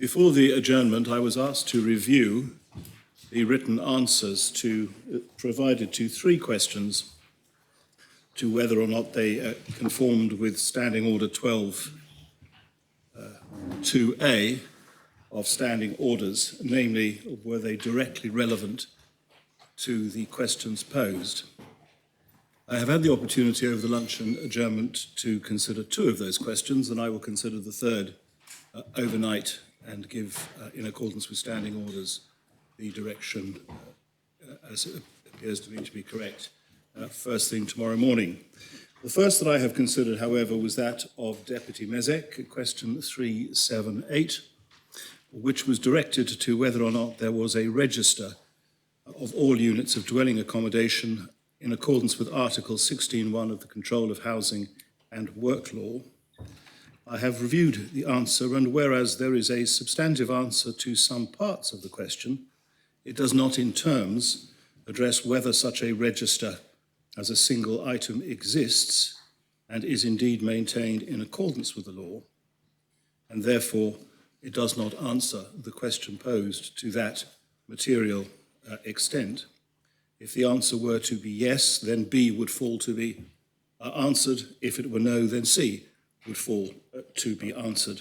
Before the adjournment, I was asked to review the written answers provided to three questions to whether or not they conformed with Standing Order 12(2)A of standing orders, namely, were they directly relevant to the questions posed. I have had the opportunity over the luncheon adjournment to consider two of those questions, and I will consider the third overnight and give, in accordance with standing orders, the direction as it appears to me to be correct first thing tomorrow morning. The first that I have considered, however, was that of Deputy Mezek, question 378, which was directed to whether or not there was a register of all units of dwelling accommodation in accordance with Article 16.1 of the Control of Housing and Work Law. I have reviewed the answer, and whereas there is a substantive answer to some parts of the question, it does not in terms address whether such a register as a single item exists and is indeed maintained in accordance with the law, and therefore it does not answer the question posed to that material extent. If the answer were to be yes, then B would fall to be answered. If it were no, then C would fall to be answered.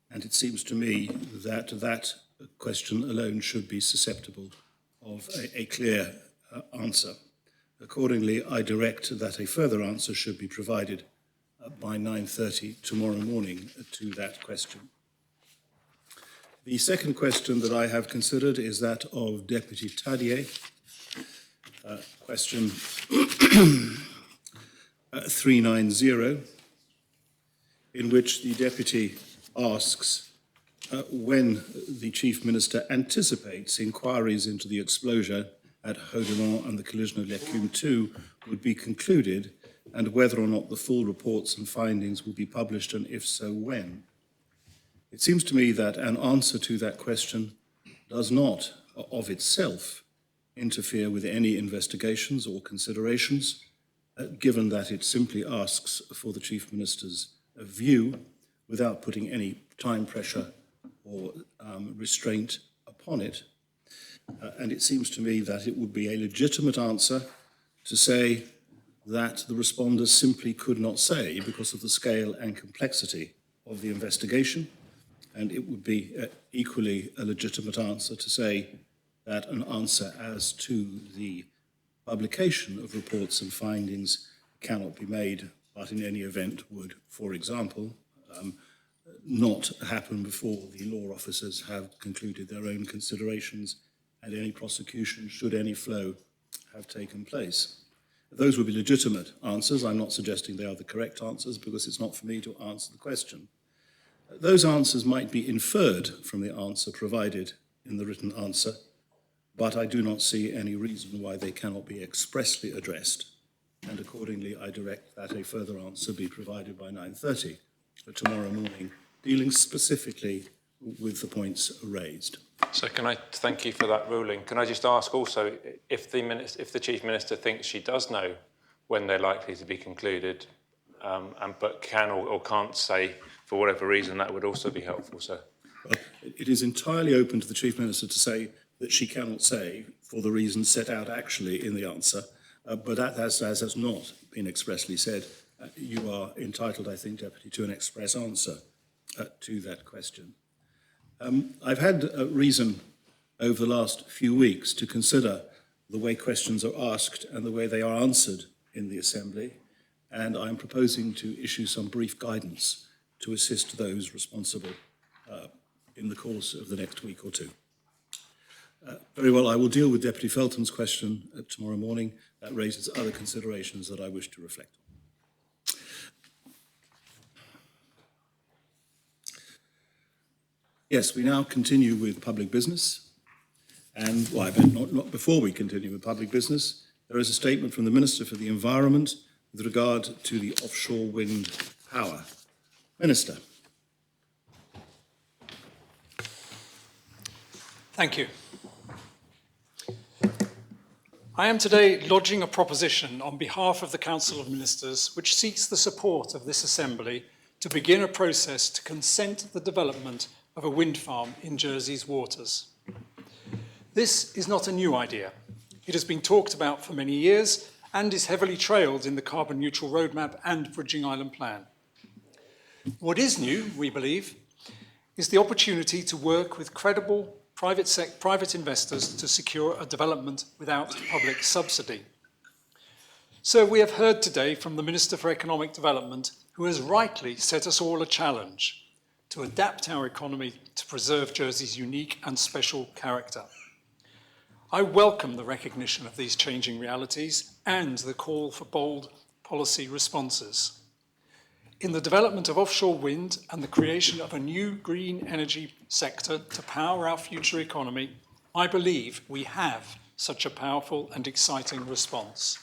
And it seems to me that that question alone should be susceptible of a clear answer. Accordingly, I direct that a further answer should be provided by 9:30 tomorrow morning to that question. The second question that I have considered is that of Deputy Tadier, question 390, in which the Deputy asks when the Chief Minister anticipates inquiries into the explosion at Haudelon and the collision of L'Écume 2 would be concluded, and whether or not the full reports and findings will be published, and if so, when. It seems to me that an answer to that question does not, of itself, interfere with any investigations or considerations, given that it simply asks for the Chief Minister's view without putting any time pressure or restraint upon it. And it seems to me that it would be a legitimate answer to say that the responder simply could not say because of the scale and complexity of the investigation. And it would be equally a legitimate answer to say that an answer as to the publication of reports and findings cannot be made, but in any event would, for example, not happen before the law officers have concluded their own considerations and any prosecution, should any flow have taken place. Those would be legitimate answers. I'm not suggesting they are the correct answers because it's not for me to answer the question. Those answers might be inferred from the answer provided in the written answer, but I do not see any reason why they cannot be expressly addressed, and accordingly I direct that a further answer be provided by 9:30 tomorrow morning, dealing specifically with the points raised. So can I thank you for that ruling? Can I just ask also if the Chief Minister thinks she does know when they're likely to be concluded, but can or can't say for whatever reason, that would also be helpful, sir. Well, it is entirely open to the Chief Minister to say that she cannot say for the reasons set out actually in the answer, but that has not been expressly said. You are entitled, I think, Deputy, to an express answer to that question. I've had a reason over the last few weeks to consider the way questions are asked and the way they are answered in the Assembly, and I'm proposing to issue some brief guidance to assist those responsible in the course of the next week or two. Very well, I will deal with Deputy Felton's question tomorrow morning. That raises other considerations that I wish to reflect on. Yes, we now continue with public business. And, well, I bet not before we continue with public business, there is a statement from the Minister for the Environment with regard to the offshore wind power. Minister. Thank you. I am today lodging a proposition on behalf of the Council of Ministers which seeks the support of this Assembly to begin a process to consent the development of a wind farm in Jersey's waters. This is not a new idea. It has been talked about for many years and is heavily trailed in the Carbon Neutral Roadmap and Bridging Island Plan. What is new, we believe, is the opportunity to work with credible private investors to secure a development without public subsidy. So we have heard today from the Minister for Economic Development, who has rightly set us all a challenge to adapt our economy to preserve Jersey's unique and special character. I welcome the recognition of these changing realities and the call for bold policy responses. In the development of offshore wind and the creation of a new green energy sector to power our future economy, I believe we have such a powerful and exciting response.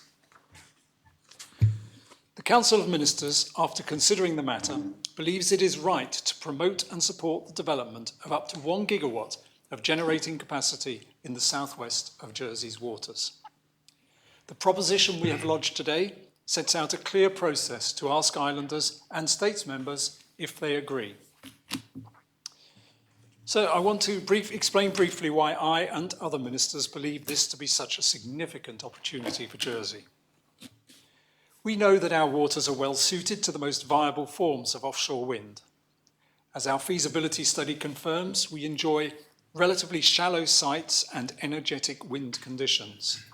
The Council of Ministers, after considering the matter, believes it is right to promote and support the development of up to 1 gigawatt of generating capacity in the southwest of Jersey's waters. The proposition we have lodged today sets out a clear process to ask islanders and states members if they agree. So I want to explain briefly why I and other ministers believe this to be such a significant opportunity for Jersey. We know that our waters are well suited to the most viable forms of offshore wind. As our feasibility study confirms, we enjoy relatively shallow sites and energetic wind conditions.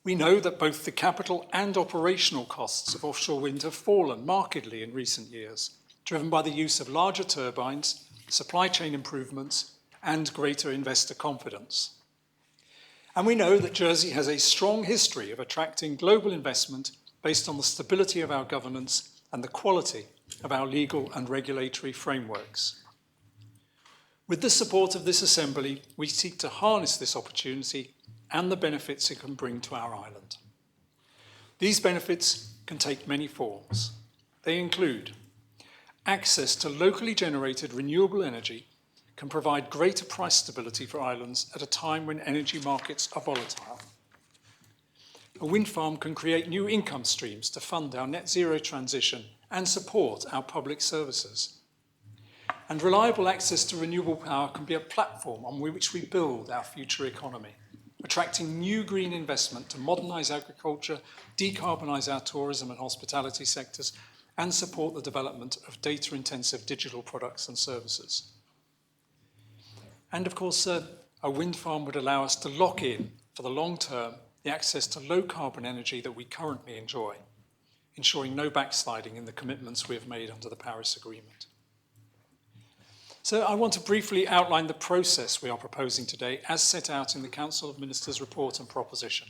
We know that both the capital and operational costs of offshore wind have fallen markedly in recent years, driven by the use of larger turbines, supply chain improvements, and greater investor confidence. And we know that Jersey has a strong history of attracting global investment based on the stability of our governance and the quality of our legal and regulatory frameworks. With the support of this Assembly, we seek to harness this opportunity and the benefits it can bring to our island. These benefits can take many forms. They include access to locally generated renewable energy can provide greater price stability for islands at a time when energy markets are volatile. A wind farm can create new income streams to fund our net zero transition and support our public services. And reliable access to renewable power can be a platform on which we build our future economy, attracting new green investment to modernise agriculture, decarbonise our tourism and hospitality sectors, and support the development of data-intensive digital products and services. And of course, a wind farm would allow us to lock in, for the long term, the access to low-carbon energy that we currently enjoy, ensuring no backsliding in the commitments we have made under the Paris Agreement. So I want to briefly outline the process we are proposing today as set out in the Council of Ministers report and proposition.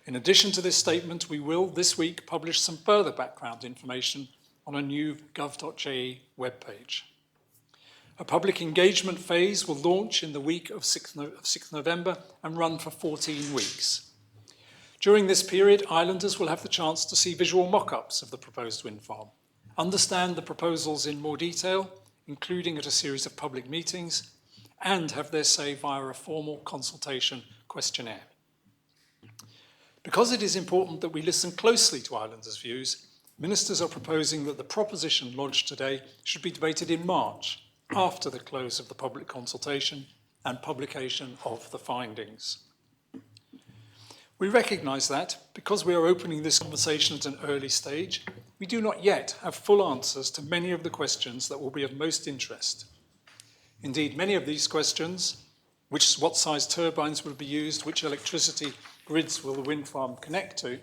In addition to this statement, we will this week publish some further background information on a new gov.je webpage. A public engagement phase will launch in the week of 6th November and run for 14 weeks. During this period, islanders will have the chance to see visual mock-ups of the proposed wind farm, understand the proposals in more detail, including at a series of public meetings, and have their say via a formal consultation questionnaire. Because it is important that we listen closely to islanders' views, ministers are proposing that the proposition lodged today should be debated in March, after the close of the public consultation and publication of the findings. We recognise that, because we are opening this conversation at an early stage, we do not yet have full answers to many of the questions that will be of most interest. Indeed, many of these questions, what size turbines will be used, which electricity grids will the wind farm connect to,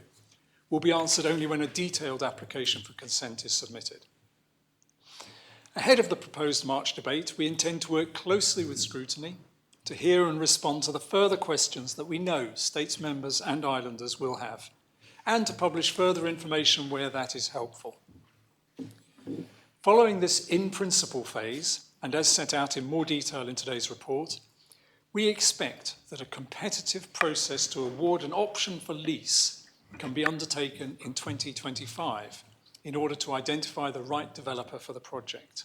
will be answered only when a detailed application for consent is submitted. Ahead of the proposed March debate, we intend to work closely with Scrutiny to hear and respond to the further questions that we know states members and islanders will have, and to publish further information where that is helpful. Following this in-principle phase, and as set out in more detail in today's report, we expect that a competitive process to award an option for lease can be undertaken in 2025 in order to identify the right developer for the project.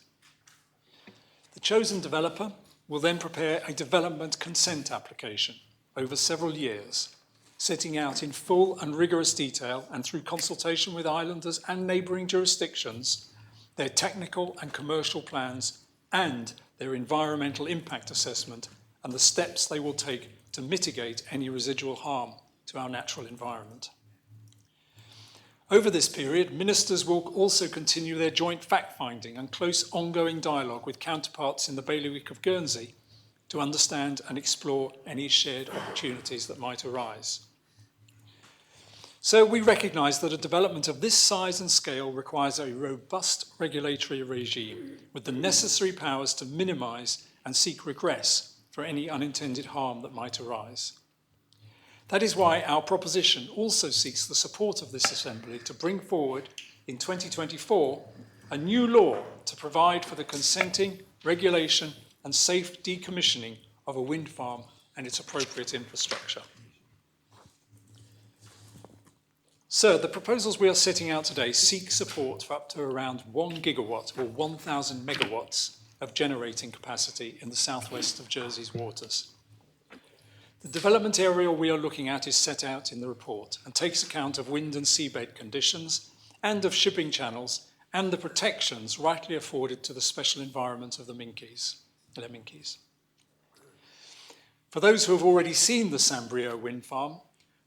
The chosen developer will then prepare a development consent application over several years, setting out in full and rigorous detail and through consultation with islanders and neighbouring jurisdictions their technical and commercial plans and their environmental impact assessment and the steps they will take to mitigate any residual harm to our natural environment. Over this period, ministers will also continue their joint fact-finding and close ongoing dialogue with counterparts in the bailiwick of Guernsey to understand and explore any shared opportunities that might arise. So we recognise that a development of this size and scale requires a robust regulatory regime with the necessary powers to minimise and seek redress for any unintended harm that might arise. That is why our proposition also seeks the support of this Assembly to bring forward in 2024 a new law to provide for the consenting, regulation and safe decommissioning of a wind farm and its appropriate infrastructure. So the proposals we are setting out today seek support for up to around 1 gigawatt or 1,000 megawatts of generating capacity in the southwest of Jersey's waters. The development area we are looking at is set out in the report and takes account of wind and seabed conditions and of shipping channels and the protections rightly afforded to the special environment of the Minkies. For those who have already seen the Saint-Brieuc wind farm,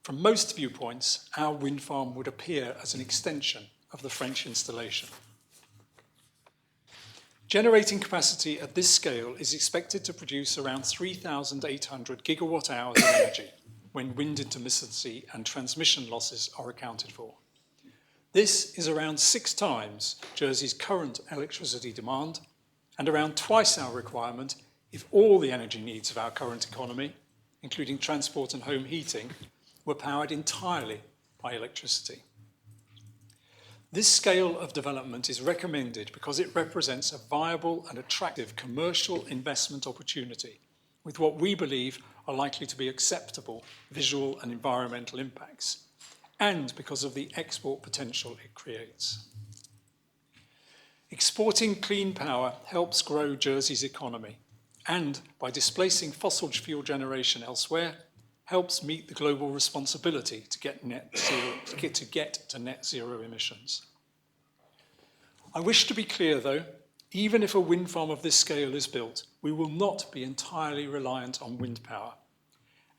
from most viewpoints, our wind farm would appear as an extension of the French installation. Generating capacity at this scale is expected to produce around 3,800 gigawatt hours of energy when wind intermittency and transmission losses are accounted for. This is around 6 times Jersey's current electricity demand and around twice our requirement if all the energy needs of our current economy, including transport and home heating, were powered entirely by electricity. This scale of development is recommended because it represents a viable and attractive commercial investment opportunity with what we believe are likely to be acceptable visual and environmental impacts, and because of the export potential it creates. Exporting clean power helps grow Jersey's economy, and by displacing fossil fuel generation elsewhere, helps meet the global responsibility to get to net zero emissions. I wish to be clear, though, even if a wind farm of this scale is built, we will not be entirely reliant on wind power.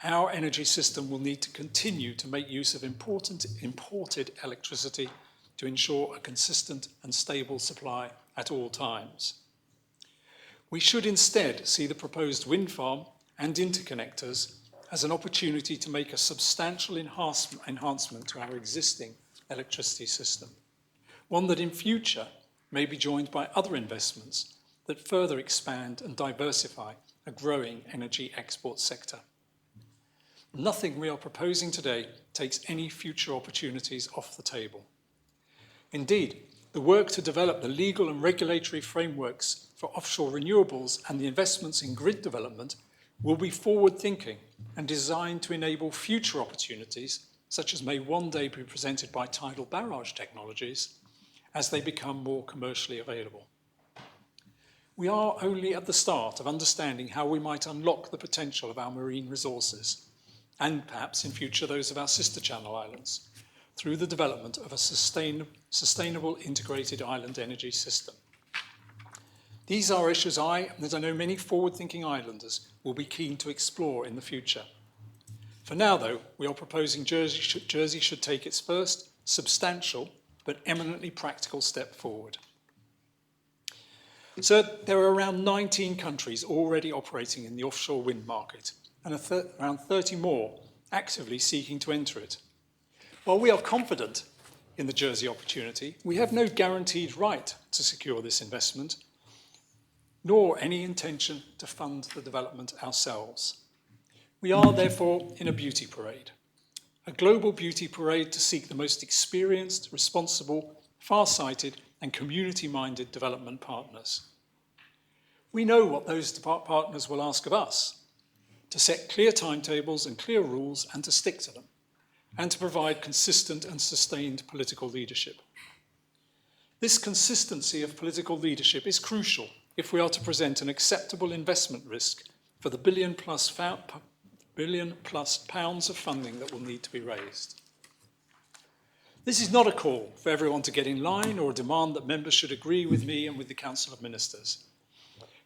Our energy system will need to continue to make use of imported electricity to ensure a consistent and stable supply at all times. We should instead see the proposed wind farm and interconnectors as an opportunity to make a substantial enhancement to our existing electricity system, one that in future may be joined by other investments that further expand and diversify a growing energy export sector. Nothing we are proposing today takes any future opportunities off the table. Indeed, the work to develop the legal and regulatory frameworks for offshore renewables and the investments in grid development will be forward-thinking and designed to enable future opportunities, such as may one day be presented by tidal barrage technologies, as they become more commercially available. We are only at the start of understanding how we might unlock the potential of our marine resources, and perhaps in future those of our sister Channel Islands, through the development of a sustainable integrated island energy system. These are issues I know many forward-thinking islanders will be keen to explore in the future. For now, though, we are proposing Jersey should take its first substantial but eminently practical step forward. So there are around 19 countries already operating in the offshore wind market and around 30 more actively seeking to enter it. While we are confident in the Jersey opportunity, we have no guaranteed right to secure this investment, nor any intention to fund the development ourselves. We are therefore in a beauty parade, a global beauty parade to seek the most experienced, responsible, far-sighted and community-minded development partners. We know what those partners will ask of us, to set clear timetables and clear rules and to stick to them, and to provide consistent and sustained political leadership. This consistency of political leadership is crucial if we are to present an acceptable investment risk for the billion plus pounds of funding that will need to be raised. This is not a call for everyone to get in line or a demand that members should agree with me and with the Council of Ministers.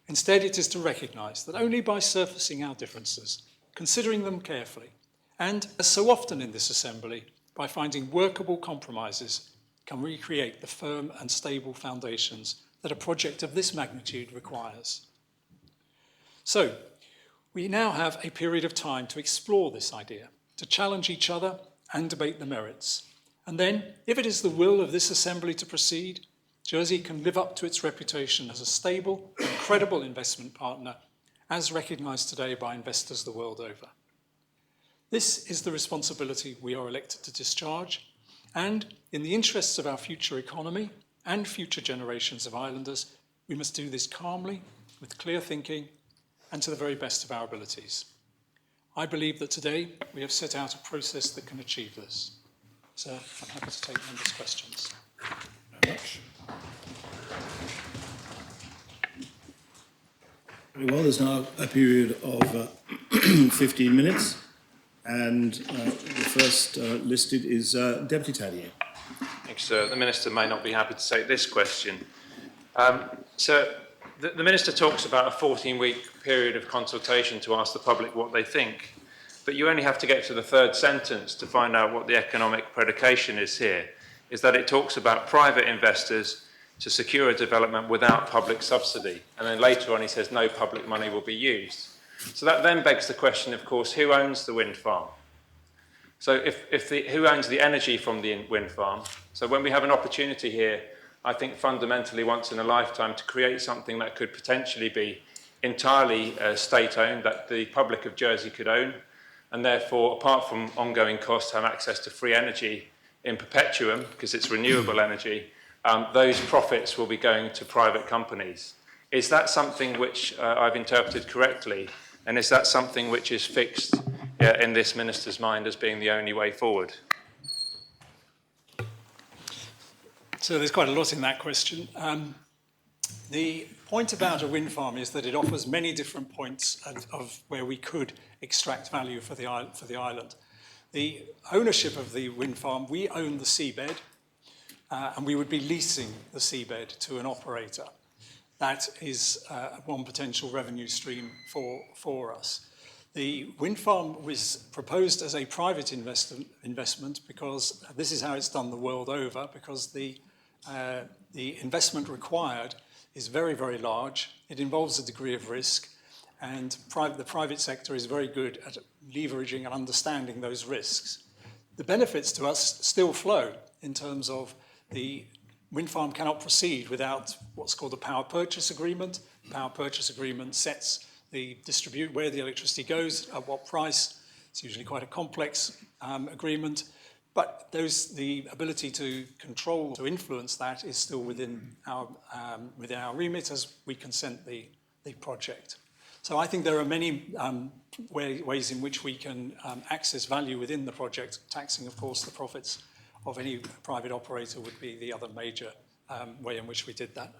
Instead, it is to recognise that only by surfacing our differences, considering them carefully, and, as so often in this assembly, by finding workable compromises, can we create the firm and stable foundations that a project of this magnitude requires. So, we now have a period of time to explore this idea, to challenge each other and debate the merits. And then, if it is the will of this assembly to proceed, Jersey can live up to its reputation as a stable and credible investment partner, as recognised today by investors the world over. This is the responsibility we are elected to discharge, and in the interests of our future economy and future generations of islanders, we must do this calmly, with clear thinking, and to the very best of our abilities. I believe that today we have set out a process that can achieve this. So I'm happy to take members' questions. Very much. Very well, there's now a period of 15 minutes, and the first listed is Deputy Tadier. Thanks, sir. The Minister may not be happy to take this question. So the Minister talks about a 14-week period of consultation to ask the public what they think, but you only have to get to the third sentence to find out what the economic predication is here, is that it talks about private investors to secure a development without public subsidy. And then later on he says no public money will be used. So that then begs the question, of course, who owns the wind farm? So who owns the energy from the wind farm? So when we have an opportunity here, I think fundamentally once in a lifetime to create something that could potentially be entirely state-owned, that the public of Jersey could own, and therefore, apart from ongoing costs, have access to free energy in perpetuum, because it's renewable energy, those profits will be going to private companies. Is that something which I've interpreted correctly? And is that something which is fixed in this Minister's mind as being the only way forward? So there's quite a lot in that question. The point about a wind farm is that it offers many different points of where we could extract value for the island. The ownership of the wind farm, we own the seabed, and we would be leasing the seabed to an operator. That is one potential revenue stream for us. The wind farm was proposed as a private investment because this is how it's done the world over, because the investment required is very, very large. It involves a degree of risk, and the private sector is very good at leveraging and understanding those risks. The benefits to us still flow in terms of the wind farm cannot proceed without what's called a power purchase agreement. The power purchase agreement sets where the electricity goes, at what price. It's usually quite a complex agreement, but the ability to control, to influence that is still within our remit as we consent the project. So I think there are many ways in which we can access value within the project. Taxing, of course, the profits of any private operator would be the other major way in which we did that.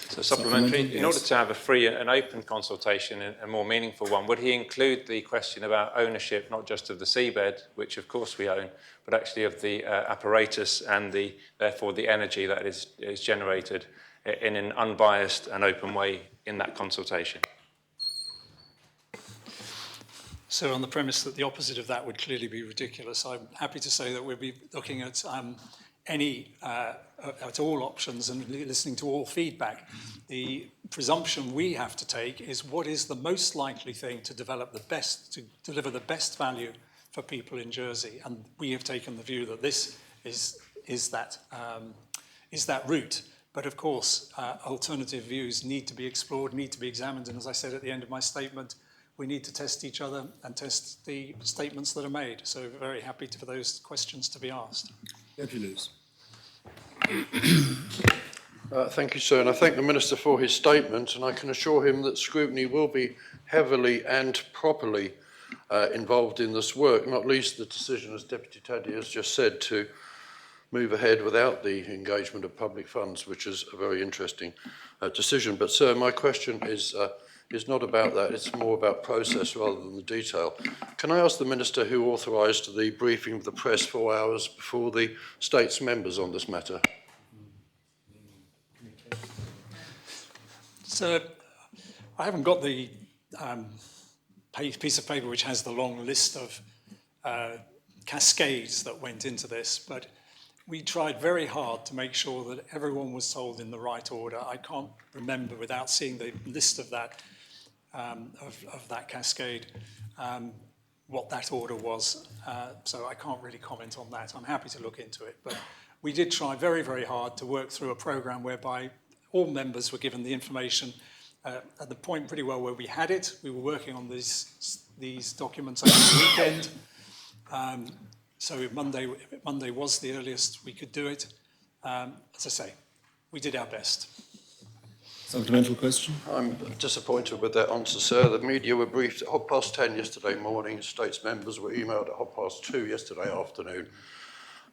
So supplementary, yes. In order to have a free and open consultation, a more meaningful one, would he include the question about ownership, not just of the seabed, which of course we own, but actually of the apparatus and therefore the energy that is generated in an unbiased and open way in that consultation? So on the premise that the opposite of that would clearly be ridiculous, I'm happy to say that we'll be looking at at all options and listening to all feedback. The presumption we have to take is what is the most likely thing to deliver the best value for people in Jersey, and we have taken the view that this is that route. But of course, alternative views need to be explored, need to be examined, and as I said at the end of my statement, we need to test each other and test the statements that are made. So very happy for those questions to be asked. Deputy Lewis. Thank you, sir, and I thank the Minister for his statement, and I can assure him that scrutiny will be heavily and properly involved in this work, not least the decision, as Deputy Tadier has just said, to move ahead without the engagement of public funds, which is a very interesting decision. But, sir, my question is not about that. It's more about process rather than the detail. Can I ask the Minister who authorised the briefing of the press 4 hours before the State's members on this matter? So I haven't got the piece of paper which has the long list of cascades that went into this, but we tried very hard to make sure that everyone was told in the right order. I can't remember without seeing the list of that cascade what that order was, so I can't really comment on that. I'm happy to look into it, but we did try very, very hard to work through a programme whereby all members were given the information at the point pretty well where we had it. We were working on these documents over the weekend. So Monday was the earliest we could do it. As I say, we did our best. Supplemental question? I'm disappointed with that answer, sir. The media were briefed at 10:30 yesterday morning. States members were emailed at 2:30 yesterday afternoon.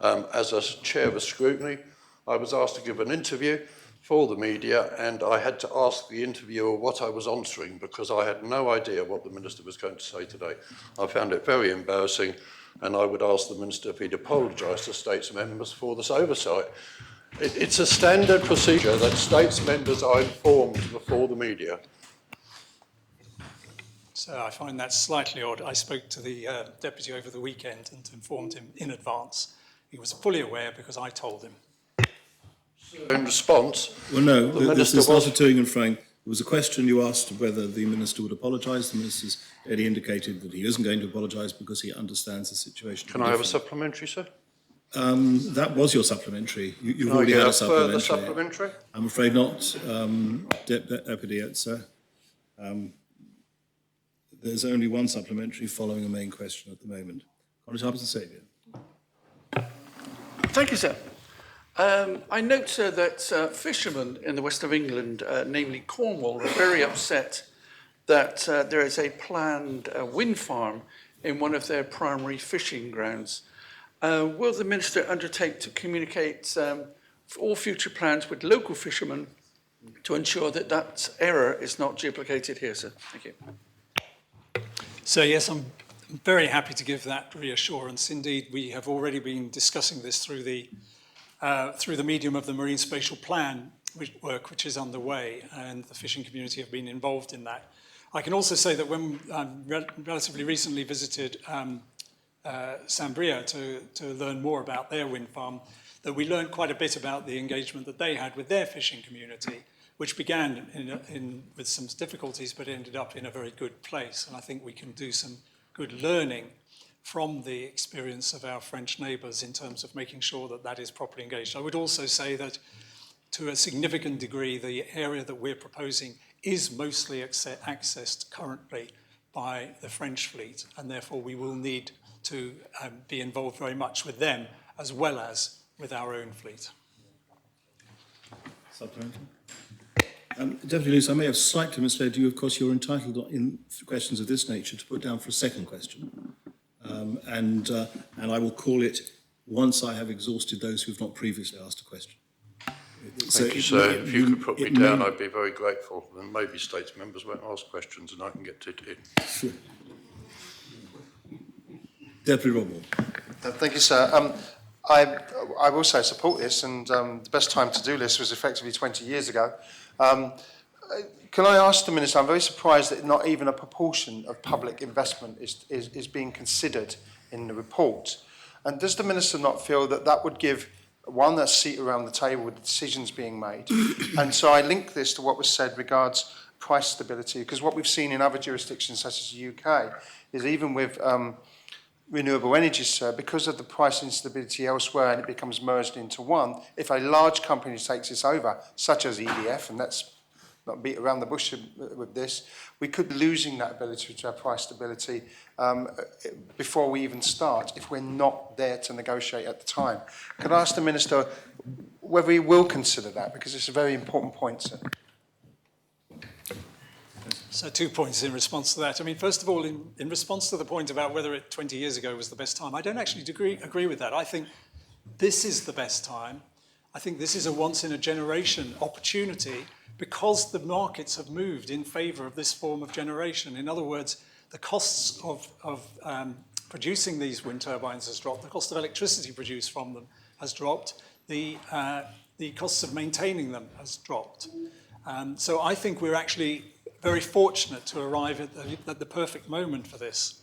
As a chair of scrutiny, I was asked to give an interview for the media, and I had to ask the interviewer what I was answering because I had no idea what the Minister was going to say today. I found it very embarrassing, and I would ask the Minister if he'd apologise to States members for this oversight. It's a standard procedure that States members are informed before the media. So I find that slightly odd. I spoke to the Deputy over the weekend and informed him in advance. He was fully aware because I told him. In response, Well, no, the this Minister is not was... a toing and froing. There was a question you asked whether the Minister would apologise. The Minister's already indicated that he isn't going to apologise because he understands the situation. Can I have a supplementary, sir? That was your supplementary. You've Can I already get had a a further supplementary. supplementary? I'm afraid not, Deputy Etzer. There's only one supplementary following a main question at the moment. Comrade Harbison Saviour. Thank you, sir. I note, sir, that fishermen in the west of England, namely Cornwall, are very upset that there is a planned wind farm in one of their primary fishing grounds. Will the Minister undertake to communicate all future plans with local fishermen to ensure that that error is not duplicated here, sir? Thank you. So yes, I'm very happy to give that reassurance. Indeed, we have already been discussing this through the medium of the Marine Spatial Plan work, which is underway, and the fishing community have been involved in that. I can also say that when I relatively recently visited Sambria to learn more about their wind farm, that we learned quite a bit about the engagement that they had with their fishing community, which began with some difficulties but ended up in a very good place. And I think we can do some good learning from the experience of our French neighbours in terms of making sure that that is properly engaged. I would also say that to a significant degree, the area that we're proposing is mostly accessed currently by the French fleet, and therefore we will need to be involved very much with them as well as with our own fleet. Supplementary. Deputy Luce, I may have slightly misled you. Of course, you're entitled in questions of this nature to put down for a second question. And I will call it once I have exhausted those who have not previously asked a question. Thank you, sir. If you could put me down, I'd be very grateful. And maybe States members won't ask questions and I can get to it. Sure. Deputy Rodwell. Thank you, sir. I will say I support this, and the best time to do this was effectively 20 years ago. Can I ask the Minister, I'm very surprised that not even a proportion of public investment is being considered in the report. And does the Minister not feel that that would give, one, a seat around the table with the decisions being made? And so I link this to what was said regards price stability, because what we've seen in other jurisdictions such as the UK is even with renewable energies, sir, because of the price instability elsewhere and it becomes merged into one, if a large company takes this over, such as EDF, and let's not beat around the bush with this, we could be losing that ability to have price stability before we even start if we're not there to negotiate at the time. Could I ask the Minister whether he will consider that, because it's a very important point, sir. So 2 points in response to that. I mean, first of all, in response to the point about whether 20 years ago was the best time, I don't actually agree with that. I think this is the best time. I think this is a once-in-a-generation opportunity because the markets have moved in favour of this form of generation. In other words, the costs of producing these wind turbines has dropped, the cost of electricity produced from them has dropped, the costs of maintaining them has dropped. So I think we're actually very fortunate to arrive at the perfect moment for this.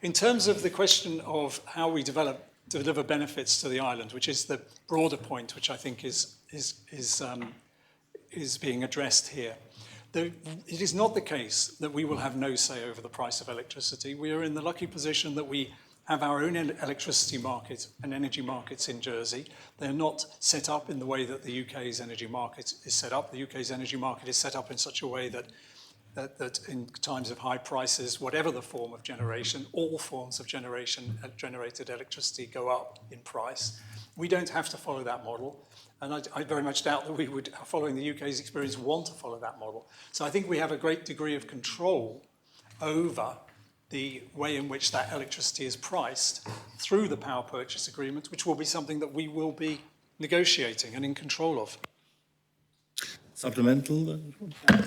In terms of the question of how we deliver benefits to the island, which is the broader point, which I think is being addressed here. It is not the case that we will have no say over the price of electricity. We are in the lucky position that we have our own electricity market and energy markets in Jersey. They're not set up in the way that the UK's energy market is set up. The UK's energy market is set up in such a way that in times of high prices, whatever the form of generation, all forms of generated electricity go up in price. We don't have to follow that model. And I very much doubt that we would, following the UK's experience, want to follow that model. So I think we have a great degree of control over the way in which that electricity is priced through the power purchase agreement, which will be something that we will be negotiating and in control of. Supplemental?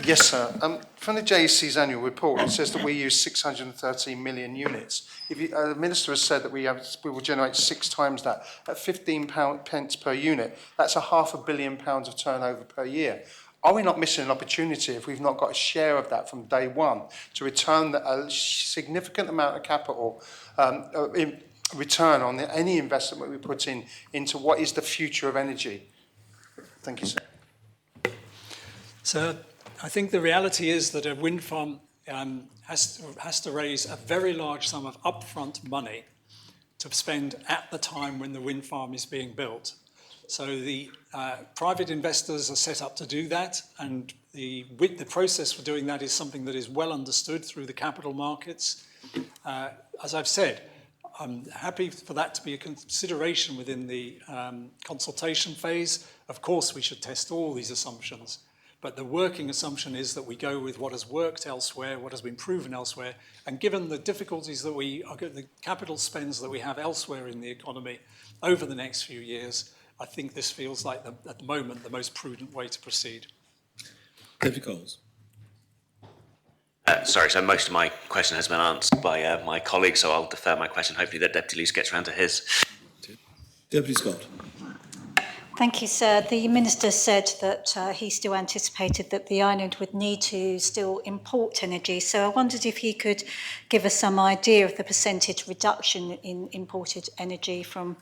Yes, sir. From the JEC's annual report, it says that we use 613 million units. The Minister has said that we will generate 6 times that. At pence per unit, that's £500 million of turnover per year. Are we not missing an opportunity if we've not got a share of that from day one to return a significant amount of capital in return on any investment we put into what is the future of energy? Thank you, sir. So I think the reality is that a wind farm has to raise a very large sum of upfront money to spend at the time when the wind farm is being built. So the private investors are set up to do that, and the process for doing that is something that is well understood through the capital markets. As I've said, I'm happy for that to be a consideration within the consultation phase. Of course, we should test all these assumptions. But the working assumption is that we go with what has worked elsewhere, what has been proven elsewhere. And given the difficulties that the capital spends that we have elsewhere in the economy over the next few years, I think this feels like, at the moment, the most prudent way to proceed. Deputy Coles. Sorry, so most of my question has been answered by my colleague, so I'll defer my question. Hopefully that Deputy Lees gets round to his. Deputy Scott. Thank you, sir. The Minister said that he still anticipated that the island would need to still import energy. So I wondered if he could give us some idea of the percentage reduction in imported energy from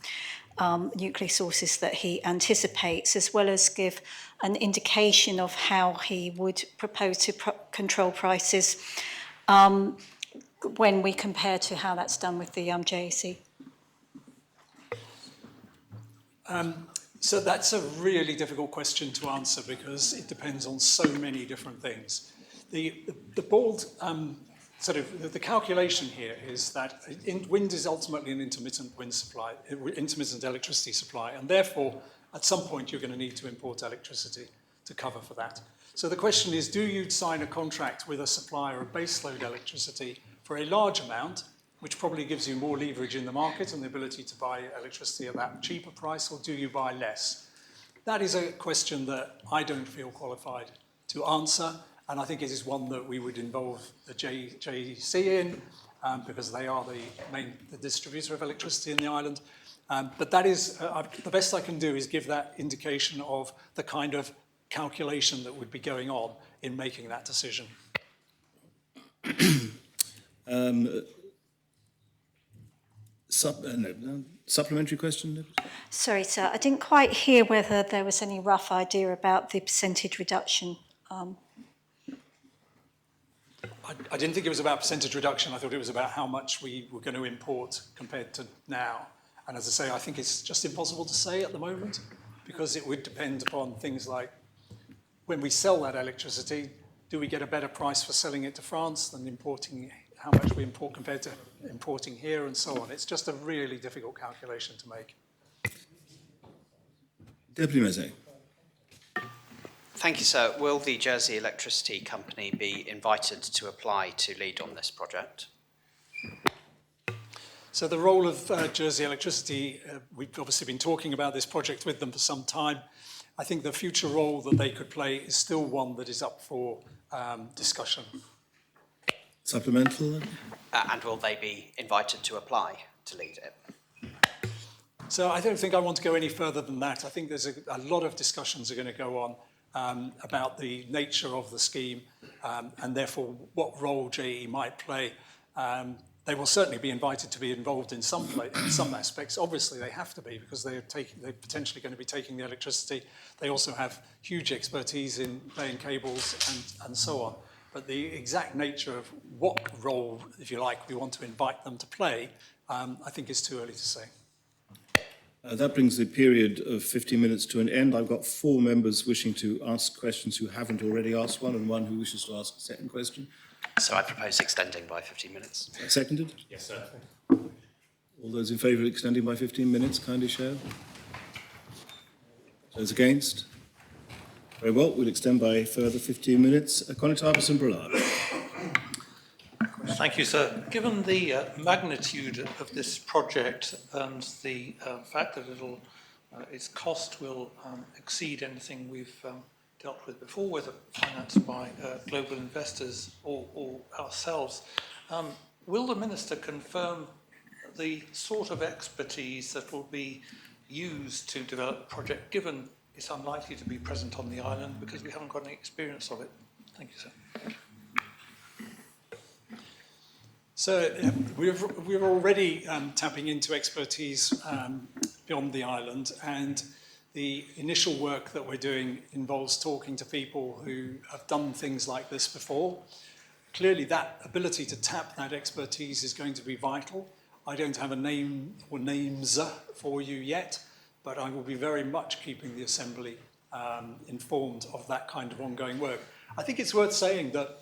nuclear sources that he anticipates, as well as give an indication of how he would propose to control prices when we compare to how that's done with the JEC. So that's a really difficult question to answer because it depends on so many different things. The bold the calculation here is that wind is ultimately an intermittent wind supply, intermittent electricity supply, and therefore at some point you're going to need to import electricity to cover for that. So the question is, do you sign a contract with a supplier of baseload electricity for a large amount, which probably gives you more leverage in the market and the ability to buy electricity at that cheaper price, or do you buy less? That is a question that I don't feel qualified to answer, and I think it is one that we would involve the JEC in, because they are the distributor of electricity in the island. But that is, the best I can do is give that indication of the kind of calculation that would be going on in making that decision. Supplementary question? Sorry, sir, I didn't quite hear whether there was any rough idea about the percentage reduction. I didn't think it was about percentage reduction. I thought it was about how much we were going to import compared to now. And as I say, I think it's just impossible to say at the moment because it would depend upon things like when we sell that electricity, do we get a better price for selling it to France than importing, how much we import compared to importing here and so on. It's just a really difficult calculation to make. Deputy Mezey. Thank you, sir. Will the Jersey Electricity Company be invited to apply to lead on this project? So the role of Jersey Electricity, we've obviously been talking about this project with them for some time. I think the future role that they could play is still one that is up for discussion. Supplemental? And will they be invited to apply to lead it? So I don't think I want to go any further than that. I think there's a lot of discussions are going to go on about the nature of the scheme and therefore what role JE might play. They will certainly be invited to be involved in some aspects. Obviously, they have to be because they're potentially going to be taking the electricity. They also have huge expertise in laying cables and so on. But the exact nature of what role, if you like, we want to invite them to play, I think is too early to say. That brings the period of 15 minutes to an end. I've got 4 members wishing to ask questions who haven't already asked one, and one who wishes to ask a second question. So I propose extending by 15 minutes. Seconded? Yes, sir. All those in favour of extending by 15 minutes, kindly show. Those against? Very well, we'll extend by a further 15 minutes. Conatapis and Brillard. Thank you, sir. Given the magnitude of this project and the fact that its cost will exceed anything we've dealt with before, whether financed by global investors or ourselves, will the Minister confirm the sort of expertise that will be used to develop the project, given it's unlikely to be present on the island because we haven't got any experience of it? Thank you, sir. So we're already tapping into expertise beyond the island, and the initial work that we're doing involves talking to people who have done things like this before. Clearly, that ability to tap that expertise is going to be vital. I don't have a name or names for you yet, but I will be very much keeping the Assembly informed of that kind of ongoing work. I think it's worth saying that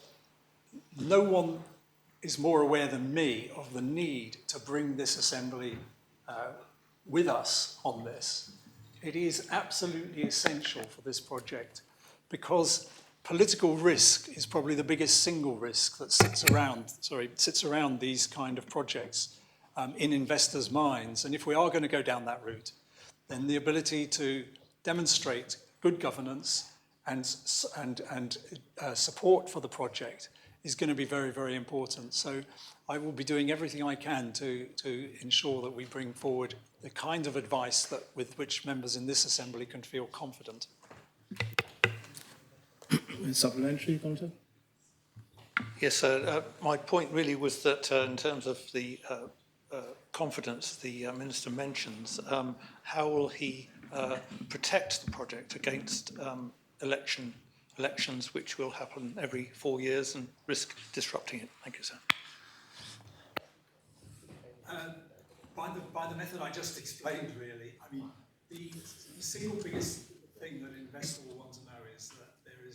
no one is more aware than me of the need to bring this Assembly with us on this. It is absolutely essential for this project because political risk is probably the biggest single risk that sits around these kind of projects in investors' minds. And if we are going to go down that route, then the ability to demonstrate good governance and support for the project is going to be very, very important. So I will be doing everything I can to ensure that we bring forward the kind of advice with which members in this Assembly can feel confident. Supplementary, Conata? Yes, sir. My point really was that in terms of the confidence the Minister mentions, how will he protect the project against elections which will happen every 4 years and risk disrupting it? Thank you, sir. By the method I just explained, really. I mean, the single biggest thing that an investor will want to know is that there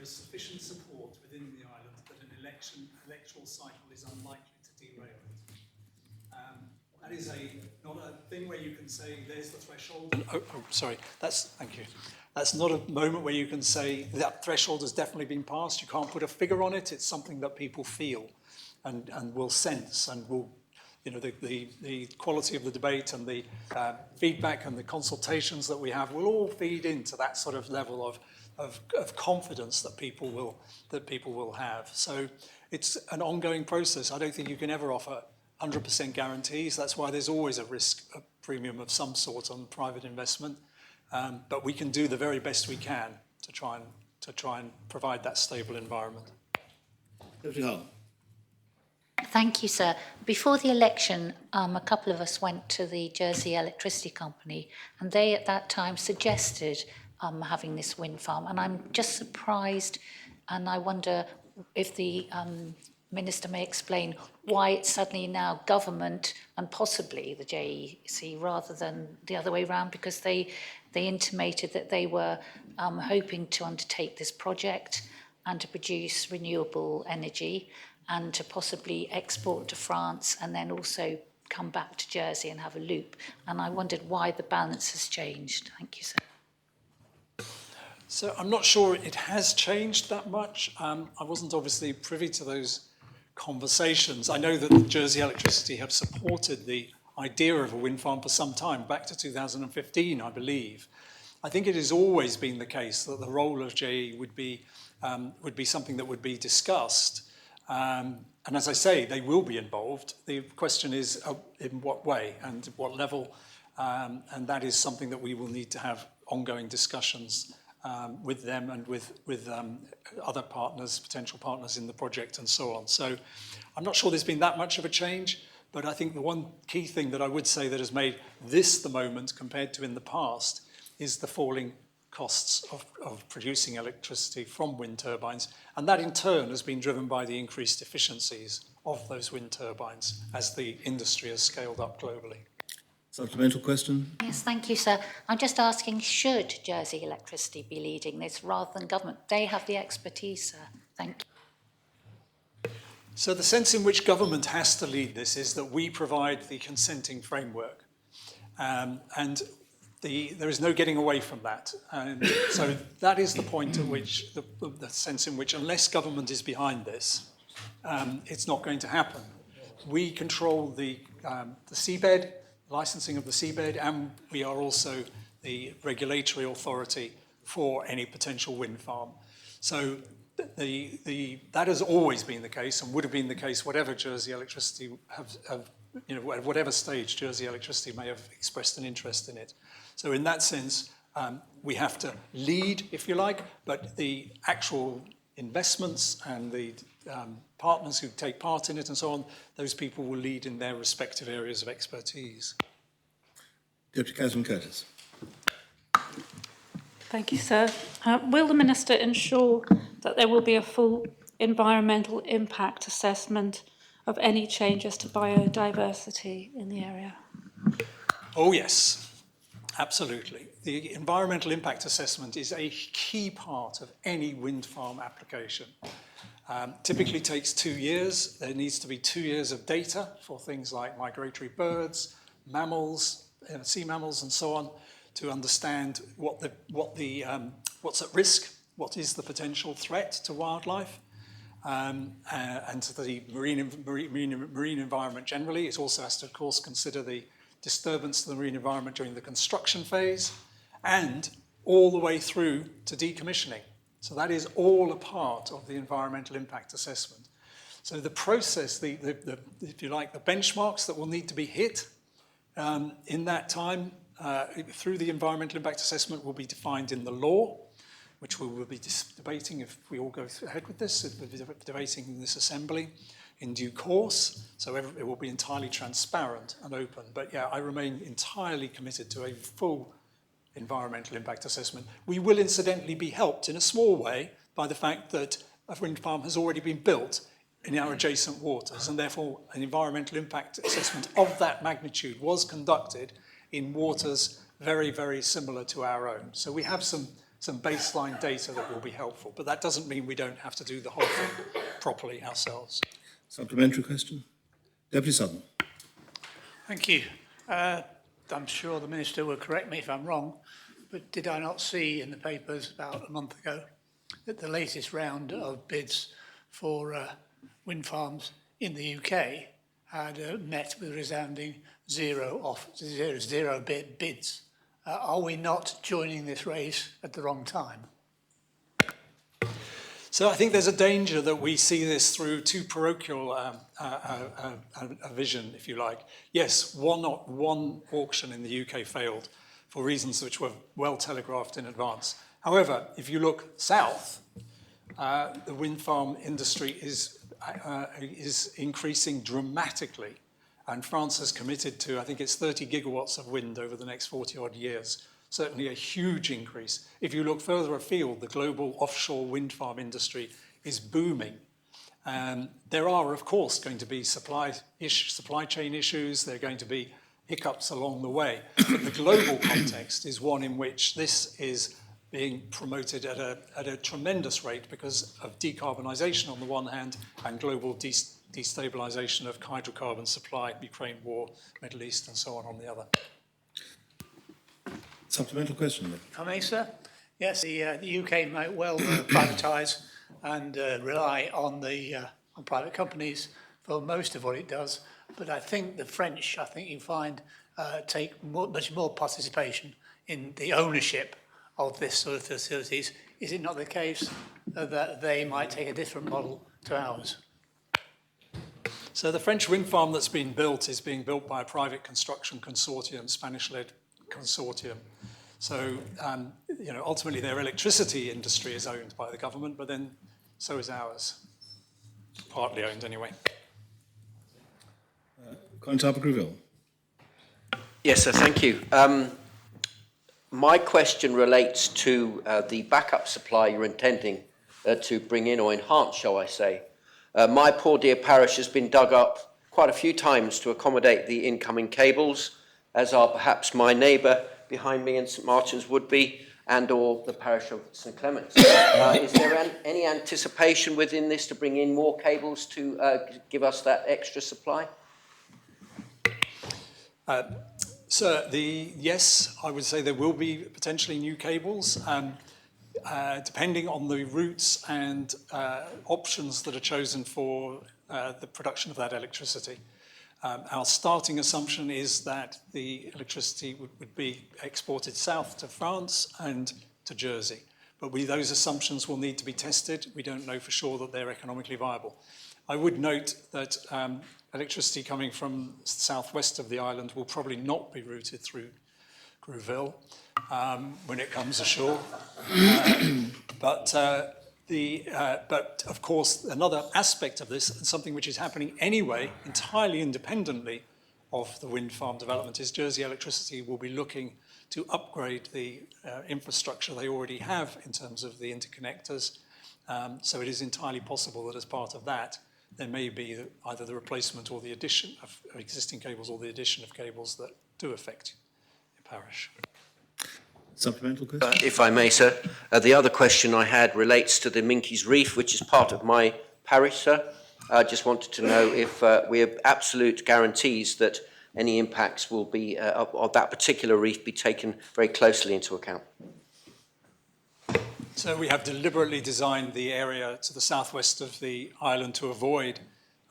is sufficient support within the island that an electoral cycle is unlikely to derail it. That is not a thing where you can say, there's the threshold. Thank you. That's not a moment where you can say that threshold has definitely been passed. You can't put a figure on it. It's something that people feel and will sense and will, the quality of the debate and the feedback and the consultations that we have will all feed into that sort of level of confidence that people will have. So it's an ongoing process. I don't think you can ever offer 100% guarantees. That's why there's always a risk, a premium of some sort on private investment. But we can do the very best we can to try and provide that stable environment. Deputy Hull. Thank you, sir. Before the election, a couple of us went to the Jersey Electricity Company, and they at that time suggested having this wind farm. And I'm just surprised, and I wonder if the Minister may explain why it's suddenly now government and possibly the JEC rather than the other way around, because they intimated that they were hoping to undertake this project and to produce renewable energy and to possibly export to France and then also come back to Jersey and have a loop. And I wondered why the balance has changed. Thank you, sir. So I'm not sure it has changed that much. I wasn't obviously privy to those conversations. I know that the Jersey Electricity have supported the idea of a wind farm for some time, back to 2015, I believe. I think it has always been the case that the role of JE would be something that would be discussed. And as I say, they will be involved. The question is in what way and what level, and that is something that we will need to have ongoing discussions with them and with other partners, potential partners in the project and so on. So I'm not sure there's been that much of a change, but I think the one key thing that I would say that has made this the moment compared to in the past is the falling costs of producing electricity from wind turbines. And that in turn has been driven by the increased efficiencies of those wind turbines as the industry has scaled up globally. Supplemental question? Yes, thank you, sir. I'm just asking, should Jersey Electricity be leading this rather than government? They have the expertise, sir. Thank you. So the sense in which government has to lead this is that we provide the consenting framework. And there is no getting away from that. And so that is the point at which, the sense in which, unless government is behind this, it's not going to happen. We control the seabed, licensing of the seabed, and we are also the regulatory authority for any potential wind farm. So that has always been the case and would have been the case whatever Jersey Electricity have at whatever stage Jersey Electricity may have expressed an interest in it. So in that sense, we have to lead, if you like, but the actual investments and the partners who take part in it and so on, those people will lead in their respective areas of expertise. Deputy Councillor Curtis. Thank you, sir. Will the Minister ensure that there will be a full environmental impact assessment of any changes to biodiversity in the area? Oh, yes, absolutely. The environmental impact assessment is a key part of any wind farm application. Typically takes 2 years. There needs to be 2 years of data for things like migratory birds, mammals, sea mammals and so on, to understand what's at risk, what is the potential threat to wildlife, and to the marine environment generally. It also has to, of course, consider the disturbance to the marine environment during the construction phase and all the way through to decommissioning. So that is all a part of the environmental impact assessment. So the process, if you like, the benchmarks that will need to be hit in that time through the environmental impact assessment will be defined in the law, which we will be debating if we all go ahead with this, we'll be debating in this assembly in due course. So it will be entirely transparent and open. But yeah, I remain entirely committed to a full environmental impact assessment. We will incidentally be helped in a small way by the fact that a wind farm has already been built in our adjacent waters, and therefore an environmental impact assessment of that magnitude was conducted in waters very, very similar to our own. So we have some baseline data that will be helpful, but that doesn't mean we don't have to do the whole thing properly ourselves. Supplementary question? Deputy Sutton. Thank you. I'm sure the Minister will correct me if I'm wrong, but did I not see in the papers about a month ago that the latest round of bids for wind farms in the UK had met with resounding zero bids? Are we not joining this race at the wrong time? So I think there's a danger that we see this through too parochial a vision, if you like. Yes, one auction in the UK failed for reasons which were well telegraphed in advance. However, if you look south, the wind farm industry is increasing dramatically. And France has committed to, I think it's 30 gigawatts of wind over the next 40 odd years. Certainly a huge increase. If you look further afield, the global offshore wind farm industry is booming. There are, of course, going to be supply chain issues. There are going to be hiccups along the way. But the global context is one in which this is being promoted at a tremendous rate because of decarbonisation on the one hand and global destabilisation of hydrocarbon supply, Ukraine war, Middle East and so on the other. Supplemental question, then. If I may, sir? Yes, the UK might well privatise and rely on private companies for most of what it does, but I think the French, you find, take much more participation in the ownership of this sort of facilities. Is it not the case that they might take a different model to ours? So the French wind farm that's been built is being built by a private construction consortium, Spanish-led consortium. So, ultimately their electricity industry is owned by the government, but then so is ours. Partly owned anyway. Colin Tarper-Gruville. Yes, sir, thank you. My question relates to the backup supply you're intending to bring in or enhance, shall I say. My poor dear parish has been dug up quite a few times to accommodate the incoming cables, as are perhaps my neighbour behind me in St Martin's would be, and or the parish of St Clement's. Is there any anticipation within this to bring in more cables to give us that extra supply? Sir, yes, I would say there will be potentially new cables, depending on the routes and options that are chosen for the production of that electricity. Our starting assumption is that the electricity would be exported south to France and to Jersey. But those assumptions will need to be tested. We don't know for sure that they're economically viable. I would note that electricity coming from southwest of the island will probably not be routed through Grouville when it comes ashore. But of course, another aspect of this, and something which is happening anyway, entirely independently of the wind farm development, is Jersey Electricity will be looking to upgrade the infrastructure they already have in terms of the interconnectors. So it is entirely possible that as part of that, there may be either the replacement or the addition of existing cables or the addition of cables that do affect your parish. Supplemental question? If I may, sir. The other question I had relates to the Minkeys Reef, which is part of my parish, sir. I just wanted to know if we have absolute guarantees that any impacts will be of that particular reef be taken very closely into account. So we have deliberately designed the area to the southwest of the island to avoid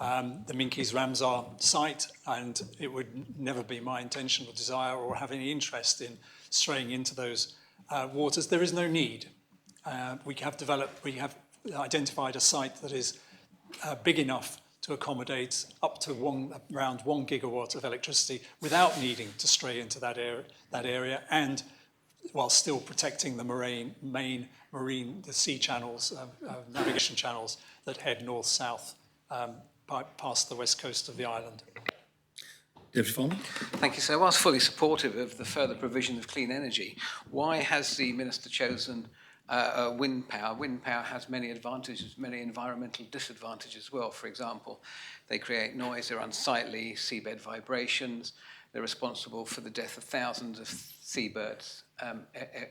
the Minkeys Ramsar site, and it would never be my intention or desire or have any interest in straying into those waters. There is no need. We have identified a site that is big enough to accommodate up to around 1 gigawatt of electricity without needing to stray into that area, and while still protecting the the sea channels, navigation channels that head north-south past the west coast of the island. Deputy Farmer. Thank you, sir. Whilst fully supportive of the further provision of clean energy, why has the Minister chosen wind power? Wind power has many advantages, many environmental disadvantages as well. For example, they create noise, they're unsightly, seabed vibrations, they're responsible for the death of thousands of seabirds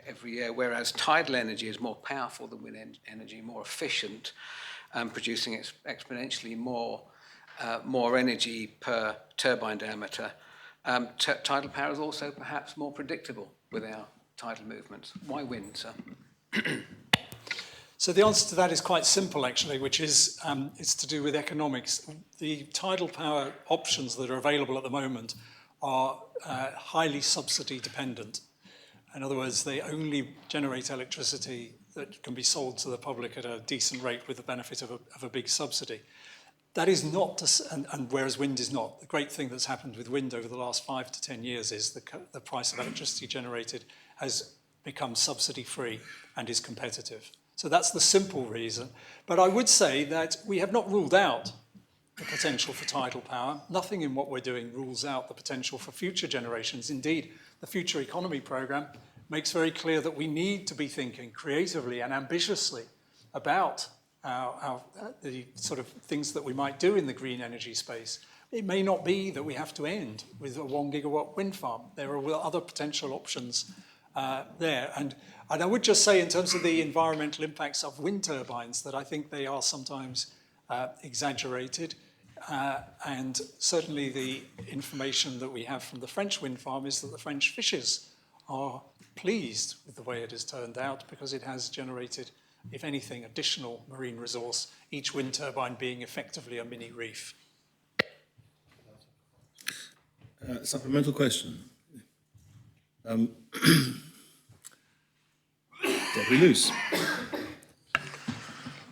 every year, whereas tidal energy is more powerful than wind energy, more efficient, producing exponentially more energy per turbine diameter. Tidal power is also perhaps more predictable with our tidal movements. Why wind, sir? So the answer to that is quite simple, actually, which is it's to do with economics. The tidal power options that are available at the moment are highly subsidy dependent. In other words, they only generate electricity that can be sold to the public at a decent rate with the benefit of a big subsidy. That is not, and whereas wind is not. The great thing that's happened with wind over the last 5 to 10 years is the price of electricity generated has become subsidy-free and is competitive. So that's the simple reason. But I would say that we have not ruled out the potential for tidal power. Nothing in what we're doing rules out the potential for future generations. Indeed, the Future Economy Programme makes very clear that we need to be thinking creatively and ambitiously about the sort of things that we might do in the green energy space. It may not be that we have to end with a 1 gigawatt wind farm. There are other potential options there. And I would just say in terms of the environmental impacts of wind turbines that I think they are sometimes exaggerated. And certainly the information that we have from the French wind farm is that the French fishers are pleased with the way it has turned out because it has generated, if anything, additional marine resource, each wind turbine being effectively a mini reef. Supplemental question. Deputy Luce.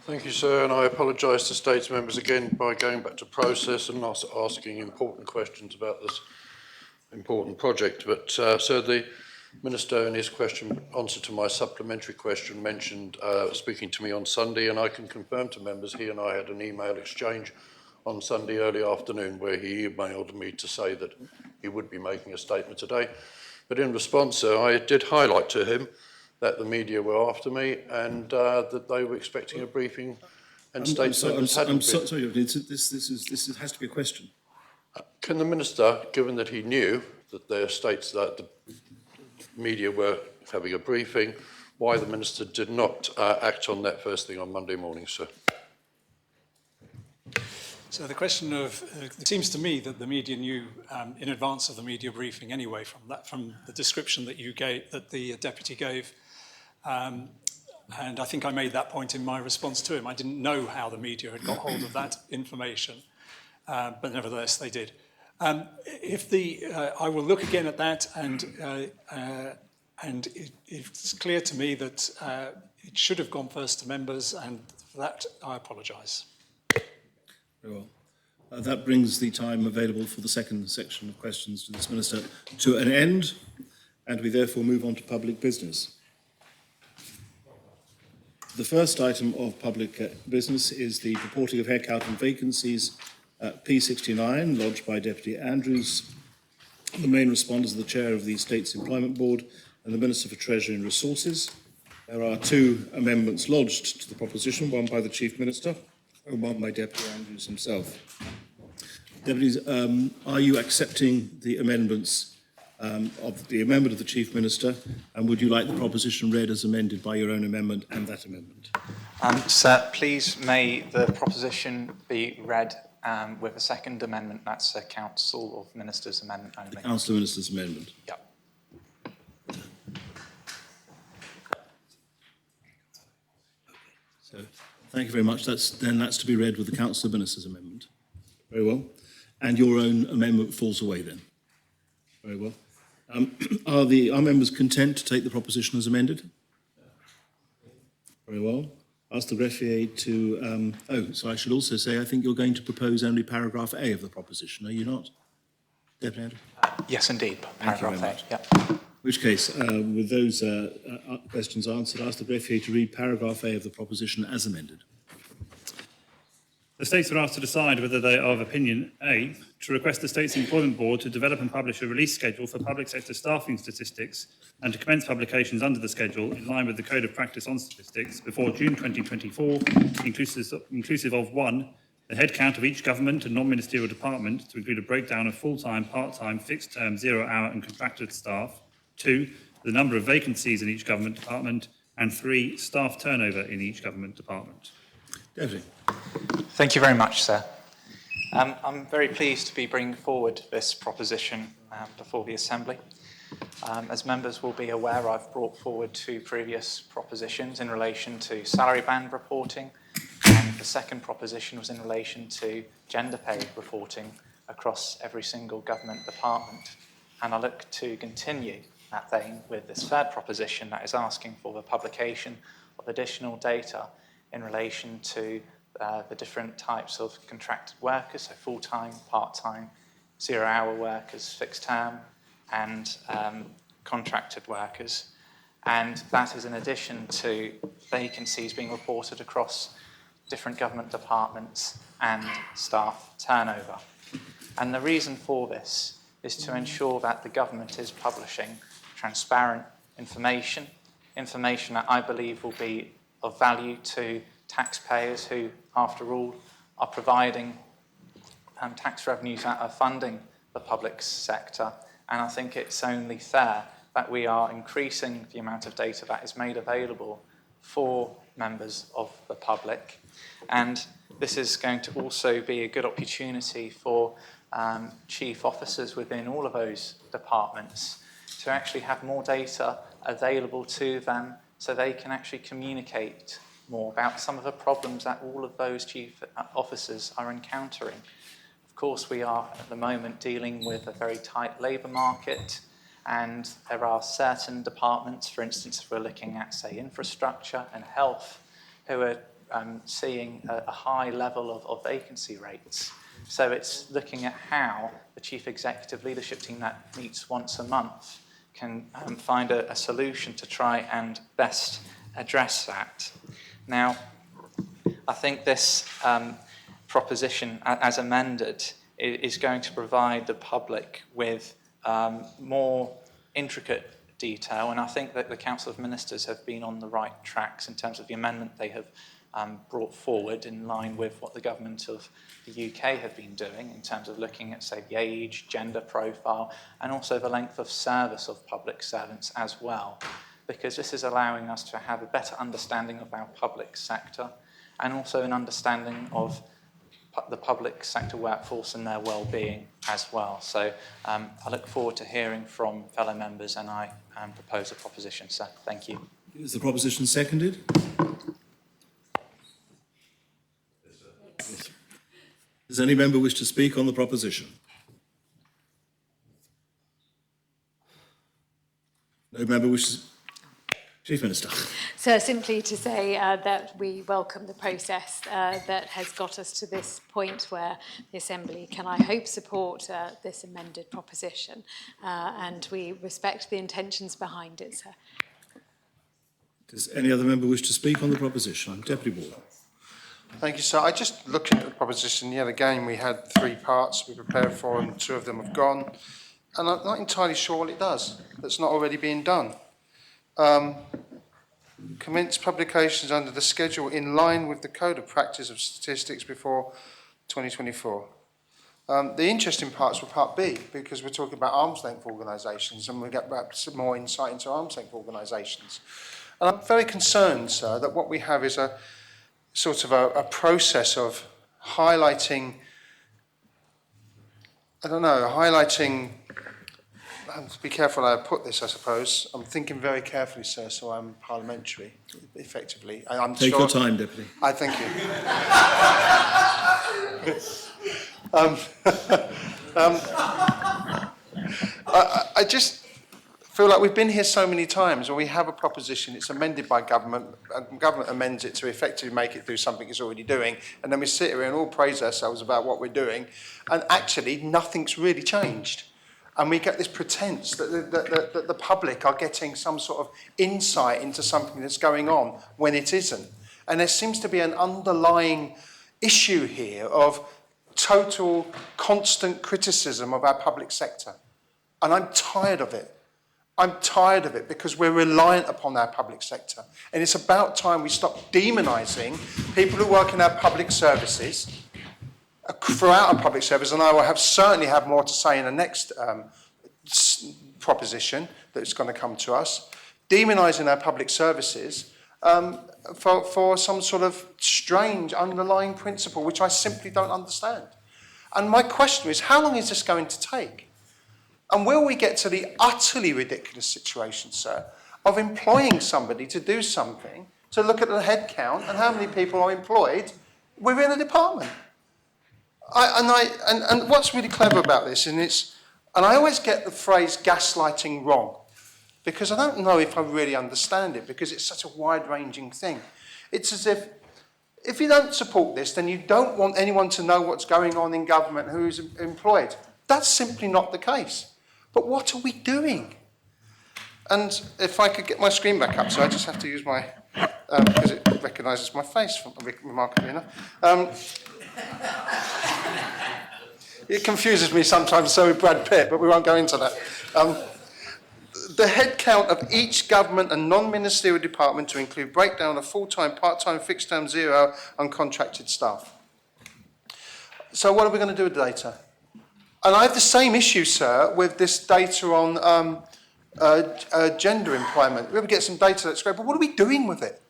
Thank you, sir, and I apologise to States members again by going back to process and asking important questions about this important project. But, sir, Minister, in his answer to my supplementary question, mentioned speaking to me on Sunday, and I can confirm to members he and I had an email exchange on Sunday early afternoon where he emailed me to say that he would be making a statement today. But in response, sir, I did highlight to him that the media were after me and that they were expecting a briefing and statements hadn't been. Sorry, this has to be a question. Can the Minister, given that he knew that there are states that the media were having a briefing, why the Minister did not act on that first thing on Monday morning, sir? So the question of, it seems to me that the media knew in advance of the media briefing anyway, from the description that you gave, that the Deputy gave. And I think I made that point in my response to him. I didn't know how the media had got hold of that information, but nevertheless they did. I will look again at that, and it's clear to me that it should have gone first to members, and for that I apologise. Very well. That brings the time available for the second section of questions to this Minister to an end, and we therefore move on to public business. The first item of public business is the reporting of headcount and vacancies P69, lodged by Deputy Andrews. The main responders are the Chair of the State's Employment Board and the Minister for Treasury and Resources. There are two amendments lodged to the proposition, one by the Chief Minister and one by Deputy Andrews himself. Deputies, are you accepting the amendments of the amendment of the Chief Minister, and would you like the proposition read as amended by your own amendment and that amendment? Sir, please may the proposition be read with a second amendment. That's a Council of Ministers amendment only. The Council of Ministers amendment. Yep. So, thank you very much. That's to be read with the Council of Ministers amendment. Very well. And your own amendment falls away then. Very well. Are members content to take the proposition as amended? Very well. Ask the greffier to... so I should also say I think you're going to propose only paragraph A of the proposition, are you not? Deputy Andrews? Yes, indeed. Paragraph A. Yep. In which case, with those questions answered, ask the greffier to read paragraph A of the proposition as amended. The States are asked to decide whether they are of opinion A, to request the State's Employment Board to develop and publish a release schedule for public sector staffing statistics and to commence publications under the schedule in line with the Code of Practice on Statistics before June 2024, inclusive of 1, the headcount of each government and non-ministerial department to include a breakdown of full-time, part-time, fixed-term, zero-hour and contracted staff, 2, the number of vacancies in each government department, and 3, staff turnover in each government department. Deputy. Thank you very much, sir. I'm very pleased to be bringing forward this proposition before the Assembly. As members will be aware, I've brought forward two previous propositions in relation to salary band reporting, and the second proposition was in relation to gender pay reporting across every single government department. And I look to continue that vein with this third proposition that is asking for the publication of additional data in relation to the different types of contracted workers, so full-time, part-time, zero-hour workers, fixed-term, and contracted workers. And that is in addition to vacancies being reported across different government departments and staff turnover. And the reason for this is to ensure that the government is publishing transparent information that I believe will be of value to taxpayers who, after all, are providing tax revenues that are funding the public sector. And I think it's only fair that we are increasing the amount of data that is made available for members of the public. And this is going to also be a good opportunity for chief officers within all of those departments to actually have more data available to them so they can actually communicate more about some of the problems that all of those chief officers are encountering. Of course, we are at the moment dealing with a very tight labour market, and there are certain departments, for instance, if we're looking at, say, infrastructure and health, who are seeing a high level of vacancy rates. So it's looking at how the Chief Executive Leadership Team that meets once a month can find a solution to try and best address that. Now, I think this proposition, as amended, is going to provide the public with more intricate detail, and I think that the Council of Ministers have been on the right tracks in terms of the amendment they have brought forward, in line with what the government of the UK have been doing in terms of looking at, say, the age, gender profile, and also the length of service of public servants as well, because this is allowing us to have a better understanding of our public sector and also an understanding of the public sector workforce and their well-being as well. So I look forward to hearing from fellow members, and I propose a proposition, sir. Thank you. Is the proposition seconded? Does any member wish to speak on the proposition? No member wishes. Chief Minister. So simply to say that we welcome the process that has got us to this point where the Assembly can, I hope, support this amended proposition, and we respect the intentions behind it, sir. Does any other member wish to speak on the proposition? Deputy Ward. Thank you, sir. I just looked at the proposition yet again. We had 3 parts we prepared for, and 2 of them have gone. And I'm not entirely sure what it does that's not already being done. Commence publications under the schedule in line with the Code of Practice of Statistics before 2024. The interesting parts were Part B, because we're talking about arm's length organisations, and we'll get some more insight into arm's length organisations. And I'm very concerned, sir, that what we have is a sort of a process of highlighting, I have to be careful how I put this, I suppose. I'm thinking very carefully, sir, so I'm parliamentary, effectively. Take your time, Deputy. I thank you. I just feel like we've been here so many times, when we have a proposition, it's amended by government, and government amends it to effectively make it do something it's already doing, and then we sit here and all praise ourselves about what we're doing, and actually nothing's really changed. And we get this pretense that the public are getting some sort of insight into something that's going on when it isn't. And there seems to be an underlying issue here of total, constant criticism of our public sector. And I'm tired of it. I'm tired of it because we're reliant upon our public sector. And it's about time we stop demonising people who work in our public services, throughout our public service, and I will certainly have more to say in the next proposition that's going to come to us, demonising our public services for some sort of strange underlying principle, which I simply don't understand. And my question is, how long is this going to take? And will we get to the utterly ridiculous situation, sir, of employing somebody to do something, to look at the head count and how many people are employed within a department? And what's really clever about this, and I always get the phrase gaslighting wrong, because I don't know if I really understand it, because it's such a wide-ranging thing. It's as if you don't support this, then you don't want anyone to know what's going on in government, who's employed. That's simply not the case. But what are we doing? And if I could get my screen back up, so I just have to use my, because it recognises my face, remarkably enough. It confuses me sometimes, so with Brad Pitt, but we won't go into that. The head count of each government and non-ministerial department to include breakdown of full-time, part-time, fixed-term, zero, uncontracted staff. So what are we going to do with the data? And I have the same issue, sir, with this data on gender employment. We get some data that's great, but what are we doing with it?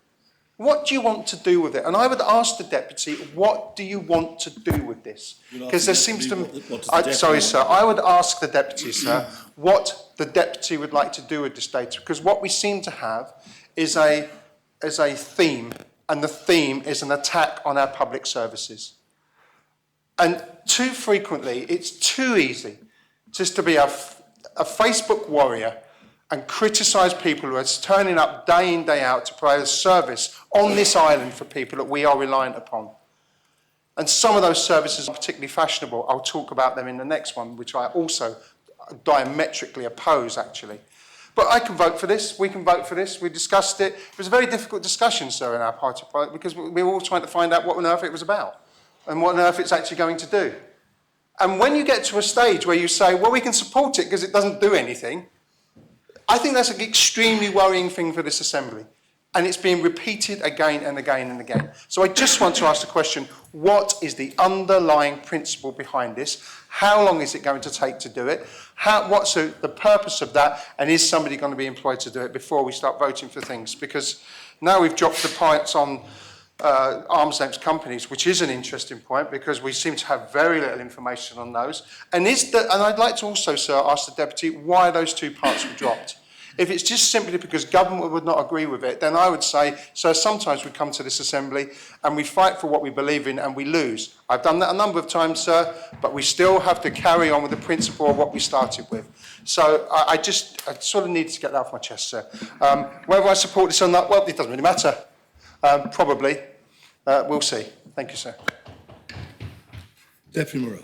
What do you want to do with it? And I would ask the Deputy, what do you want to do with this? Because there seems to... Sorry, sir. I would ask the Deputy, sir, what the Deputy would like to do with this data. Because what we seem to have is a theme, and the theme is an attack on our public services. And too frequently, it's too easy just to be a Facebook warrior and criticise people who are turning up day in, day out to provide a service on this island for people that we are reliant upon. And some of those services are particularly fashionable. I'll talk about them in the next one, which I also diametrically oppose, actually. But I can vote for this, we can vote for this, we discussed it. It was a very difficult discussion, sir, in our party, because we were all trying to find out what on earth it was about and what on earth it's actually going to do. And when you get to a stage where you say, well, we can support it because it doesn't do anything, I think that's an extremely worrying thing for this Assembly. And it's being repeated again and again and again. So I just want to ask the question, what is the underlying principle behind this? How long is it going to take to do it? What's the purpose of that? And is somebody going to be employed to do it before we start voting for things? Because now we've dropped the points on arms length companies, which is an interesting point because we seem to have very little information on those. And I'd like to also, sir, ask the Deputy why those 2 parts were dropped. If it's just simply because government would not agree with it, then I would say, so sometimes we come to this Assembly and we fight for what we believe in and we lose. I've done that a number of times, sir, but we still have to carry on with the principle of what we started with. So I sort of needed to get that off my chest, sir. Whether I support this or not, well, it doesn't really matter. Probably. We'll see. Thank you, sir. Deputy Moreau.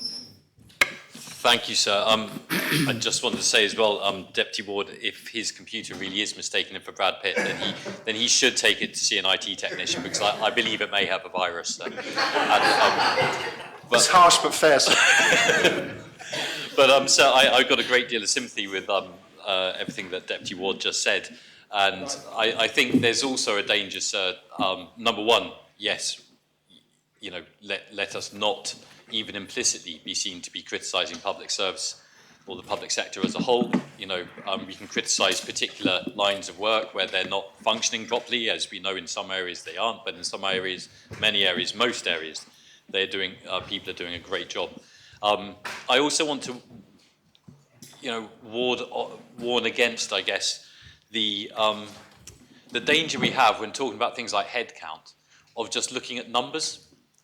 Thank you, sir. I just wanted to say as well, Deputy Ward, if his computer really is mistaking him for Brad Pitt, then he should take it to see an IT technician because I believe it may have a virus. So. It's harsh but fair, sir. But sir, I've got a great deal of sympathy with everything that Deputy Ward just said, and I think there's also a danger, sir. Number one, yes, you know, let us not even implicitly be seen to be criticising public service or the public sector as a whole. You know, we can criticise particular lines of work where they're not functioning properly, as we know in some areas they aren't, but in some areas, many areas, most areas, people are doing a great job. I also want to, you know, warn against, I guess, the danger we have when talking about things like headcount of just looking at numbers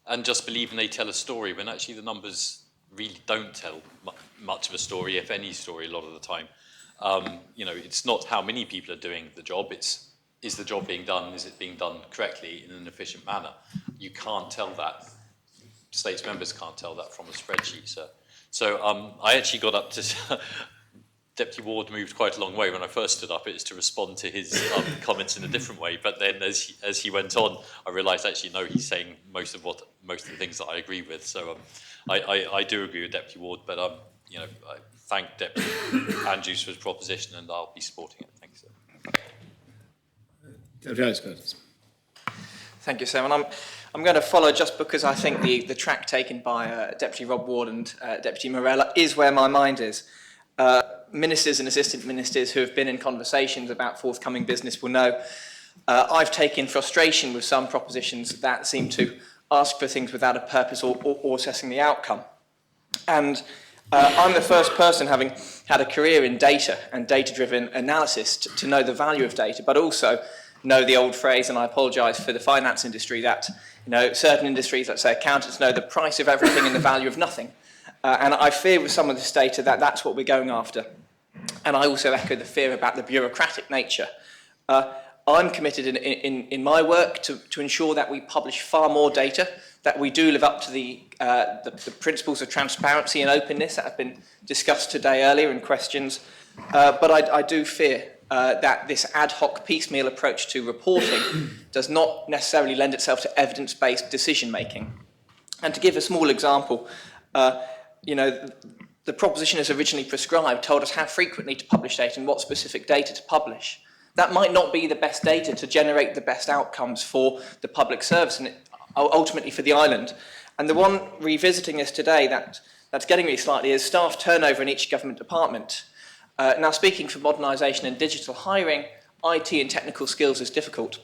and just believing they tell a story when actually the numbers really don't tell much of a story, if any story, a lot of the time. You know, it's not how many people are doing the job, it's is the job being done, is it being done correctly in an efficient manner? You can't tell that. States members can't tell that from a spreadsheet, sir. So I actually got up to... Deputy Ward moved quite a long way when I first stood up. It was to respond to his comments in a different way. But then as he went on, I realised actually, no, he's saying most of the things that I agree with. So I do agree with Deputy Ward, but you know, I thank Deputy Andrews for his proposition, and I'll be supporting it. Thank you, sir. Deputy Alex Curtis. Thank you, sir. And I'm going to follow just because I think the track taken by Deputy Rob Ward and Deputy Morella is where my mind is. Ministers and assistant ministers who have been in conversations about forthcoming business will know I've taken frustration with some propositions that seem to ask for things without a purpose or assessing the outcome. And I'm the first person, having had a career in data and data-driven analysis, to know the value of data, but also know the old phrase, and I apologise for the finance industry, that certain industries, let's say accountants, know the price of everything and the value of nothing. And I fear with some of this data that that's what we're going after. And I also echo the fear about the bureaucratic nature. I'm committed in my work to ensure that we publish far more data, that we do live up to the principles of transparency and openness that have been discussed today earlier in questions. But I do fear that this ad hoc piecemeal approach to reporting does not necessarily lend itself to evidence-based decision-making. And to give a small example, the proposition as originally prescribed told us how frequently to publish data and what specific data to publish. That might not be the best data to generate the best outcomes for the public service and ultimately for the island. And the one revisiting this today that's getting me slightly is staff turnover in each government department. Now, speaking for modernisation and digital hiring, IT and technical skills is difficult.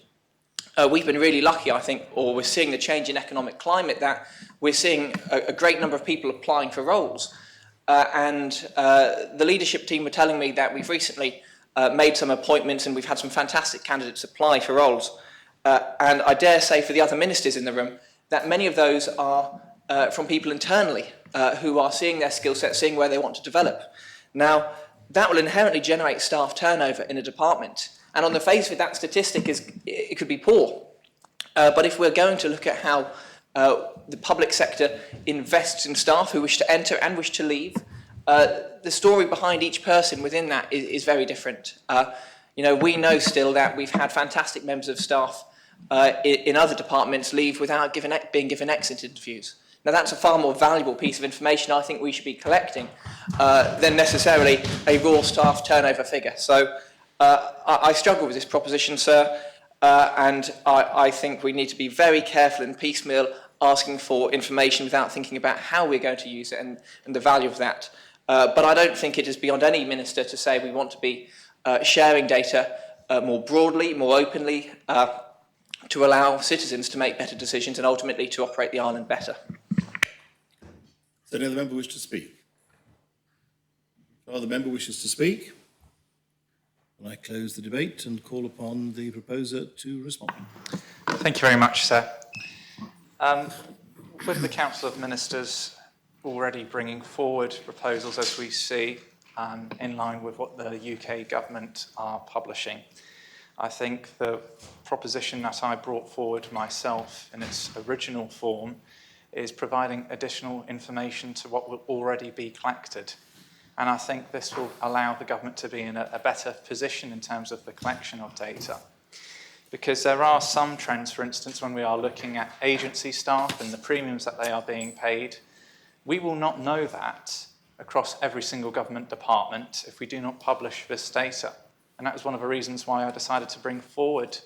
We've been really lucky, I think, or we're seeing the change in economic climate that we're seeing a great number of people applying for roles. And the leadership team were telling me that we've recently made some appointments and we've had some fantastic candidates apply for roles. And I dare say for the other ministers in the room that many of those are from people internally who are seeing their skill set, seeing where they want to develop. Now, that will inherently generate staff turnover in a department. And on the face of it, that statistic it could be poor. But if we're going to look at how the public sector invests in staff who wish to enter and wish to leave, the story behind each person within that is very different. You know, we know still that we've had fantastic members of staff in other departments leave without being given exit interviews. Now, that's a far more valuable piece of information I think we should be collecting than necessarily a raw staff turnover figure. So I struggle with this proposition, sir, and I think we need to be very careful and piecemeal asking for information without thinking about how we're going to use it and the value of that. But I don't think it is beyond any minister to say we want to be sharing data more broadly, more openly, to allow citizens to make better decisions and ultimately to operate the island better. Does any other member wish to speak? If no other member wishes to speak, then I close the debate and call upon the proposer to respond. Thank you very much, sir. With the Council of Ministers already bringing forward proposals, as we see, in line with what the UK government are publishing, I think the proposition that I brought forward myself in its original form is providing additional information to what will already be collected. And I think this will allow the government to be in a better position in terms of the collection of data. Because there are some trends, for instance, when we are looking at agency staff and the premiums that they are being paid, we will not know that across every single government department if we do not publish this data. And that was one of the reasons why I decided to bring forward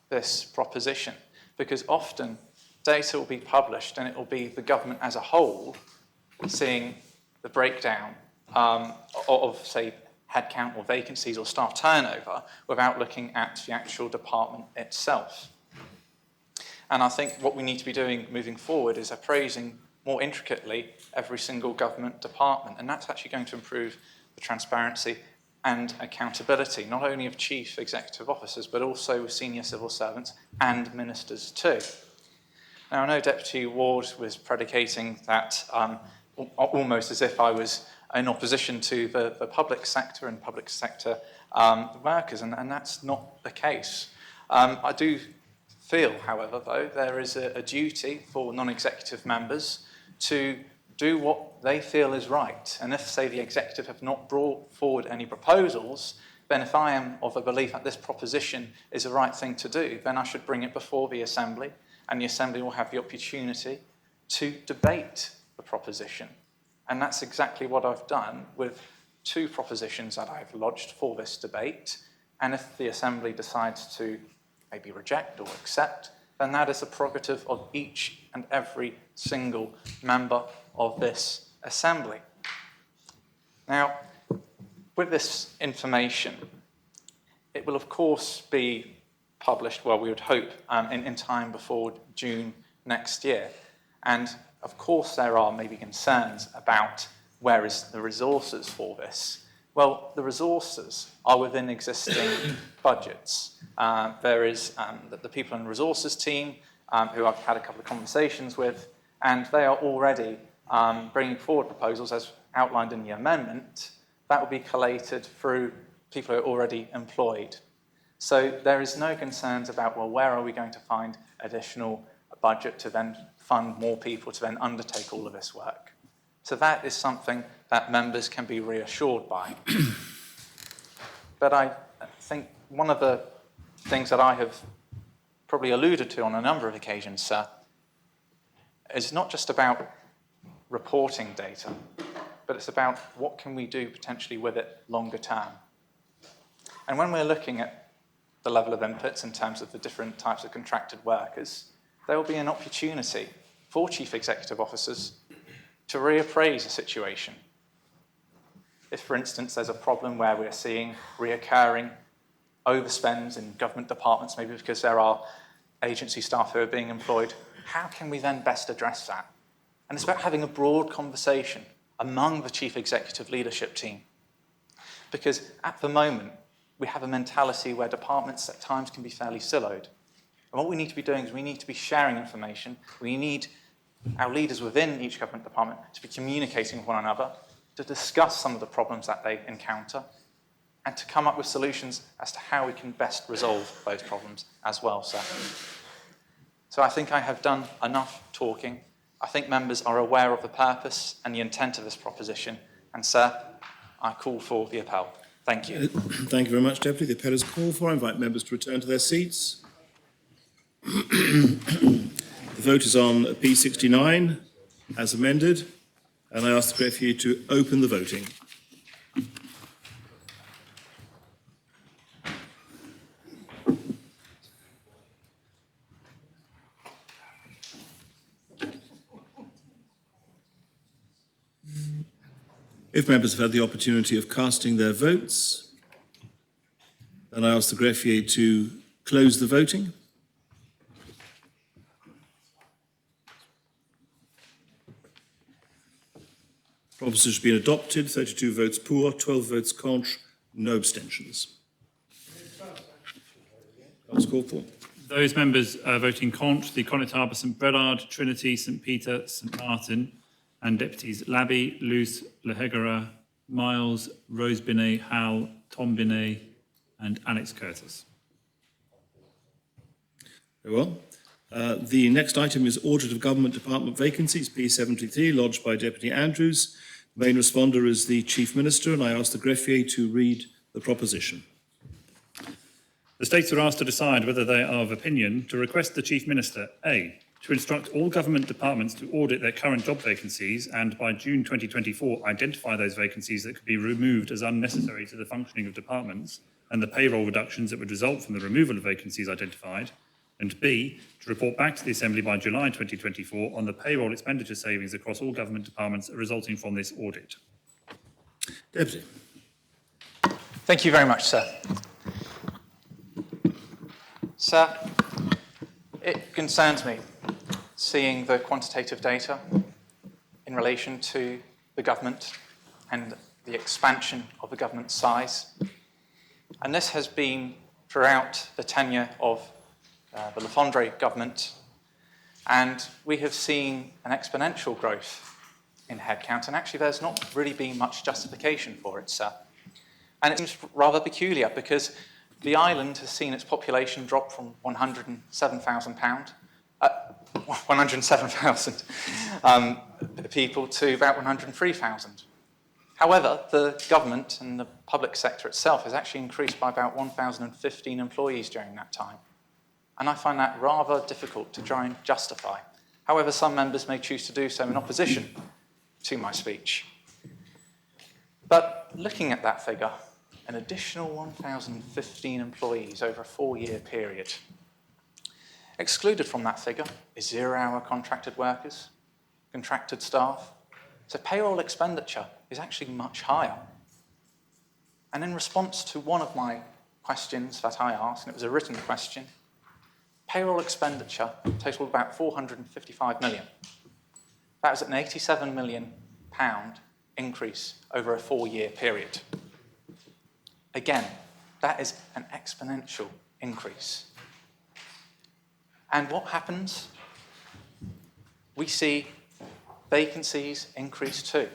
this proposition, because often data will be published and it will be the government as a whole seeing the breakdown of, say, headcount or vacancies or staff turnover without looking at the actual department itself. And I think what we need to be doing moving forward is appraising more intricately every single government department, and that's actually going to improve the transparency and accountability, not only of chief executive officers, but also with senior civil servants and ministers too. Now, I know Deputy Ward was predicating that almost as if I was in opposition to the public sector and public sector workers, and that's not the case. I do feel, however, though, there is a duty for non-executive members to do what they feel is right. And if, say, the executive have not brought forward any proposals, then if I am of a belief that this proposition is the right thing to do, then I should bring it before the Assembly, and the Assembly will have the opportunity to debate the proposition. And that's exactly what I've done with two propositions that I've lodged for this debate. And if the Assembly decides to maybe reject or accept, then that is a prerogative of each and every single member of this Assembly. Now, with this information, it will of course be published, well, we would hope, in time before June next year. And of course there are maybe concerns about where is the resources for this. Well, the resources are within existing budgets. There is the People and Resources team, who I've had a couple of conversations with, and they are already bringing forward proposals as outlined in the amendment that will be collated through people who are already employed. So there is no concerns about, well, where are we going to find additional budget to then fund more people to then undertake all of this work. So that is something that members can be reassured by. But I think one of the things that I have probably alluded to on a number of occasions, sir, is not just about reporting data, but it's about what can we do potentially with it longer term. And when we're looking at the level of inputs in terms of the different types of contracted workers, there will be an opportunity for chief executive officers to reappraise a situation. If, for instance, there's a problem where we're seeing reoccurring overspends in government departments, maybe because there are agency staff who are being employed, how can we then best address that? And it's about having a broad conversation among the chief executive leadership team. Because at the moment, we have a mentality where departments at times can be fairly siloed. And what we need to be doing is we need to be sharing information. We need our leaders within each government department to be communicating with one another, to discuss some of the problems that they encounter, and to come up with solutions as to how we can best resolve those problems as well, sir. So I think I have done enough talking. I think members are aware of the purpose and the intent of this proposition, And, sir, I call for the appel. Thank you. Thank you very much, Deputy. The appel is called for. I invite members to return to their seats. The vote is on P69 as amended, and I ask the greffier to open the voting. If members have had the opportunity of casting their votes, then I ask the greffier to close the voting. Proposition has been adopted, 32 votes pour, 12 votes contre, no abstentions. That's called for. Those members voting contre, the Connaught Harbour, St Brelard, Trinity, St Peter, St Martin, and Deputies Labby, Luce, Lehegara, Miles, Rose Binet, Hal, Tom Binet, and Alex Curtis. Very well. The next item is Audit of Government Department Vacancies, P73, lodged by Deputy Andrews. The main responder is the Chief Minister, and I ask the greffier to read the proposition. The States are asked to decide whether they are of opinion to request the Chief Minister, A, to instruct all government departments to audit their current job vacancies and by June 2024 identify those vacancies that could be removed as unnecessary to the functioning of departments and the payroll reductions that would result from the removal of vacancies identified, and B, to report back to the Assembly by July 2024 on the payroll expenditure savings across all government departments resulting from this audit. Deputy. Thank you very much, sir. Sir, it concerns me seeing the quantitative data in relation to the government and the expansion of the government size. And this has been throughout the tenure of the Le Fondre government, and we have seen an exponential growth in headcount, and actually there's not really been much justification for it, sir. And it seems rather peculiar because the island has seen its population drop from 107,000 people to about 103,000. However, the government and the public sector itself has actually increased by about 1,015 employees during that time. And I find that rather difficult to try and justify. However, some members may choose to do so in opposition to my speech. But looking at that figure, an additional 1,015 employees over a 4-year period. Excluded from that figure is zero-hour contracted workers, contracted staff. So payroll expenditure is actually much higher. And in response to one of my questions that I asked, and it was a written question, payroll expenditure totaled about 455 million. That was an £87 million increase over a 4-year period. Again, that is an exponential increase. And what happens? We see vacancies increase too.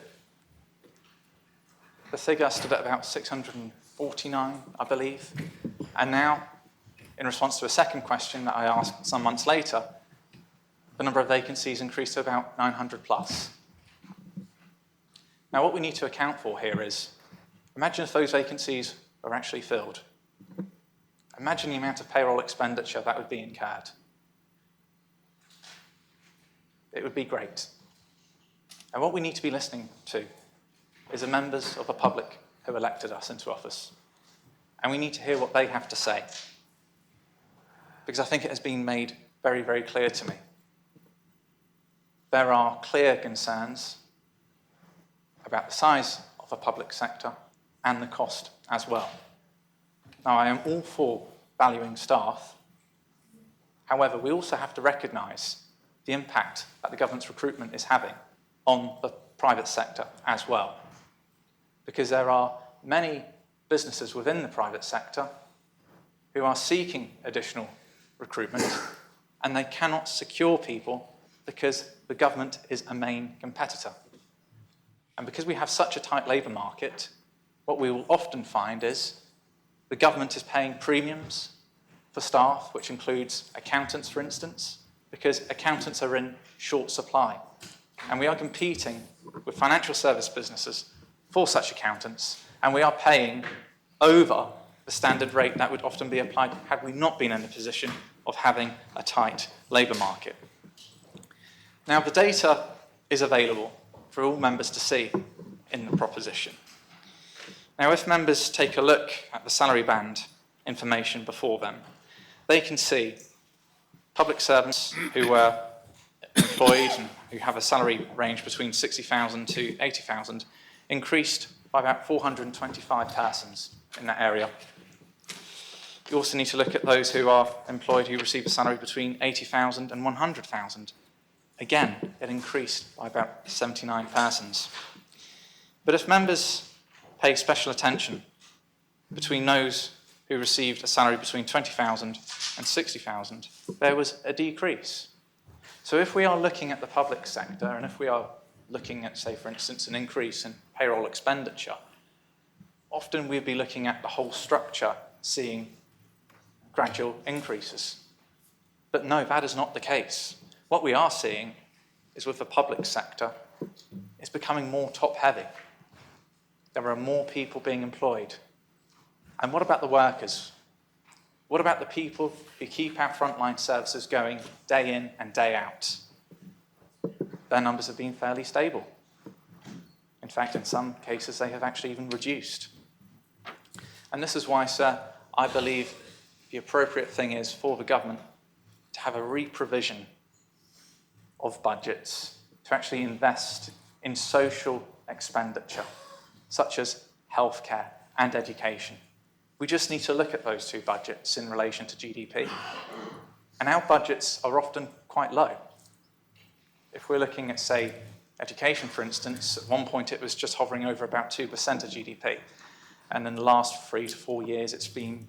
The figure stood at about 649, I believe. And now, in response to a second question that I asked some months later, the number of vacancies increased to about 900 plus. Now, what we need to account for here is, imagine if those vacancies were actually filled. Imagine the amount of payroll expenditure that would be incurred. It would be great. And what we need to be listening to is the members of the public who elected us into office. And we need to hear what they have to say. Because I think it has been made very, very clear to me. There are clear concerns about the size of the public sector and the cost as well. Now, I am all for valuing staff. However, we also have to recognise the impact that the government's recruitment is having on the private sector as well. Because there are many businesses within the private sector who are seeking additional recruitment and they cannot secure people because the government is a main competitor. And because we have such a tight labour market, what we will often find is the government is paying premiums for staff, which includes accountants, for instance, because accountants are in short supply. And we are competing with financial service businesses for such accountants, and we are paying over the standard rate that would often be applied had we not been in a position of having a tight labour market. Now, the data is available for all members to see in the proposition. Now, if members take a look at the salary band information before them, they can see public servants who were employed and who have a salary range between 60,000 to 80,000 increased by about 425 persons in that area. You also need to look at those who are employed who receive a salary between 80,000 and 100,000. Again, it increased by about 79 persons. But if members pay special attention between those who received a salary between 20,000 and 60,000, there was a decrease. So if we are looking at the public sector, and if we are looking at, say, for instance, an increase in payroll expenditure, often we'd be looking at the whole structure seeing gradual increases. But no, that is not the case. What we are seeing is with the public sector, it's becoming more top-heavy. There are more people being employed. And what about the workers? What about the people who keep our frontline services going day in and day out? Their numbers have been fairly stable. In fact, in some cases, they have actually even reduced. And this is why, sir, I believe the appropriate thing is for the government to have a re-provision of budgets to actually invest in social expenditure, such as healthcare and education. We just need to look at those two budgets in relation to GDP. And our budgets are often quite low. If we're looking at, say, education, for instance, at one point it was just hovering over about 2% of GDP. And in the last 3 to 4 years, it's been,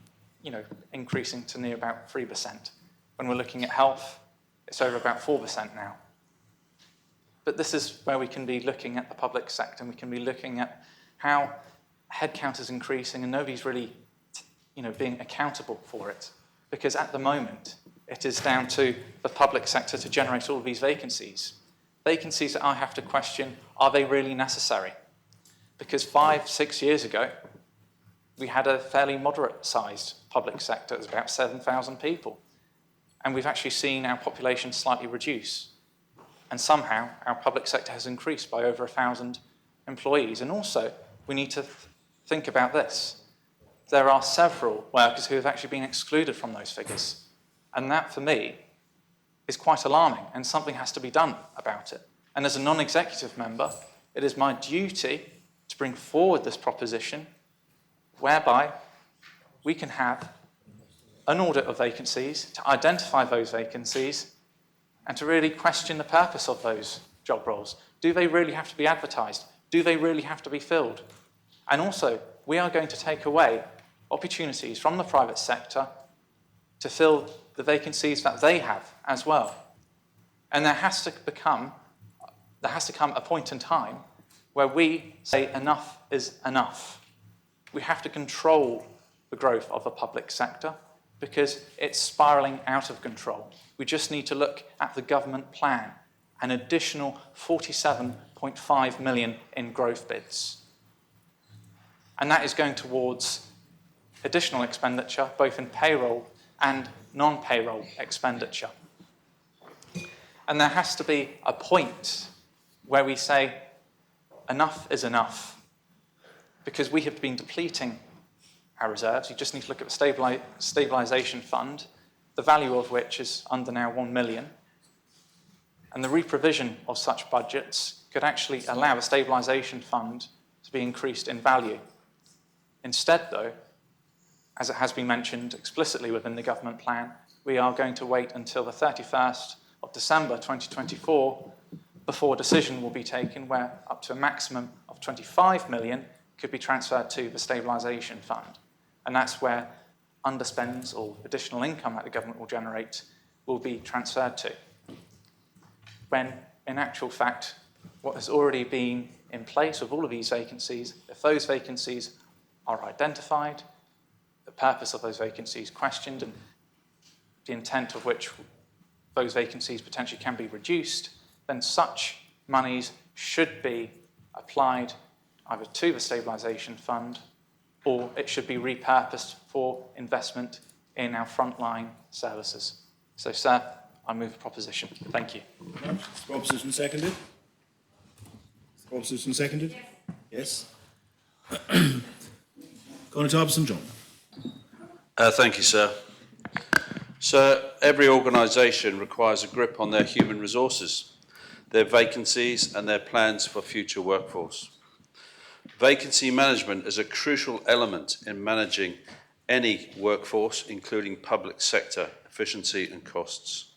increasing to near about 3%. When we're looking at health, it's over about 4% now. But this is where we can be looking at the public sector, and we can be looking at how headcount is increasing, and nobody's really, being accountable for it. Because at the moment, it is down to the public sector to generate all of these vacancies. Vacancies that I have to question, are they really necessary? Because 5-6 years ago, we had a fairly moderate-sized public sector. It was about 7,000 people. And we've actually seen our population slightly reduce. And somehow, our public sector has increased by over 1,000 employees. And also, we need to think about this. There are several workers who have actually been excluded from those figures. And that, for me, is quite alarming, and something has to be done about it. And as a non-executive member, it is my duty to bring forward this proposition whereby we can have an audit of vacancies, to identify those vacancies, and to really question the purpose of those job roles. Do they really have to be advertised? Do they really have to be filled? And also, we are going to take away opportunities from the private sector to fill the vacancies that they have as well. And there has to come a point in time where we say enough is enough. We have to control the growth of the public sector because it's spiralling out of control. We just need to look at the government plan, an additional 47.5 million in growth bids. And that is going towards additional expenditure, both in payroll and non-payroll expenditure. And there has to be a point where we say enough is enough, because we have been depleting our reserves. You just need to look at the stabilisation fund, the value of which is under now 1 million. And the reprovision of such budgets could actually allow a stabilisation fund to be increased in value. Instead, though, as it has been mentioned explicitly within the government plan, we are going to wait until the 31st of December 2024 before a decision will be taken where up to a maximum of 25 million could be transferred to the stabilisation fund. And that's where underspends or additional income that the government will generate will be transferred to. When, in actual fact, what has already been in place with all of these vacancies, if those vacancies are identified, the purpose of those vacancies questioned, and the intent of which those vacancies potentially can be reduced, then such monies should be applied either to the stabilisation fund or it should be repurposed for investment in our frontline services. So, sir, I move the proposition. Thank you. Is the proposition seconded? Is the proposition seconded? Yes. Conor Harbison-John. Thank you, sir. Sir, every organisation requires a grip on their human resources, their vacancies and their plans for future workforce. Vacancy management is a crucial element in managing any workforce, including public sector efficiency and costs.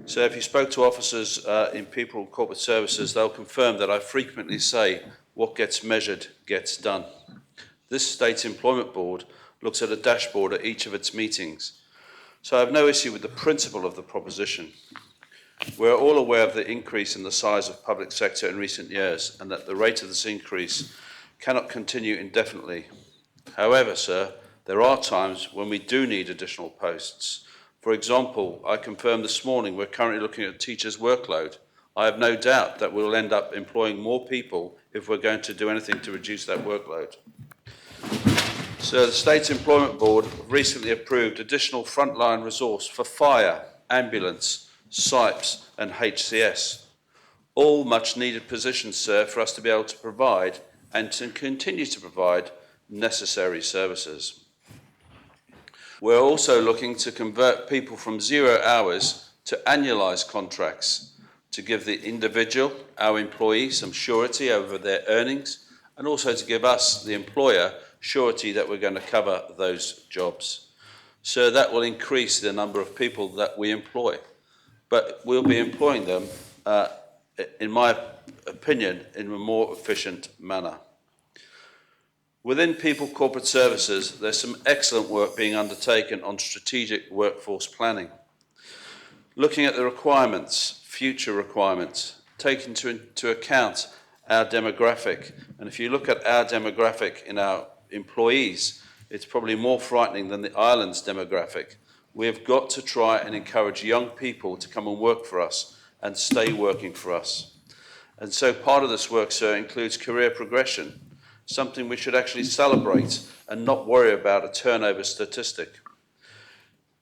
So if you spoke to officers in People and Corporate Services, they'll confirm that I frequently say what gets measured gets done. This State Employment Board looks at a dashboard at each of its meetings. So I have no issue with the principle of the proposition. We're all aware of the increase in the size of public sector in recent years and that the rate of this increase cannot continue indefinitely. However, sir, there are times when we do need additional posts. For example, I confirmed this morning we're currently looking at teachers' workload. I have no doubt that we'll end up employing more people if we're going to do anything to reduce that workload. So the State Employment Board recently approved additional frontline resource for fire, ambulance, SIPES and HCS. All much needed positions, sir, for us to be able to provide and to continue to provide necessary services. We're also looking to convert people from 0 hours to annualised contracts to give the individual, our employee, some surety over their earnings and also to give us, the employer, surety that we're going to cover those jobs. So that will increase the number of people that we employ. But we'll be employing them, in my opinion, in a more efficient manner. Within People Corporate Services, there's some excellent work being undertaken on strategic workforce planning. Looking at the requirements, future requirements, taking into account our demographic. And if you look at our demographic in our employees, it's probably more frightening than the island's demographic. We've got to try and encourage young people to come and work for us and stay working for us. And so part of this work, sir, includes career progression, something we should actually celebrate and not worry about a turnover statistic.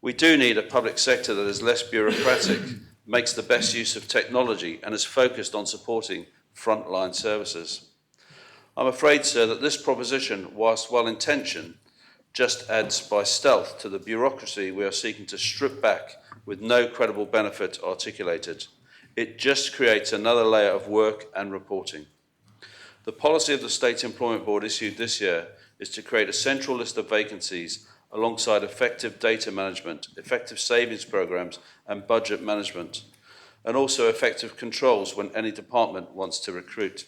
We do need a public sector that is less bureaucratic, makes the best use of technology and is focused on supporting frontline services. I'm afraid, sir, that this proposition, whilst well-intentioned, just adds by stealth to the bureaucracy we are seeking to strip back with no credible benefit articulated. It just creates another layer of work and reporting. The policy of the State Employment Board issued this year is to create a central list of vacancies alongside effective data management, effective savings programs and budget management, and also effective controls when any department wants to recruit.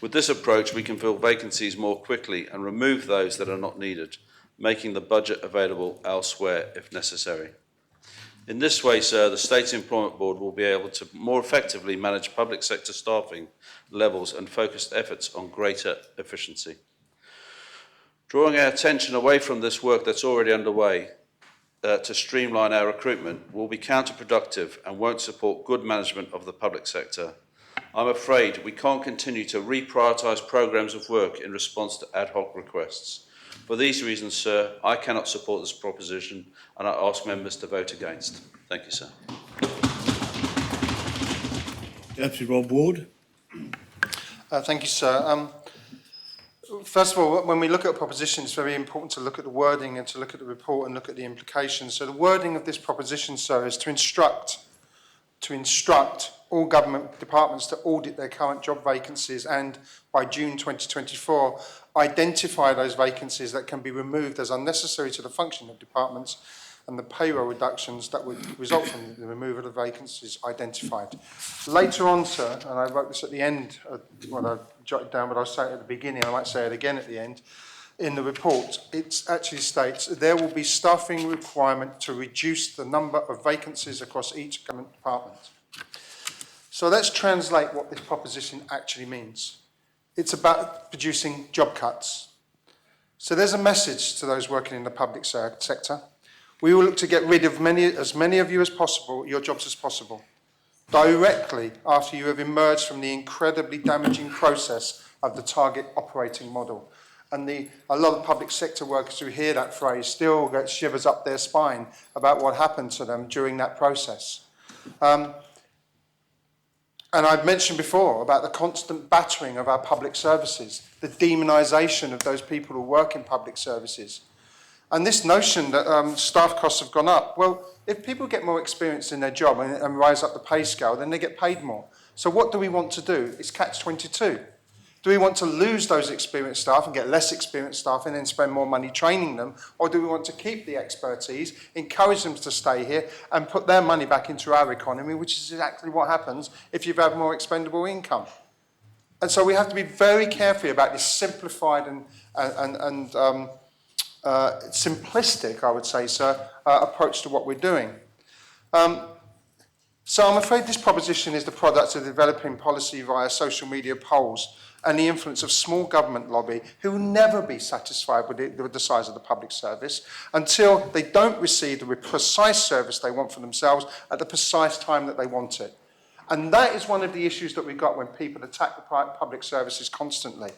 With this approach, we can fill vacancies more quickly and remove those that are not needed, making the budget available elsewhere if necessary. In this way, sir, the State Employment Board will be able to more effectively manage public sector staffing levels and focused efforts on greater efficiency. Drawing our attention away from this work that's already underway to streamline our recruitment will be counterproductive and won't support good management of the public sector. I'm afraid we can't continue to reprioritise programmes of work in response to ad hoc requests. For these reasons, sir, I cannot support this proposition and I ask members to vote against. Thank you, sir. Deputy Rob Ward. Thank you, sir. First of all, when we look at a proposition, it's very important to look at the wording and to look at the report and look at the implications. So the wording of this proposition, sir, is to instruct all government departments to audit their current job vacancies and, by June 2024, identify those vacancies that can be removed as unnecessary to the function of departments and the payroll reductions that would result from the removal of vacancies identified. Later on, sir, and I wrote this at the end, well, I jotted down what I was saying at the beginning, I might say it again at the end, in the report, it actually states there will be staffing requirement to reduce the number of vacancies across each government department. So let's translate what this proposition actually means. It's about producing job cuts. So there's a message to those working in the public sector. We will look to get rid of as many of you as possible, your jobs as possible. directly after you have emerged from the incredibly damaging process of the target operating model. And a lot of public sector workers who hear that phrase still get shivers up their spine about what happened to them during that process. And I've mentioned before about the constant battering of our public services, the demonisation of those people who work in public services. And this notion that staff costs have gone up, well, if people get more experience in their job and rise up the pay scale, then they get paid more. So what do we want to do? It's catch-22. Do we want to lose those experienced staff and get less experienced staff and then spend more money training them? Or do we want to keep the expertise, encourage them to stay here and put their money back into our economy, which is exactly what happens if you have more expendable income? And so we have to be very careful about this simplified and simplistic, I would say, sir, approach to what we're doing. So I'm afraid this proposition is the product of developing policy via social media polls and the influence of small government lobby who will never be satisfied with the size of the public service until they don't receive the precise service they want for themselves at the precise time that they want it. And that is one of the issues that we've got when people attack the public services constantly.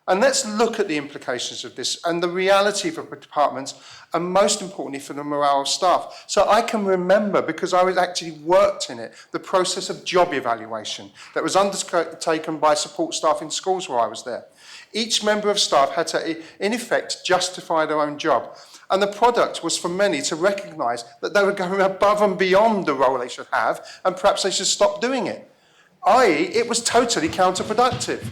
And let's look at the implications of this and the reality for departments and most importantly for the morale of staff. So I can remember, because I was actually worked in it, the process of job evaluation that was undertaken by support staff in schools where I was there. Each member of staff had to, in effect, justify their own job. And the product was for many to recognise that they were going above and beyond the role they should have and perhaps they should stop doing it. i.e., it was totally counterproductive.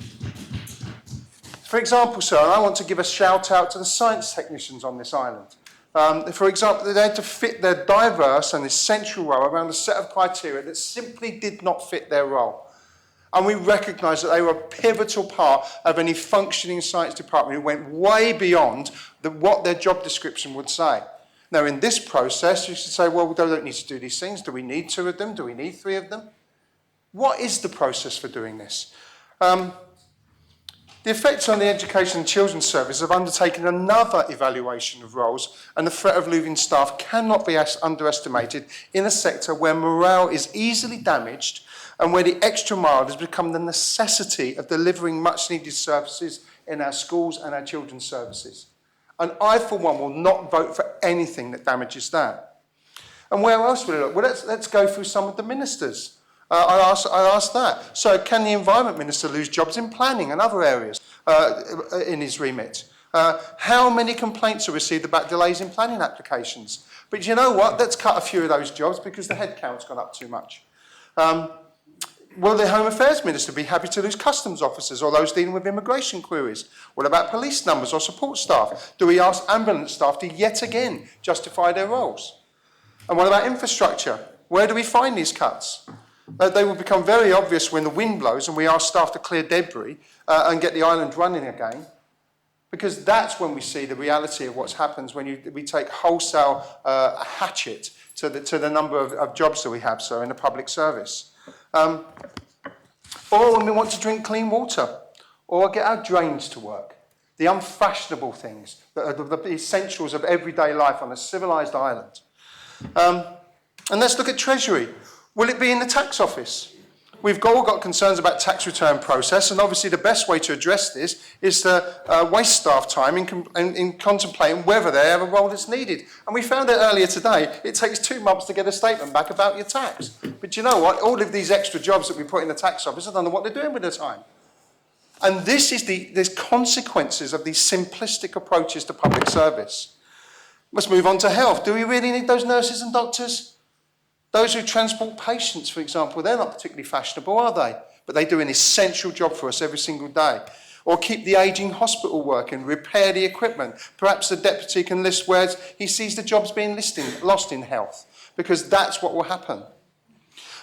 For example, sir, I want to give a shout out to the science technicians on this island. For example, they had to fit their diverse and essential role around a set of criteria that simply did not fit their role. And we recognise that they were a pivotal part of any functioning science department who went way beyond what their job description would say. Now, in this process, you should say, well, we don't need to do these things. Do we need 2 of them? Do we need 3 of them? What is the process for doing this? The effects on the Education and Children's Service have undertaken another evaluation of roles, and the threat of losing staff cannot be underestimated in a sector where morale is easily damaged and where the extra mile has become the necessity of delivering much needed services in our schools and our children's services. And I, for one, will not vote for anything that damages that. And where else will it look? Well, let's go through some of the ministers. I asked that. So can the Environment Minister lose jobs in planning and other areas in his remit? How many complaints are received about delays in planning applications? But you know what? Let's cut a few of those jobs because the headcount's gone up too much. Will the Home Affairs Minister be happy to lose customs officers or those dealing with immigration queries? What about police numbers or support staff? Do we ask ambulance staff to yet again justify their roles? And what about infrastructure? Where do we find these cuts? They will become very obvious when the wind blows and we ask staff to clear debris and get the island running again, because that's when we see the reality of what happens when we take wholesale hatchet to the number of jobs that we have, so in the public service. Or when we want to drink clean water or get our drains to work. The unfashionable things, the essentials of everyday life on a civilised island. And let's look at Treasury. Will it be in the tax office? We've all got concerns about tax return process, and obviously the best way to address this is to waste staff time in contemplating whether they have a role that's needed. And we found out earlier today, it takes 2 months to get a statement back about your tax. But you know what? All of these extra jobs that we put in the tax office, I don't know what they're doing with their time. And this is there's consequences of these simplistic approaches to public service. Let's move on to health. Do we really need those nurses and doctors? Those who transport patients, for example, they're not particularly fashionable, are they? But they do an essential job for us every single day. Or keep the ageing hospital working, repair the equipment. Perhaps the deputy can list where he sees the jobs being lost in health, because that's what will happen.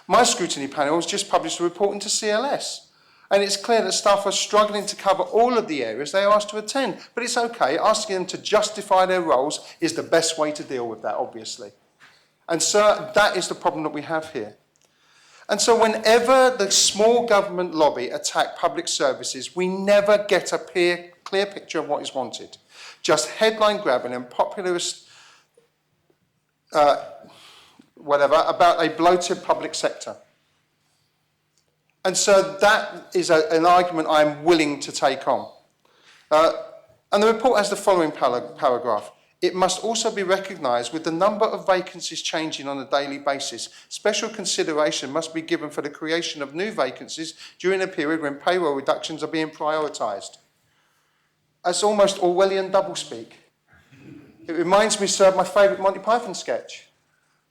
My scrutiny panel has just published a report into CLS, and it's clear that staff are struggling to cover all of the areas they are asked to attend. But it's okay, asking them to justify their roles is the best way to deal with that, obviously. And sir, that is the problem that we have here. And so whenever the small government lobby attack public services, we never get a clear picture of what is wanted. Just headline grabbing and populist whatever about a bloated public sector. And so that is an argument I'm willing to take on. And the report has the following paragraph. It must also be recognised with the number of vacancies changing on a daily basis. Special consideration must be given for the creation of new vacancies during a period when payroll reductions are being prioritised. That's almost Orwellian doublespeak. It reminds me, sir, of my favourite Monty Python sketch,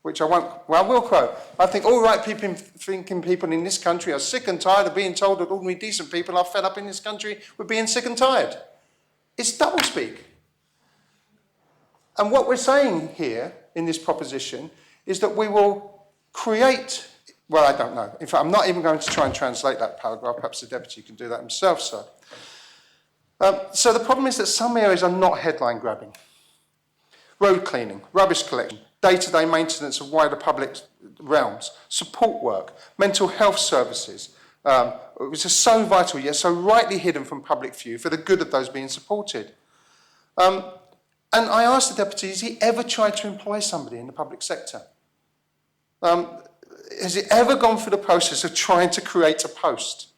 which I will quote. I think all right-thinking people in this country are sick and tired of being told that ordinary decent people are fed up in this country with being sick and tired. It's doublespeak. And what we're saying here in this proposition is that we will create, well, I don't know. In fact, I'm not even going to try and translate that paragraph. Perhaps the Deputy can do that himself, sir. So the problem is that some areas are not headline grabbing. Road cleaning, rubbish collection, day-to-day maintenance of wider public realms, support work, mental health services, which are so vital yet so rightly hidden from public view for the good of those being supported. And I asked the Deputy, has he ever tried to employ somebody in the public sector? Has he ever gone through the process of trying to create a post?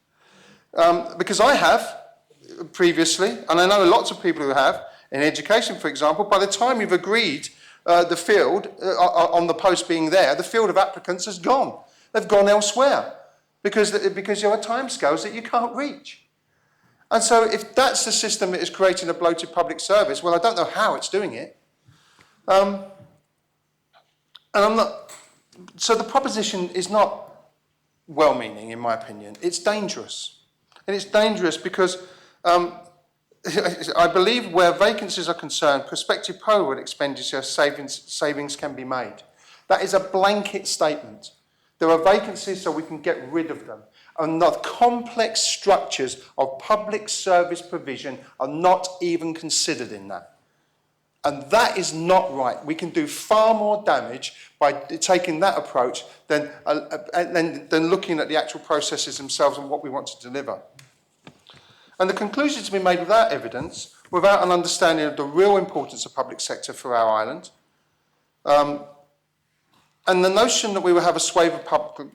Because I have previously, and I know lots of people who have, in education, for example, by the time you've agreed the field on the post being there, the field of applicants has gone. They've gone elsewhere because there are timescales that you can't reach. And so if that's the system that is creating a bloated public service, well, I don't know how it's doing it. And I'm not... So the proposition is not well-meaning, in my opinion. It's dangerous. And it's dangerous because I believe where vacancies are concerned, prospective payroll expenditure savings can be made. That is a blanket statement. There are vacancies so we can get rid of them. And the complex structures of public service provision are not even considered in that. And that is not right. We can do far more damage by taking that approach than looking at the actual processes themselves and what we want to deliver. And the conclusion to be made without evidence, without an understanding of the real importance of public sector for our island, and the notion that we will have a swathe of public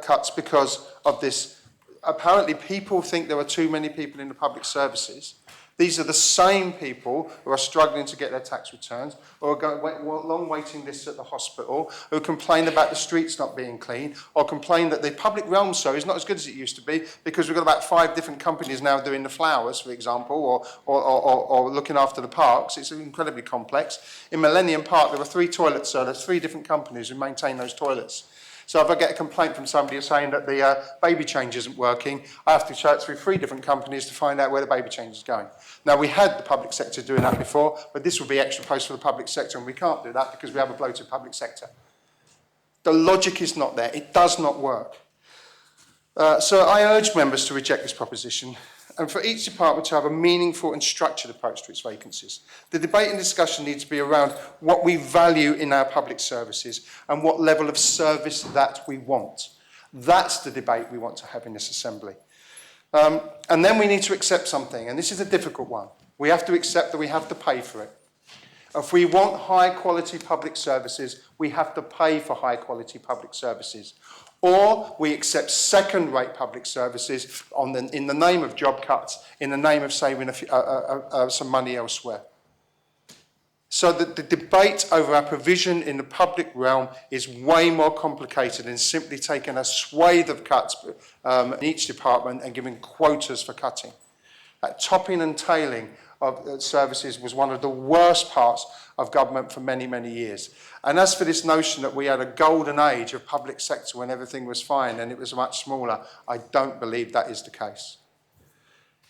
cuts because of this. Apparently people think there are too many people in the public services. These are the same people who are struggling to get their tax returns, or are going long waiting lists at the hospital, who complain about the streets not being clean, or complain that the public realm, is not as good as it used to be because we've got about 5 different companies now doing the flowers, for example, or looking after the parks. It's incredibly complex. In Millennium Park, there are 3 toilets, so there's 3 different companies who maintain those toilets. So if I get a complaint from somebody saying that the baby change isn't working, I have to search through 3 different companies to find out where the baby change is going. Now, we had the public sector doing that before, but this would be extra posts for the public sector, and we can't do that because we have a bloated public sector. The logic is not there. It does not work. So I urge members to reject this proposition and for each department to have a meaningful and structured approach to its vacancies. The debate and discussion needs to be around what we value in our public services and what level of service that we want. That's the debate we want to have in this assembly. And then we need to accept something, and this is a difficult one. We have to accept that we have to pay for it. If we want high quality public services, we have to pay for high quality public services. Or we accept second-rate public services in the name of job cuts, in the name of saving some money elsewhere. So the debate over our provision in the public realm is way more complicated than simply taking a swathe of cuts in each department and giving quotas for cutting. That topping and tailing of services was one of the worst parts of government for many, many years. And as for this notion that we had a golden age of public sector when everything was fine and it was much smaller, I don't believe that is the case.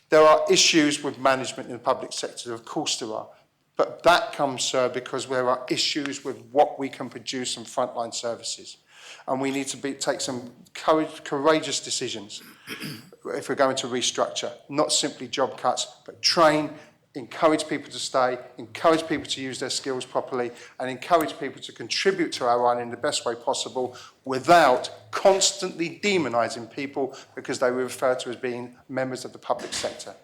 There are issues with management in the public sector, of course there are. But that comes, sir, because there are issues with what we can produce from frontline services. And we need to take some courageous decisions if we're going to restructure, not simply job cuts, but train, encourage people to stay, encourage people to use their skills properly, and encourage people to contribute to our island in the best way possible without constantly demonising people because they were referred to as being members of the public sector.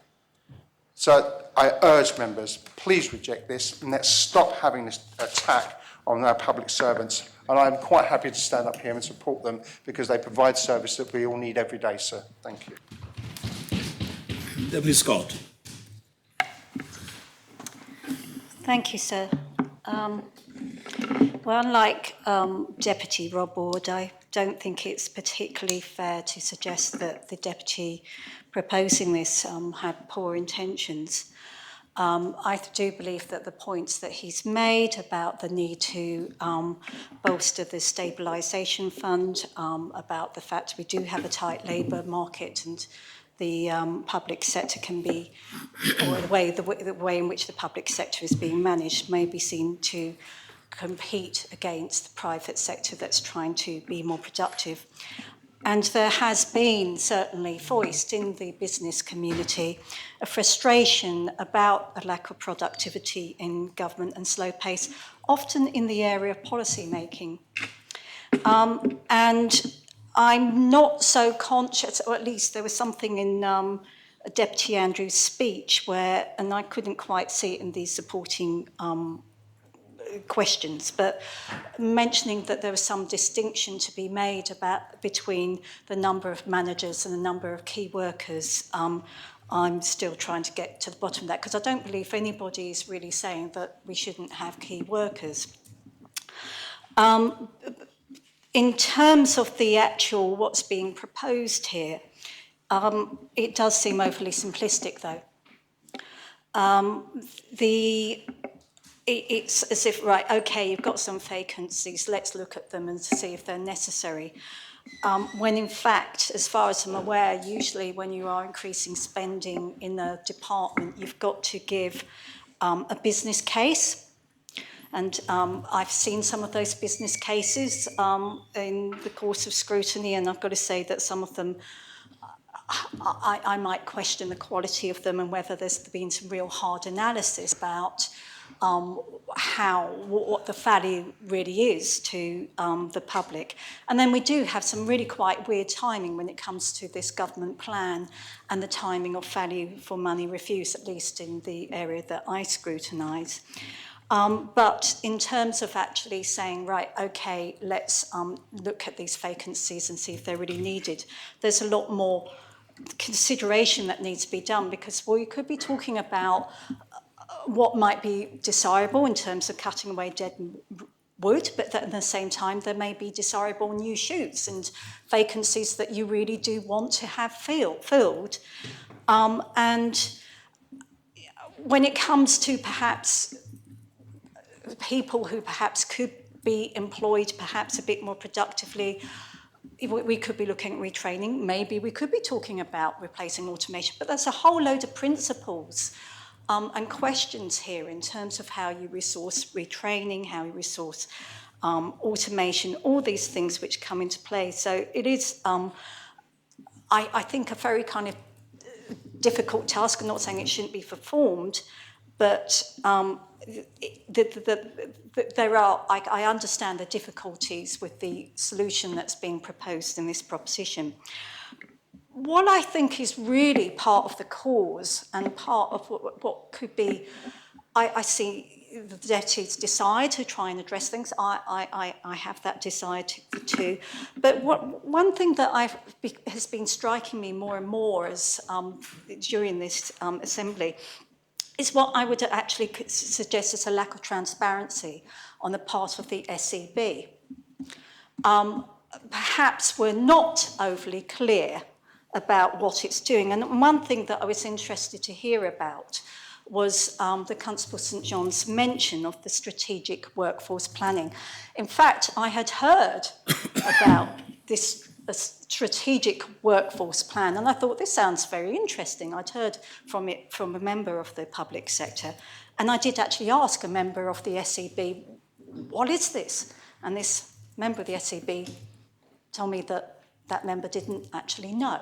So I urge members, please reject this and let's stop having this attack on our public servants. And I'm quite happy to stand up here and support them because they provide service that we all need every day, sir. Thank you. Deputy Scott. Thank you, sir. Well, unlike Deputy Rob Ward, I don't think it's particularly fair to suggest that the Deputy proposing this had poor intentions. I do believe that the points that he's made about the need to bolster the stabilisation fund, about the fact we do have a tight labour market and the public sector can be, or the way in which the public sector is being managed may be seen to compete against the private sector that's trying to be more productive. And there has been certainly voiced in the business community a frustration about a lack of productivity in government and slow pace, often in the area of policy making. And I'm not so conscious, or at least there was something in Deputy Andrews' speech where, and I couldn't quite see it in the supporting questions, but mentioning that there was some distinction to be made between the number of managers and the number of key workers. I'm still trying to get to the bottom of that because I don't believe anybody is really saying that we shouldn't have key workers. In terms of the actual what's being proposed here, it does seem overly simplistic though. It's as if, right, okay, you've got some vacancies, let's look at them and see if they're necessary. When in fact, as far as I'm aware, usually when you are increasing spending in a department, you've got to give a business case. And I've seen some of those business cases in the course of scrutiny, and I've got to say that some of them, I might question the quality of them and whether there's been some real hard analysis about what the value really is to the public. And then we do have some really quite weird timing when it comes to this government plan and the timing of value for money reviews, at least in the area that I scrutinise. But in terms of actually saying, right, okay, let's look at these vacancies and see if they're really needed, there's a lot more consideration that needs to be done because we could be talking about what might be desirable in terms of cutting away dead wood, but at the same time there may be desirable new shoots and vacancies that you really do want to have filled. And when it comes to perhaps people who perhaps could be employed perhaps a bit more productively, we could be looking at retraining, maybe we could be talking about replacing automation, but there's a whole load of principles and questions here in terms of how you resource retraining, how you resource automation, all these things which come into play. So it is, I think, a very kind of difficult task. I'm not saying it shouldn't be performed, but there are, I understand the difficulties with the solution that's being proposed in this proposition. What I think is really part of the cause and part of what could be, I see the deputies desire to try and address things. I have that desire too. But one thing that has been striking me more and more as during this assembly is what I would actually suggest is a lack of transparency on the part of the SEB. Perhaps we're not overly clear about what it's doing. And one thing that I was interested to hear about was the Constable St John's mention of the strategic workforce planning. In fact, I had heard about this strategic workforce plan, and I thought this sounds very interesting. I'd heard from it from a member of the public sector, and I did actually ask a member of the SEB, what is this? And this member of the SEB told me that that member didn't actually know.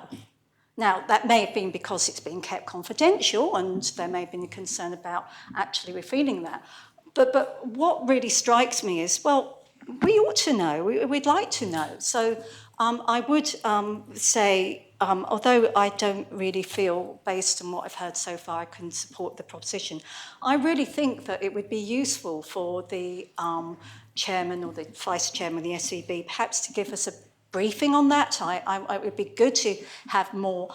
Now, that may have been because it's been kept confidential and there may have been a concern about actually revealing that. But what really strikes me is, well, we ought to know, we'd like to know. So I would say, although I don't really feel, based on what I've heard so far, I can support the proposition, I really think that it would be useful for the chairman or the vice chairman of the SEB perhaps to give us a briefing on that. It would be good to have more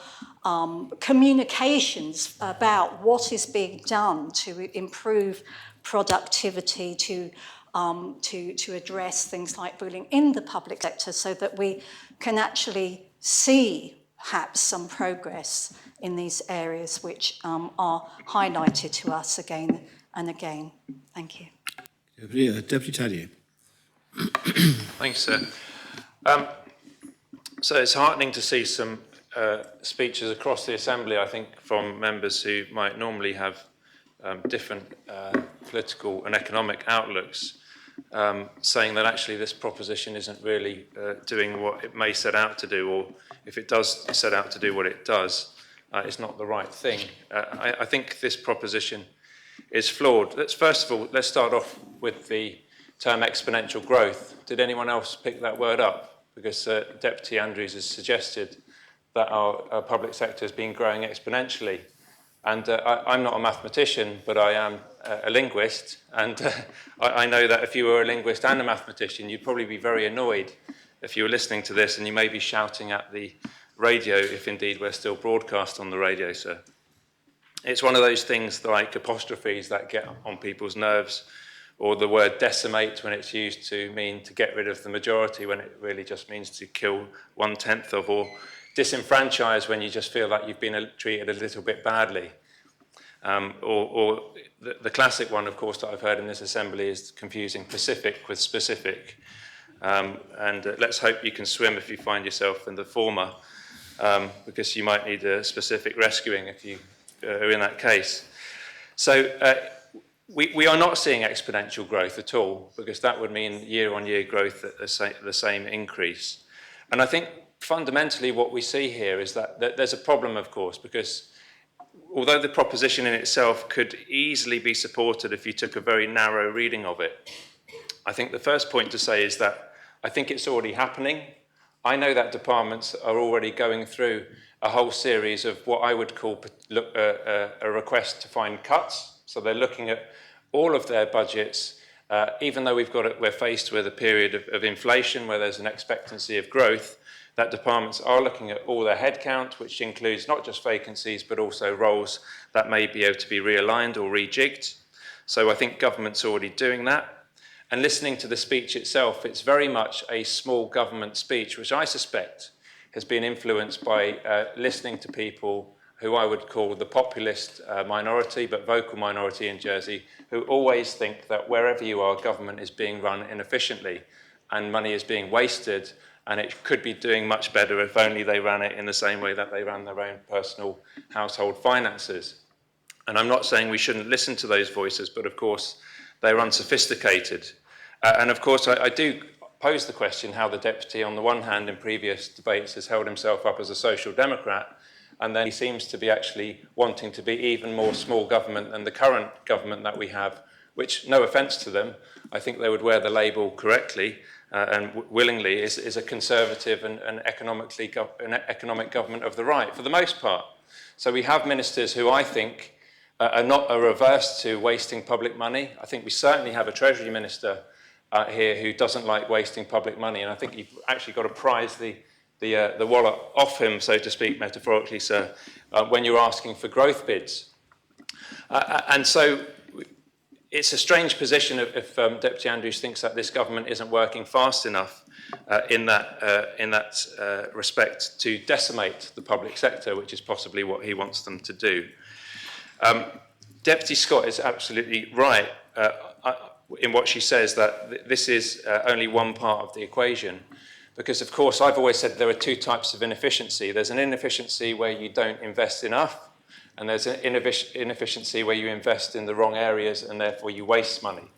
communications about what is being done to improve productivity, to address things like bullying in the public sector, so that we can actually see perhaps some progress in these areas which are highlighted to us again and again. Thank you. Deputy Tadier. Thanks, sir. So it's heartening to see some speeches across the Assembly, I think, from members who might normally have different political and economic outlooks, saying that actually this proposition isn't really doing what it may set out to do, or if it does set out to do what it does, it's not the right thing. I think this proposition is flawed. First of all, let's start off with the term exponential growth. Did anyone else pick that word up? Because Deputy Andrews has suggested that our public sector has been growing exponentially. And I'm not a mathematician, but I am a linguist. And I know that if you were a linguist and a mathematician, you'd probably be very annoyed if you were listening to this, and you may be shouting at the radio, if indeed we're still broadcast on the radio, sir. It's one of those things like apostrophes that get on people's nerves, or the word decimate when it's used to mean to get rid of the majority when it really just means to kill 1/10 of, or disenfranchise when you just feel like you've been treated a little bit badly. Or the classic one, of course, that I've heard in this Assembly is confusing Pacific with specific. Let's hope you can swim if you find yourself in the former, because you might need a specific rescuing if you are in that case. So we are not seeing exponential growth at all, because that would mean year-on-year growth at the same increase. And I think fundamentally what we see here is that there's a problem, of course, because although the proposition in itself could easily be supported if you took a very narrow reading of it, I think the first point to say is that I think it's already happening. I know that departments are already going through a whole series of what I would call a request to find cuts. So they're looking at all of their budgets, even though we're faced with a period of inflation where there's an expectancy of growth, that departments are looking at all their headcount, which includes not just vacancies, but also roles that may be able to be realigned or rejigged. So I think government's already doing that. And listening to the speech itself, it's very much a small government speech, which I suspect has been influenced by listening to people who I would call the populist minority, but vocal minority in Jersey, who always think that wherever you are, government is being run inefficiently and money is being wasted, and it could be doing much better if only they ran it in the same way that they ran their own personal household finances. And I'm not saying we shouldn't listen to those voices, but of course, they're unsophisticated. And of course, I do pose the question how the Deputy, on the one hand, in previous debates, has held himself up as a social democrat, and then he seems to be actually wanting to be even more small government than the current government that we have, which, no offence to them, I think they would wear the label correctly and willingly, is a conservative and economic government of the right, for the most part. So we have ministers who I think are not averse to wasting public money. I think we certainly have a Treasury Minister here who doesn't like wasting public money, and I think you've actually got to prize the wallet off him, so to speak, metaphorically, sir, when you're asking for growth bids. And so it's a strange position if Deputy Andrews thinks that this government isn't working fast enough in that respect to decimate the public sector, which is possibly what he wants them to do. Deputy Scott is absolutely right in what she says, that this is only one part of the equation. Because, of course, I've always said there are two types of inefficiency. There's an inefficiency where you don't invest enough, and there's an inefficiency where you invest in the wrong areas and therefore you waste money.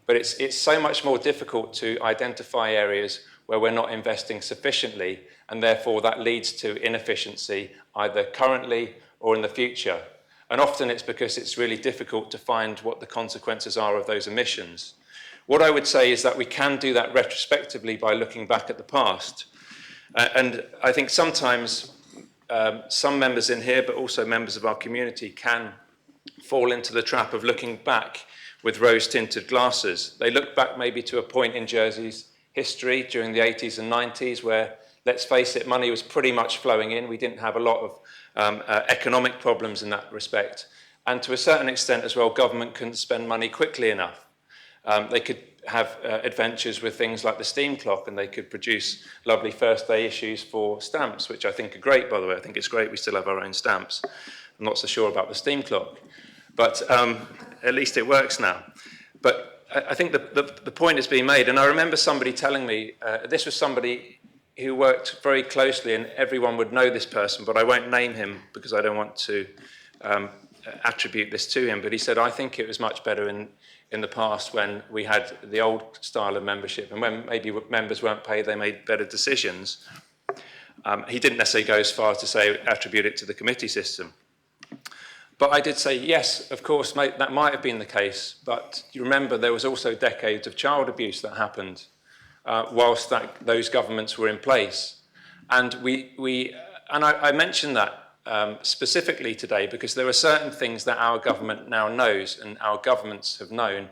But it's so much more difficult to identify areas where we're not investing sufficiently, and therefore that leads to inefficiency either currently or in the future. And often it's because it's really difficult to find what the consequences are of those omissions. What I would say is that we can do that retrospectively by looking back at the past. And I think sometimes some members in here, but also members of our community, can fall into the trap of looking back with rose-tinted glasses. They look back maybe to a point in Jersey's history during the 80s and 90s where, let's face it, money was pretty much flowing in. We didn't have a lot of economic problems in that respect. And to a certain extent as well, government couldn't spend money quickly enough. They could have adventures with things like the steam clock, and they could produce lovely first day issues for stamps, which I think are great, by the way. I think it's great we still have our own stamps. I'm not so sure about the steam clock, but at least it works now. But I think the point is being made, and I remember somebody telling me, this was somebody who worked very closely, and everyone would know this person, but I won't name him because I don't want to attribute this to him, but he said, I think it was much better in the past when we had the old style of membership, and when maybe members weren't paid, they made better decisions. He didn't necessarily go as far to say attribute it to the committee system. But I did say, yes, of course, that might have been the case, but you remember there was also decades of child abuse that happened whilst those governments were in place. And I mentioned that specifically today because there are certain things that our government now knows and our governments have known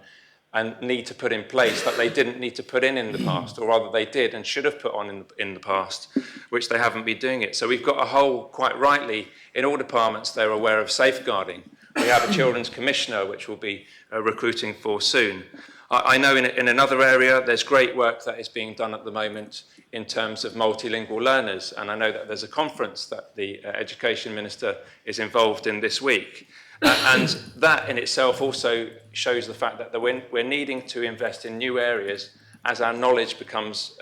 and need to put in place that they didn't need to put in the past, or rather they did and should have put on in the past, which they haven't been doing it. So we've got a whole, quite rightly, in all departments they're aware of safeguarding. We have a children's commissioner, which we'll be recruiting for soon. I know in another area there's great work that is being done at the moment in terms of multilingual learners, and I know that there's a conference that the Education Minister is involved in this week. And that in itself also shows the fact that we're needing to invest in new areas as our knowledge becomes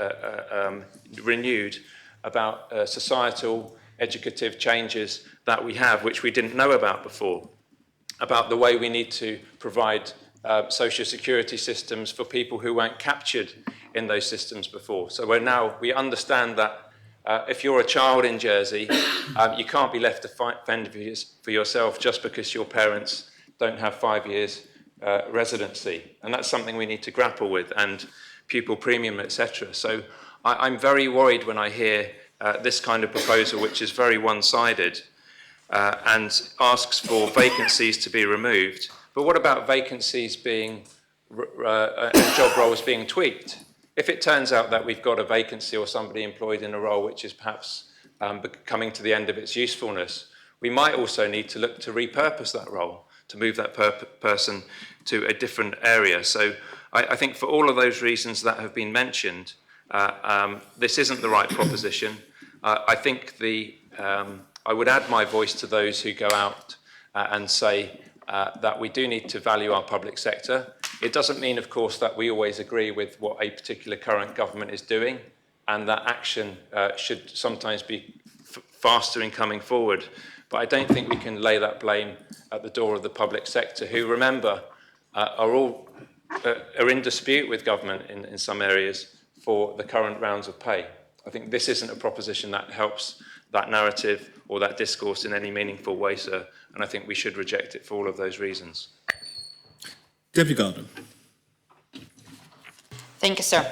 renewed about societal educative changes that we have, which we didn't know about before, about the way we need to provide social security systems for people who weren't captured in those systems before. So we understand that if you're a child in Jersey, you can't be left to fend for yourself just because your parents don't have 5 years residency. And that's something we need to grapple with, and pupil premium, etc. So I'm very worried when I hear this kind of proposal, which is very one-sided and asks for vacancies to be removed. But what about vacancies being, and job roles being tweaked? If it turns out that we've got a vacancy or somebody employed in a role which is perhaps coming to the end of its usefulness, we might also need to look to repurpose that role, to move that person to a different area. So I think for all of those reasons that have been mentioned, this isn't the right proposition. I think I would add my voice to those who go out and say that we do need to value our public sector. It doesn't mean, of course, that we always agree with what a particular current government is doing, and that action should sometimes be faster in coming forward. But I don't think we can lay that blame at the door of the public sector, who, remember, are in dispute with government in some areas for the current rounds of pay. I think this isn't a proposition that helps that narrative or that discourse in any meaningful way, sir, and I think we should reject it for all of those reasons. Deputy Gardner. Thank you, sir.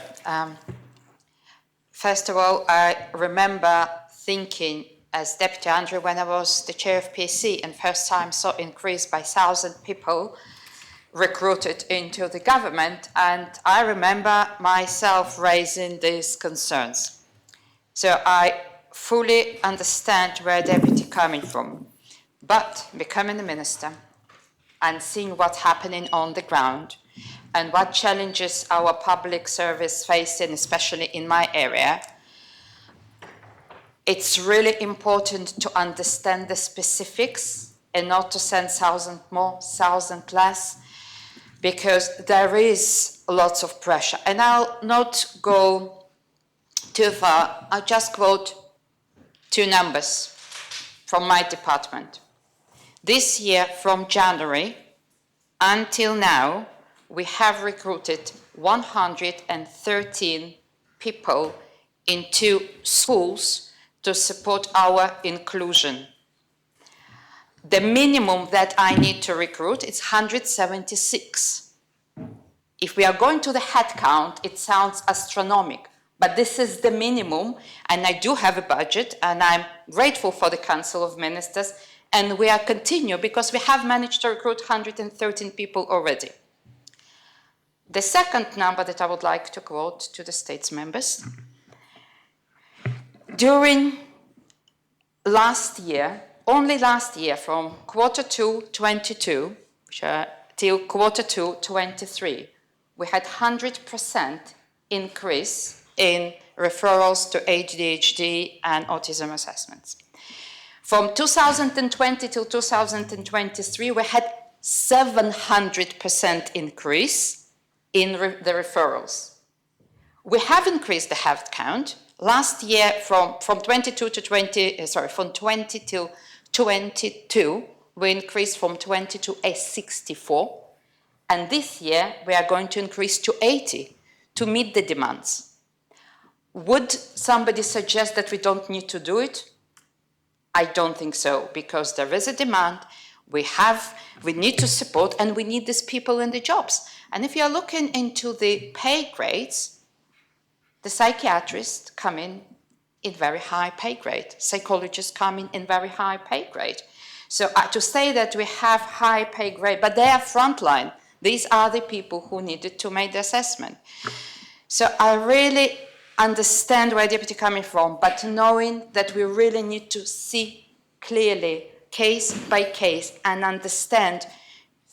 First of all, I remember thinking as Deputy Andrew when I was the chair of PSC and first time saw increase by 1,000 people recruited into the government, and I remember myself raising these concerns. So I fully understand where Deputy coming from, but becoming a minister and seeing what's happening on the ground and what challenges our public service facing, especially in my area, it's really important to understand the specifics and not to send 1,000 more, 1,000 less, because there is lots of pressure. And I'll not go too far. I'll just quote 2 numbers from my department. This year, from January until now, we have recruited 113 people into schools to support our inclusion. The minimum that I need to recruit is 176. If we are going to the head count, it sounds astronomical. But this is the minimum, and I do have a budget, and I'm grateful for the Council of Ministers, and we are continue because we have managed to recruit 113 people already. The second number that I would like to quote to the States members, during last year, only last year, from Q2 22 till Q2 23, we had 100% increase in referrals to ADHD and autism assessments. From 2020 till 2023, we had 700% increase in the referrals. We have increased the health count. Last year, from 20 till 22, we increased from 20 to 64. And this year, we are going to increase to 80 to meet the demands. Would somebody suggest that we don't need to do it? I don't think so, because there is a demand, we need to support, and we need these people in the jobs. And if you're looking into the pay grades, the psychiatrists come in very high pay grade, psychologists come in very high pay grade. So to say that we have high pay grade, but they are frontline, these are the people who needed to make the assessment. So I really understand where Deputy coming from, but knowing that we really need to see clearly, case by case, and understand,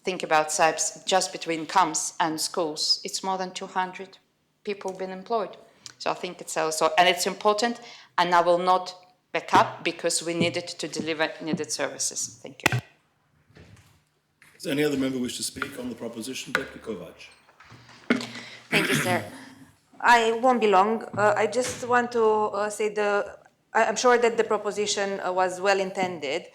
think about SAPS, just between camps and schools, it's more than 200 people been employed. So I think it's also, and it's important, and I will not back up because we needed to deliver needed services. Thank you. Does any other member wish to speak on the proposition? Deputy Kovac. Thank you, sir. I won't be long. I just want to say I'm sure that the proposition was well intended,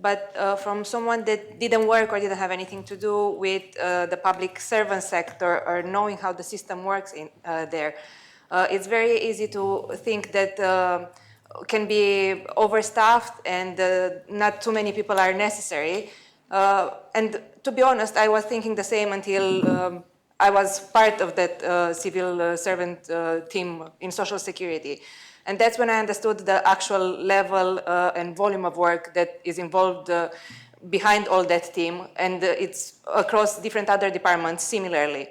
but from someone that didn't work or didn't have anything to do with the public servant sector or knowing how the system works in there, it's very easy to think that can be overstaffed and not too many people are necessary. And to be honest, I was thinking the same until I was part of that civil servant team in Social Security. And that's when I understood the actual level and volume of work that is involved behind all that team. And it's across different other departments similarly.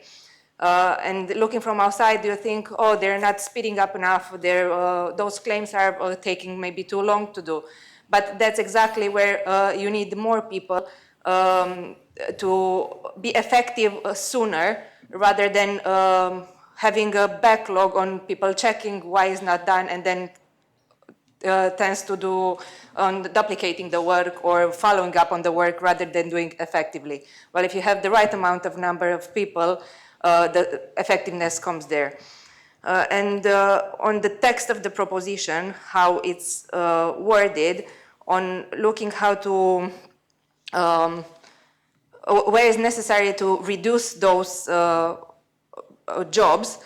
And looking from outside, you think, oh, they're not speeding up enough. Those claims are taking maybe too long to do. But that's exactly where you need more people to be effective sooner, rather than having a backlog on people checking why it's not done and then tends to do on duplicating the work or following up on the work rather than doing effectively. Well, if you have the right amount of number of people, the effectiveness comes there. And on the text of the proposition, how it's worded, on looking how to where it's necessary to reduce those jobs,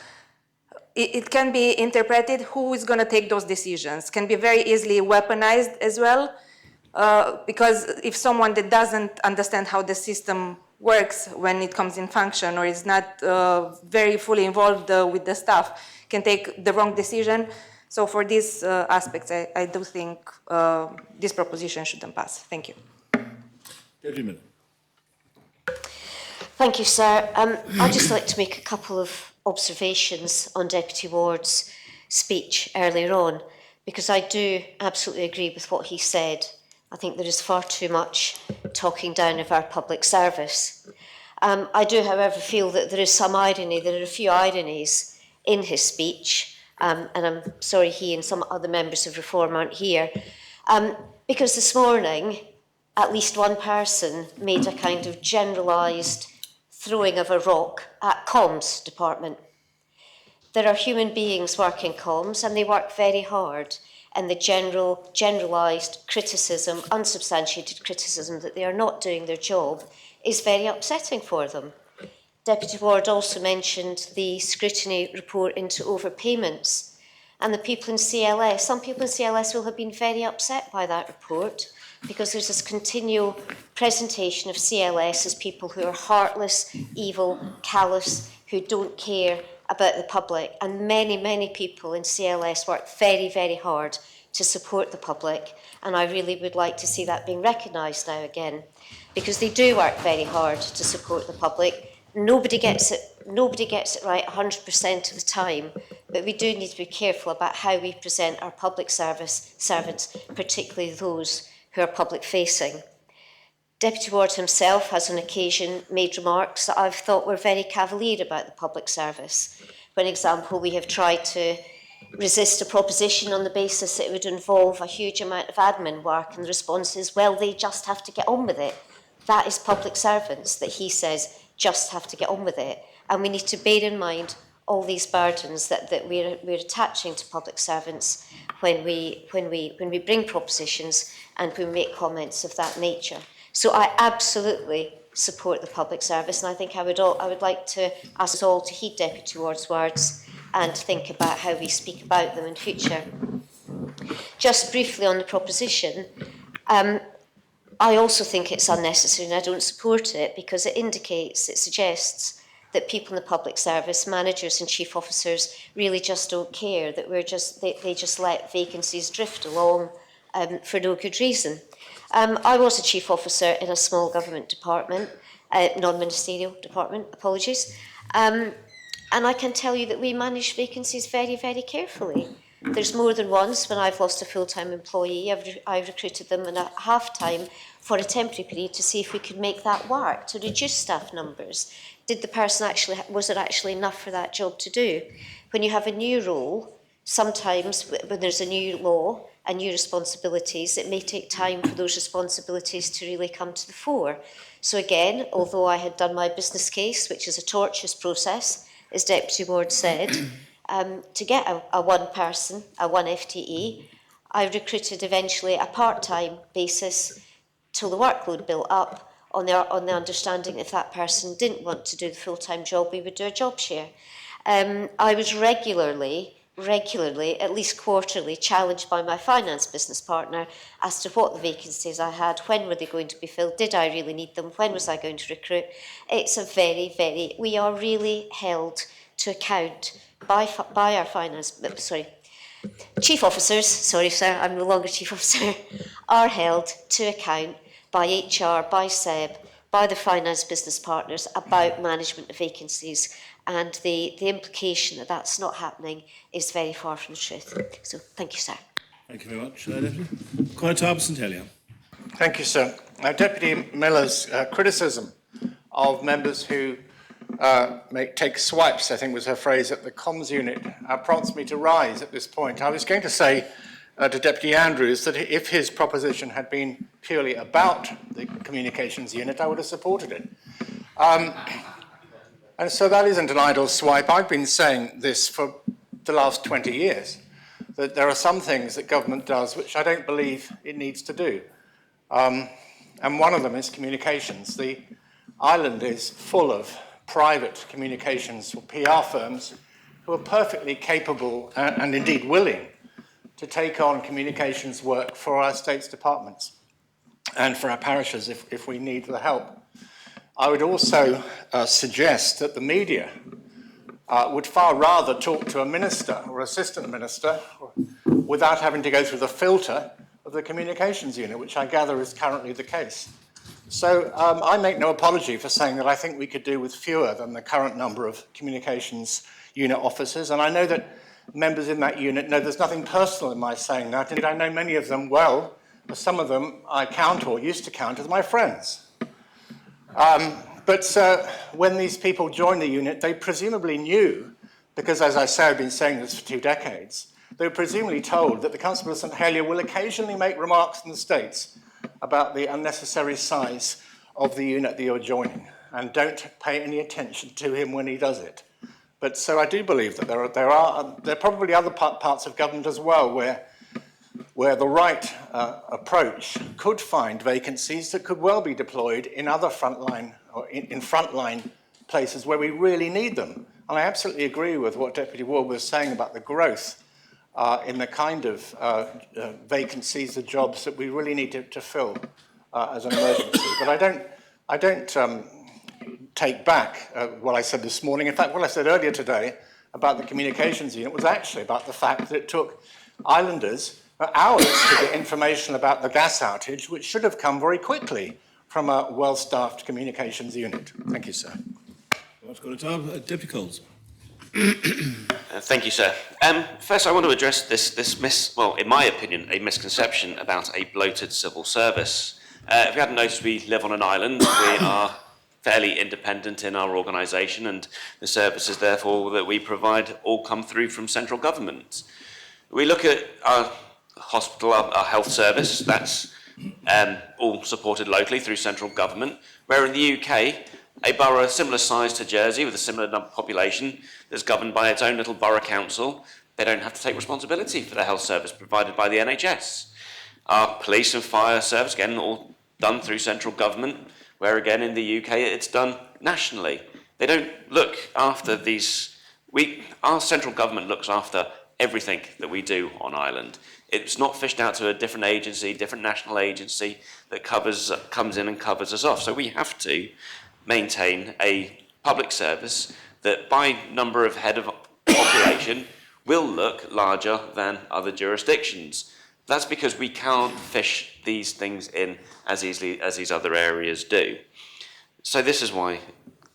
it can be interpreted who is going to take those decisions. Can be very easily weaponized as well, because if someone that doesn't understand how the system works when it comes in function or is not very fully involved with the staff can take the wrong decision. So for these aspects, I do think this proposition shouldn't pass. Thank you. Deputy Miller. Thank you, sir. I'd just like to make a couple of observations on Deputy Ward's speech earlier on, because I do absolutely agree with what he said. I think there is far too much talking down of our public service. I do, however, feel that there is some irony, there are a few ironies in his speech, and I'm sorry he and some other members of Reform aren't here, because this morning, at least one person made a kind of generalised throwing of a rock at comms department. There are human beings working comms, and they work very hard, and the generalised criticism, unsubstantiated criticism that they are not doing their job is very upsetting for them. Deputy Ward also mentioned the scrutiny report into overpayments, and the people in CLS, some people in CLS will have been very upset by that report, because there's this continual presentation of CLS as people who are heartless, evil, callous, who don't care about the public, and many, many people in CLS work very, very hard to support the public, and I really would like to see that being recognised now again, because they do work very hard to support the public. Nobody gets it right 100% of the time, but we do need to be careful about how we present our public servants, particularly those who are public facing. Deputy Ward himself has on occasion made remarks that I've thought were very cavalier about the public service. For example, we have tried to resist a proposition on the basis that it would involve a huge amount of admin work, and the response is, well, they just have to get on with it. That is public servants that he says just have to get on with it. And we need to bear in mind all these burdens that we're attaching to public servants when we bring propositions and we make comments of that nature. So I absolutely support the public service, and I think I would like to ask us all to heed Deputy Ward's words and think about how we speak about them in future. Just briefly on the proposition, I also think it's unnecessary and I don't support it because it suggests that people in the public service, managers and chief officers, really just don't care, that they just let vacancies drift along for no good reason. I was a chief officer in a small government department, non-ministerial department, apologies, and I can tell you that we manage vacancies very, very carefully. There's more than once when I've lost a full-time employee, I've recruited them in a half-time for a temporary period to see if we could make that work, to reduce staff numbers. Was it actually enough for that job to do? When you have a new role, sometimes when there's a new law and new responsibilities, it may take time for those responsibilities to really come to the fore. So again, although I had done my business case, which is a tortuous process, as Deputy Ward said, to get a one person, a one FTE, I recruited eventually a part-time basis till the workload built up on the understanding if that person didn't want to do the full-time job, we would do a job share. I was regularly, at least quarterly, challenged by my finance business partner as to what the vacancies I had, when were they going to be filled, did I really need them, when was I going to recruit. It's a we are really held to account by our chief officers, sorry sir, I'm no longer chief officer, are held to account by HR, by SEB, by the finance business partners about management of vacancies, and the implication that that's not happening is very far from the truth. So thank you, sir. Thank you very much. Deputy. Conor St Helier. Thank you, sir. Deputy Miller's criticism of members who take swipes, I think was her phrase, at the comms unit prompts me to rise at this point. I was going to say to Deputy Andrews that if his proposition had been purely about the communications unit, I would have supported it. And so that isn't an idle swipe. I've been saying this for the last 20 years, that there are some things that government does which I don't believe it needs to do. And one of them is communications. The island is full of private communications or PR firms who are perfectly capable and indeed willing to take on communications work for our state's departments and for our parishes if we need the help. I would also suggest that the media would far rather talk to a minister or assistant minister without having to go through the filter of the communications unit, which I gather is currently the case. So I make no apology for saying that I think we could do with fewer than the current number of communications unit officers, and I know that members in that unit know there's nothing personal in my saying that. Indeed, I know many of them well, but some of them I count or used to count as my friends. But when these people joined the unit, they presumably knew, because as I say, I've been saying this for 2 decades, they were presumably told that the Constable of St Helier will occasionally make remarks in the States about the unnecessary size of the unit that you're joining, and don't pay any attention to him when he does it. But so I do believe that there are probably other parts of government as well where the right approach could find vacancies that could well be deployed in other frontline or in frontline places where we really need them. And I absolutely agree with what Deputy Ward was saying about the growth in the kind of vacancies, the jobs that we really need to fill as an emergency. But I don't take back what I said this morning. In fact, what I said earlier today about the communications unit was actually about the fact that it took islanders hours to get information about the gas outage, which should have come very quickly from a well-staffed communications unit. Thank you, sir. Deputy Coles. Thank you, sir. First, I want to address this well, in my opinion, a misconception about a bloated civil service. If you hadn't noticed, we live on an island. We are fairly independent in our organisation, and the services, therefore, that we provide all come through from central government. We look at our hospital, our health service, that's all supported locally through central government, where in the UK, a borough similar size to Jersey with a similar population that's governed by its own little borough council, they don't have to take responsibility for the health service provided by the NHS. Our police and fire service, again, all done through central government, where again in the UK it's done nationally. They don't look after these. Our central government looks after everything that we do on Ireland. It's not fished out to a different agency, different national agency that comes in and covers us off. So we have to maintain a public service that by number of head of population will look larger than other jurisdictions. That's because we can't fish these things in as easily as these other areas do. So this is why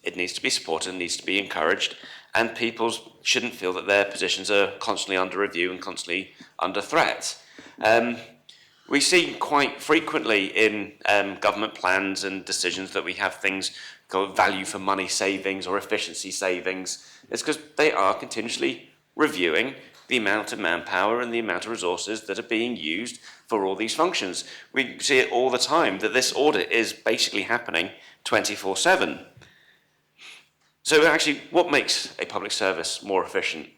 it needs to be supported, needs to be encouraged, and people shouldn't feel that their positions are constantly under review and constantly under threat. We see quite frequently in government plans and decisions that we have things called value for money savings or efficiency savings. It's because they are continuously reviewing the amount of manpower and the amount of resources that are being used for all these functions. We see it all the time that this audit is basically happening 24/7. So actually, what makes a public service more efficient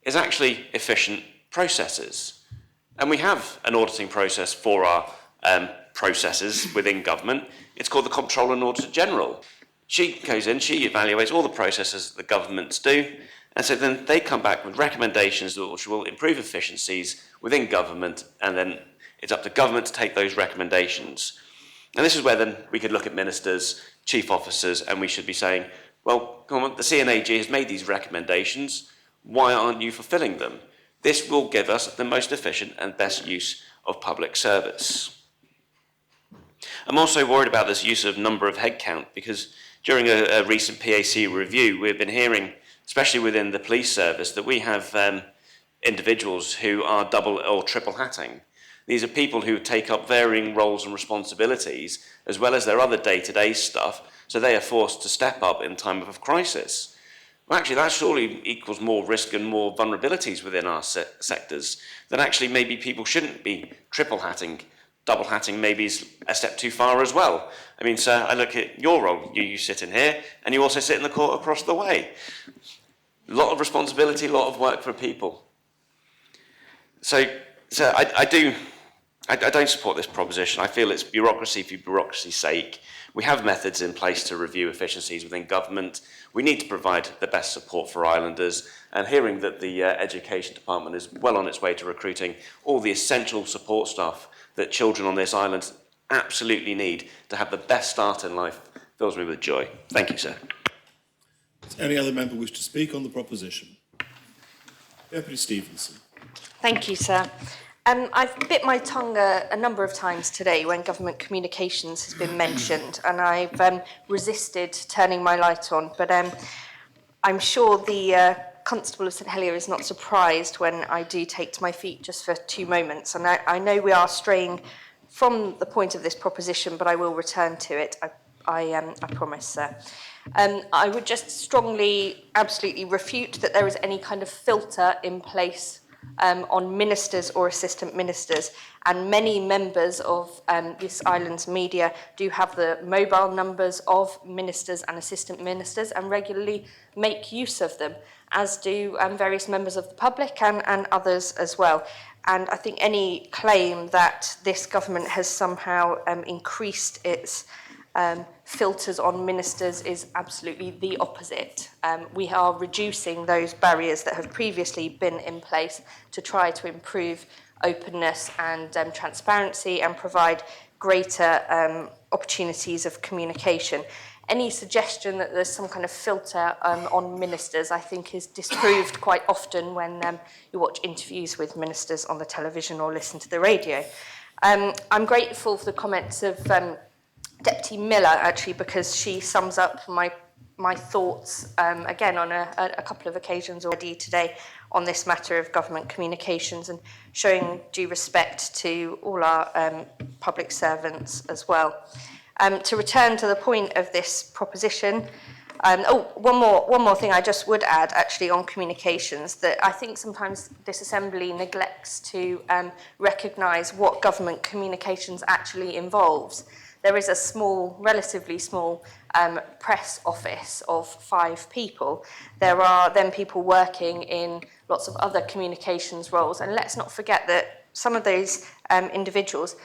is actually efficient processes. And we have an auditing process for our processes within government. It's called the Comptroller and Auditor General. She goes in, she evaluates all the processes that the governments do, and so then they come back with recommendations which will improve efficiencies within government, and then it's up to government to take those recommendations. And this is where then we could look at ministers, chief officers, and we should be saying, well, come on, the CNAG has made these recommendations, why aren't you fulfilling them? This will give us the most efficient and best use of public service. I'm also worried about this use of number of headcount, because during a recent PAC review, we've been hearing, especially within the police service, that we have individuals who are double or triple hatting. These are people who take up varying roles and responsibilities, as well as their other day-to-day stuff, so they are forced to step up in time of crisis. Well, actually, that surely equals more risk and more vulnerabilities within our sectors, that actually maybe people shouldn't be triple hatting. Double hatting maybe is a step too far as well. I mean, sir, I look at your role. You sit in here, and you also sit in the court across the way. A lot of responsibility, a lot of work for people. So I don't support this proposition. I feel it's bureaucracy for bureaucracy's sake. We have methods in place to review efficiencies within government. We need to provide the best support for islanders, and hearing that the Education Department is well on its way to recruiting all the essential support staff that children on this island absolutely need to have the best start in life fills me with joy. Thank you, sir. Does any other member wish to speak on the proposition? Deputy Stevenson. Thank you, sir. I've bit my tongue a number of times today when government communications has been mentioned, and I've resisted turning my light on, but I'm sure the Constable of St Helier is not surprised when I do take to my feet just for 2 moments, and I know we are straying from the point of this proposition, but I will return to it, I promise, sir. I would just strongly, absolutely refute that there is any kind of filter in place on ministers or assistant ministers, and many members of this island's media do have the mobile numbers of ministers and assistant ministers and regularly make use of them, as do various members of the public and others as well. And I think any claim that this government has somehow increased its filters on ministers is absolutely the opposite. We are reducing those barriers that have previously been in place to try to improve openness and transparency and provide greater opportunities of communication. any suggestion that there's some kind of filter on ministers, I think, is disproved quite often when you watch interviews with ministers on the television or listen to the radio. I'm grateful for the comments of Deputy Miller, actually, because she sums up my thoughts, again, on a couple of occasions already today on this matter of government communications and showing due respect to all our public servants as well. To return to the point of this proposition, one more thing I just would add, actually, on communications, that I think sometimes this Assembly neglects to recognise what government communications actually involves. There is a small, relatively small press office of 5 people. There are then people working in lots of other communications roles, and let's not forget that some of those individuals,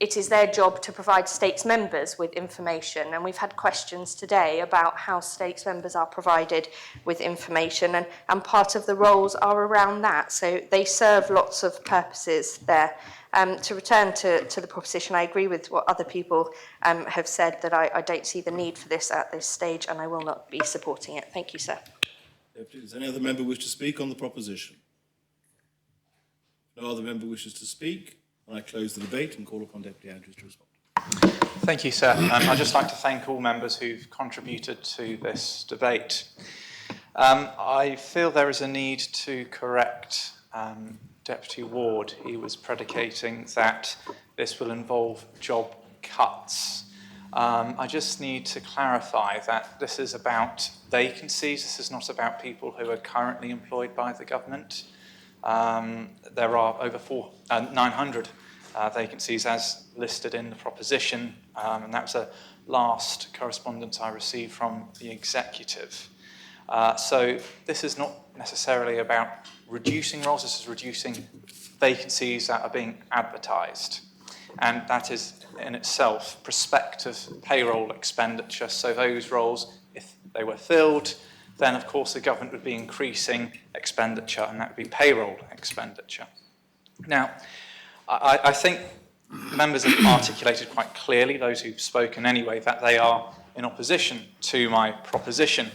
it is their job to provide States members with information, and we've had questions today about how States members are provided with information, and part of the roles are around that, so they serve lots of purposes there. To return to the proposition, I agree with what other people have said, that I don't see the need for this at this stage, and I will not be supporting it. Thank you, sir. Does any other member wish to speak on the proposition? No other member wishes to speak. I close the debate and call upon Deputy Andrews to respond. Thank you, sir. I'd just like to thank all members who've contributed to this debate. I feel there is a need to correct Deputy Ward. He was predicating that this will involve job cuts. I just need to clarify that this is about vacancies. This is not about people who are currently employed by the government. There are over 900 vacancies as listed in the proposition, and that was the last correspondence I received from the executive. So this is not necessarily about reducing roles, this is reducing vacancies that are being advertised. And that is in itself prospective payroll expenditure. So those roles, if they were filled, then of course the government would be increasing expenditure, and that would be payroll expenditure. Now, I think members have articulated quite clearly, those who've spoken anyway, that they are in opposition to my proposition.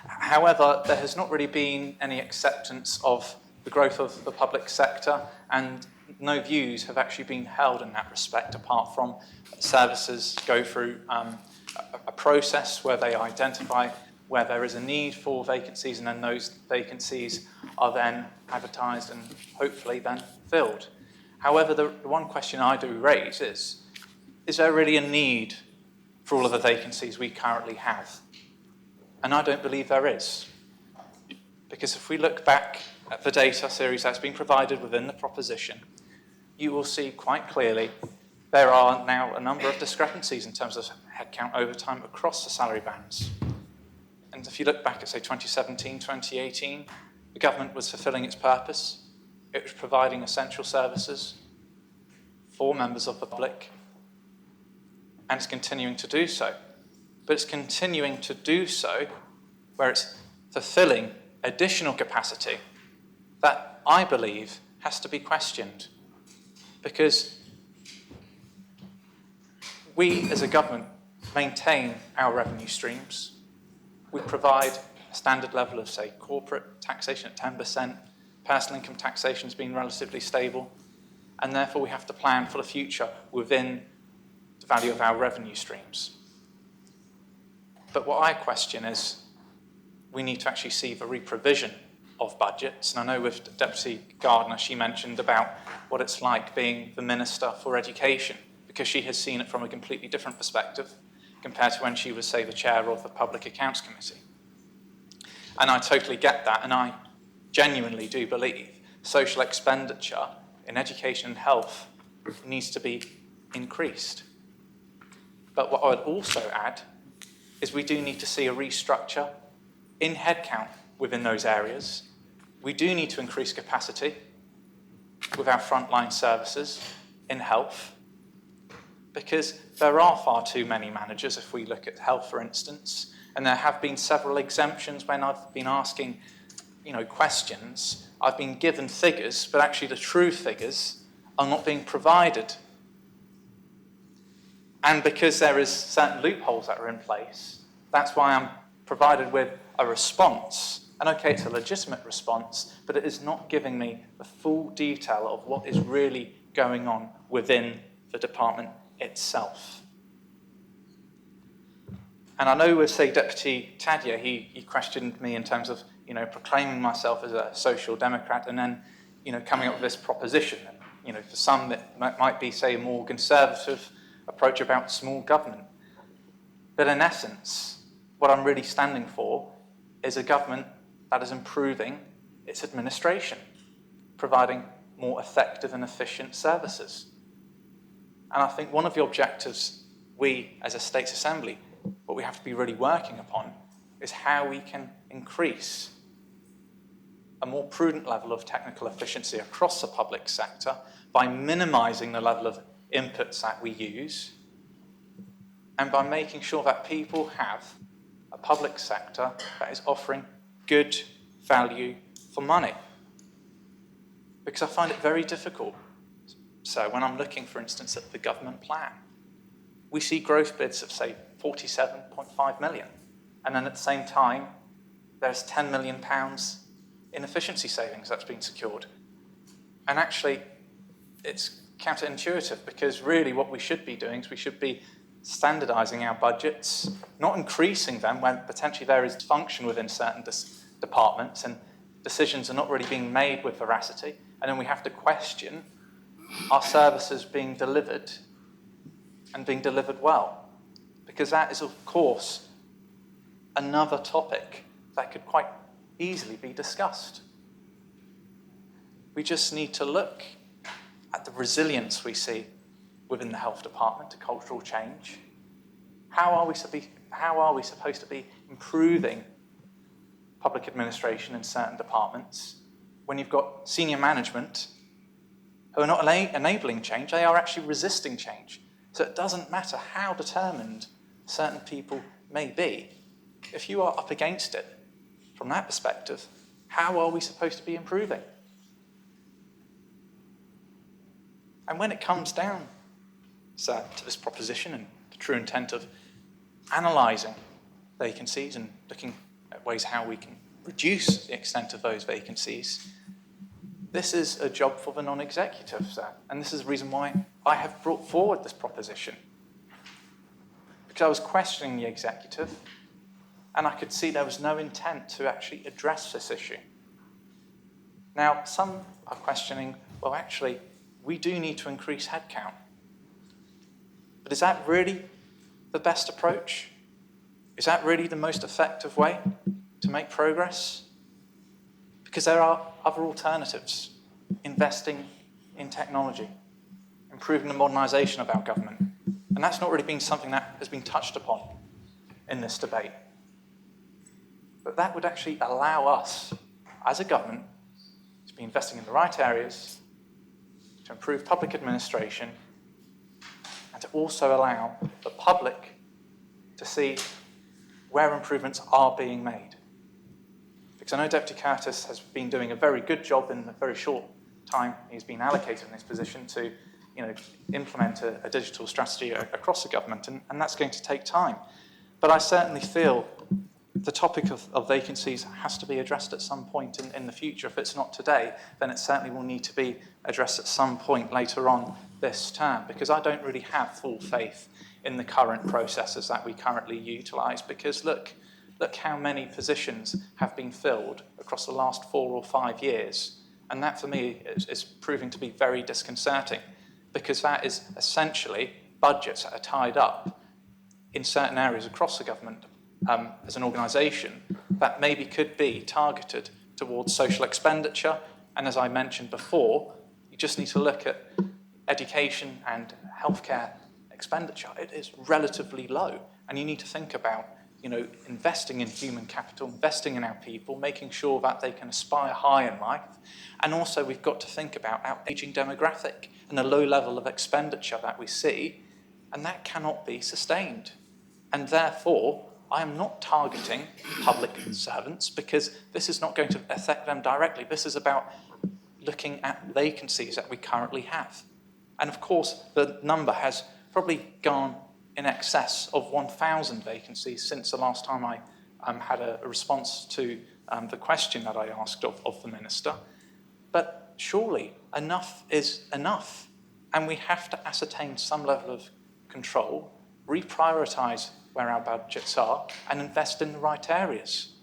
However, there has not really been any acceptance of the growth of the public sector, and no views have actually been held in that respect, apart from services go through a process where they identify where there is a need for vacancies, and then those vacancies are then advertised and hopefully then filled. However, the one question I do raise is there really a need for all of the vacancies we currently have? And I don't believe there is. Because if we look back at the data series that's been provided within the proposition, you will see quite clearly there are now a number of discrepancies in terms of headcount over time across the salary bands. And if you look back at, say, 2017, 2018, the government was fulfilling its purpose. It was providing essential services for members of the public, and it's continuing to do so. But it's continuing to do so where it's fulfilling additional capacity that I believe has to be questioned. Because we as a government maintain our revenue streams. We provide a standard level of, say, corporate taxation at 10%, personal income taxation has been relatively stable, and therefore we have to plan for the future within the value of our revenue streams. But what I question is we need to actually see the reprovision of budgets. And I know with Deputy Gardner, she mentioned about what it's like being the Minister for Education, because she has seen it from a completely different perspective compared to when she was, say, the chair of the Public Accounts Committee. And I totally get that, and I genuinely do believe social expenditure in education and health needs to be increased. But what I would also add is we do need to see a restructure in headcount within those areas. We do need to increase capacity with our frontline services in health, because there are far too many managers if we look at health, for instance, and there have been several exemptions when I've been asking questions. I've been given figures, but actually the true figures are not being provided. And because there is certain loopholes that are in place, That's why I'm provided with a response. And okay, it's a legitimate response, but it is not giving me the full detail of what is really going on within the department itself. And I know with, say, Deputy Tadia, he questioned me in terms of, proclaiming myself as a social democrat and then, coming up with this proposition. And, for some, it might be, say, a more conservative approach about small government. But in essence, what I'm really standing for is a government that is improving its administration, providing more effective and efficient services. And I think one of the objectives we, as a States Assembly, what we have to be really working upon is how we can increase a more prudent level of technical efficiency across the public sector by minimising the level of inputs that we use and by making sure that people have a public sector that is offering good value for money. Because I find it very difficult. So when I'm looking, for instance, at the government plan, we see growth bids of, say, 47.5 million. And then at the same time, there's £10 million in efficiency savings that's been secured. And actually, it's counterintuitive because really what we should be doing is we should be standardising our budgets, not increasing them when potentially there is dysfunction within certain departments and decisions are not really being made with veracity. And then we have to question our services being delivered and being delivered well. Because that is, of course, another topic that could quite easily be discussed. We just need to look at the resilience we see within the health department to cultural change. How are we supposed to be improving public administration in certain departments when you've got senior management who are not enabling change, they are actually resisting change. So it doesn't matter how determined certain people may be. If you are up against it, from that perspective, how are we supposed to be improving? And when it comes down to this proposition and the true intent of analysing vacancies and looking at ways how we can reduce the extent of those vacancies, this is a job for the non-executive, sir. And this is the reason why I have brought forward this proposition. Because I was questioning the executive and I could see there was no intent to actually address this issue. Now, some are questioning, well, actually, we do need to increase headcount. But is that really the best approach? Is that really the most effective way to make progress? Because there are other alternatives. Investing in technology, improving the modernisation of our government. And that's not really been something that has been touched upon in this debate. But that would actually allow us, as a government, to be investing in the right areas, to improve public administration, and to also allow the public to see where improvements are being made. Because I know Deputy Curtis has been doing a very good job in the very short time he's been allocated in this position to implement a digital strategy across the government, and that's going to take time. But I certainly feel the topic of vacancies has to be addressed at some point in the future. If it's not today, then it certainly will need to be addressed at some point later on this term, because I don't really have full faith in the current processes that we currently utilise, because look how many positions have been filled across the last 4 or 5 years. And that, for me, is proving to be very disconcerting, because that is essentially budgets that are tied up in certain areas across the government as an organisation that maybe could be targeted towards social expenditure. And as I mentioned before, you just need to look at education and healthcare expenditure. It is relatively low. And you need to think about investing in human capital, investing in our people, making sure that they can aspire high in life. And also we've got to think about our ageing demographic and the low level of expenditure that we see, and that cannot be sustained. And therefore, I am not targeting public servants because this is not going to affect them directly. This is about looking at vacancies that we currently have. And of course, the number has probably gone in excess of 1,000 vacancies since the last time I had a response to the question that I asked of the Minister. But surely enough is enough, and we have to ascertain some level of control, reprioritise where our budgets are, and invest in the right areas.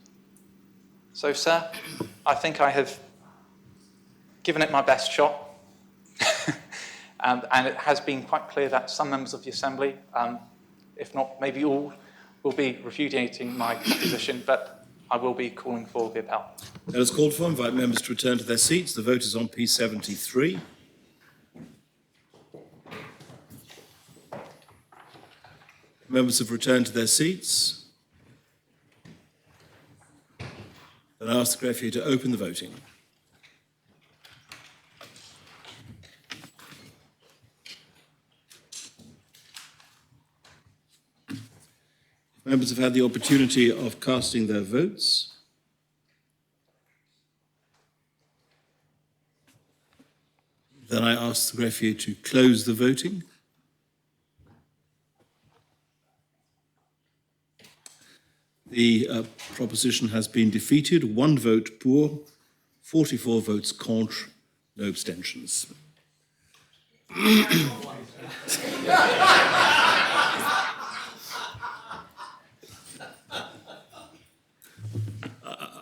So, sir, I think I have given it my best shot. And it has been quite clear that some members of the Assembly, if not maybe all, will be repudiating my position, but I will be calling for the appel. As called for, invite members to return to their seats. The vote is on P73. Members have returned to their seats. And I ask the greffier to open the voting. Members have had the opportunity of casting their votes. Then I ask the greffier to close the voting. The proposition has been defeated. 1 vote pour, 44 votes contre, no abstentions.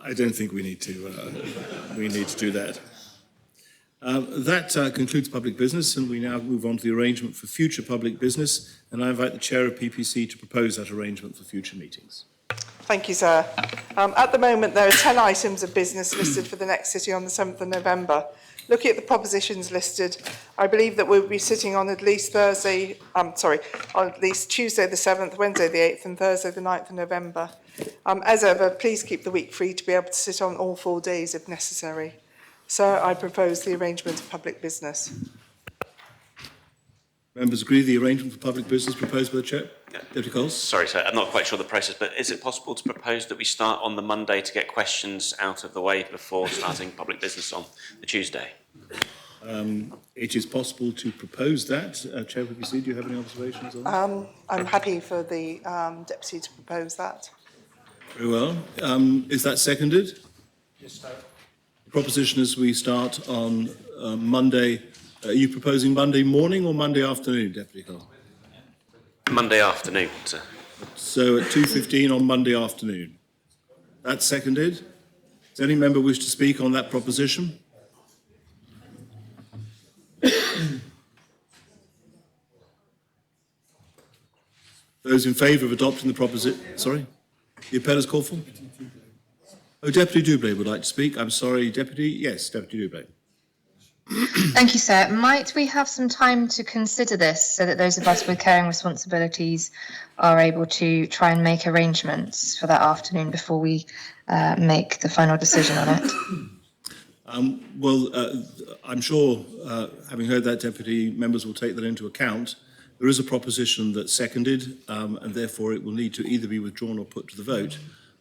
I don't think we need to do that. That concludes public business, and we now move on to the arrangement for future public business, and I invite the Chair of PPC to propose that arrangement for future meetings. Thank you, sir. At the moment, there are 10 items of business listed for the next sitting on the 7th of November. Looking at the propositions listed, I believe that we'll be sitting on at least on at least Tuesday the 7th, Wednesday the 8th, and Thursday the 9th of November. As ever, please keep the week free to be able to sit on all 4 days if necessary. Sir, I propose the arrangement of public business. Members agree the arrangement for public business proposed by the Chair? Yeah. Deputy Coles? Sorry, sir, I'm not quite sure the process, but is it possible to propose that we start on the Monday to get questions out of the way before starting public business on the Tuesday? It is possible to propose that. Chair of PPC, do you have any observations on that? I'm happy for the Deputy to propose that. Very well. Is that seconded? Yes, sir. The proposition is we start on Monday. Are you proposing Monday morning or Monday afternoon, Deputy Coles? Monday afternoon, sir. So at 2:15 on Monday afternoon. That's seconded. Does any member wish to speak on that proposition? Those in favour of adopting the proposition... Sorry? The appel is called for? Oh, Deputy Doublé would like to speak. I'm sorry, Deputy. Yes, Deputy Doublé. Thank you, sir. Might we have some time to consider this so that those of us with caring responsibilities are able to try and make arrangements for that afternoon before we make the final decision on it? I'm sure, having heard that, Deputy, members will take that into account. There is a proposition that's seconded, and therefore it will need to either be withdrawn or put to the vote.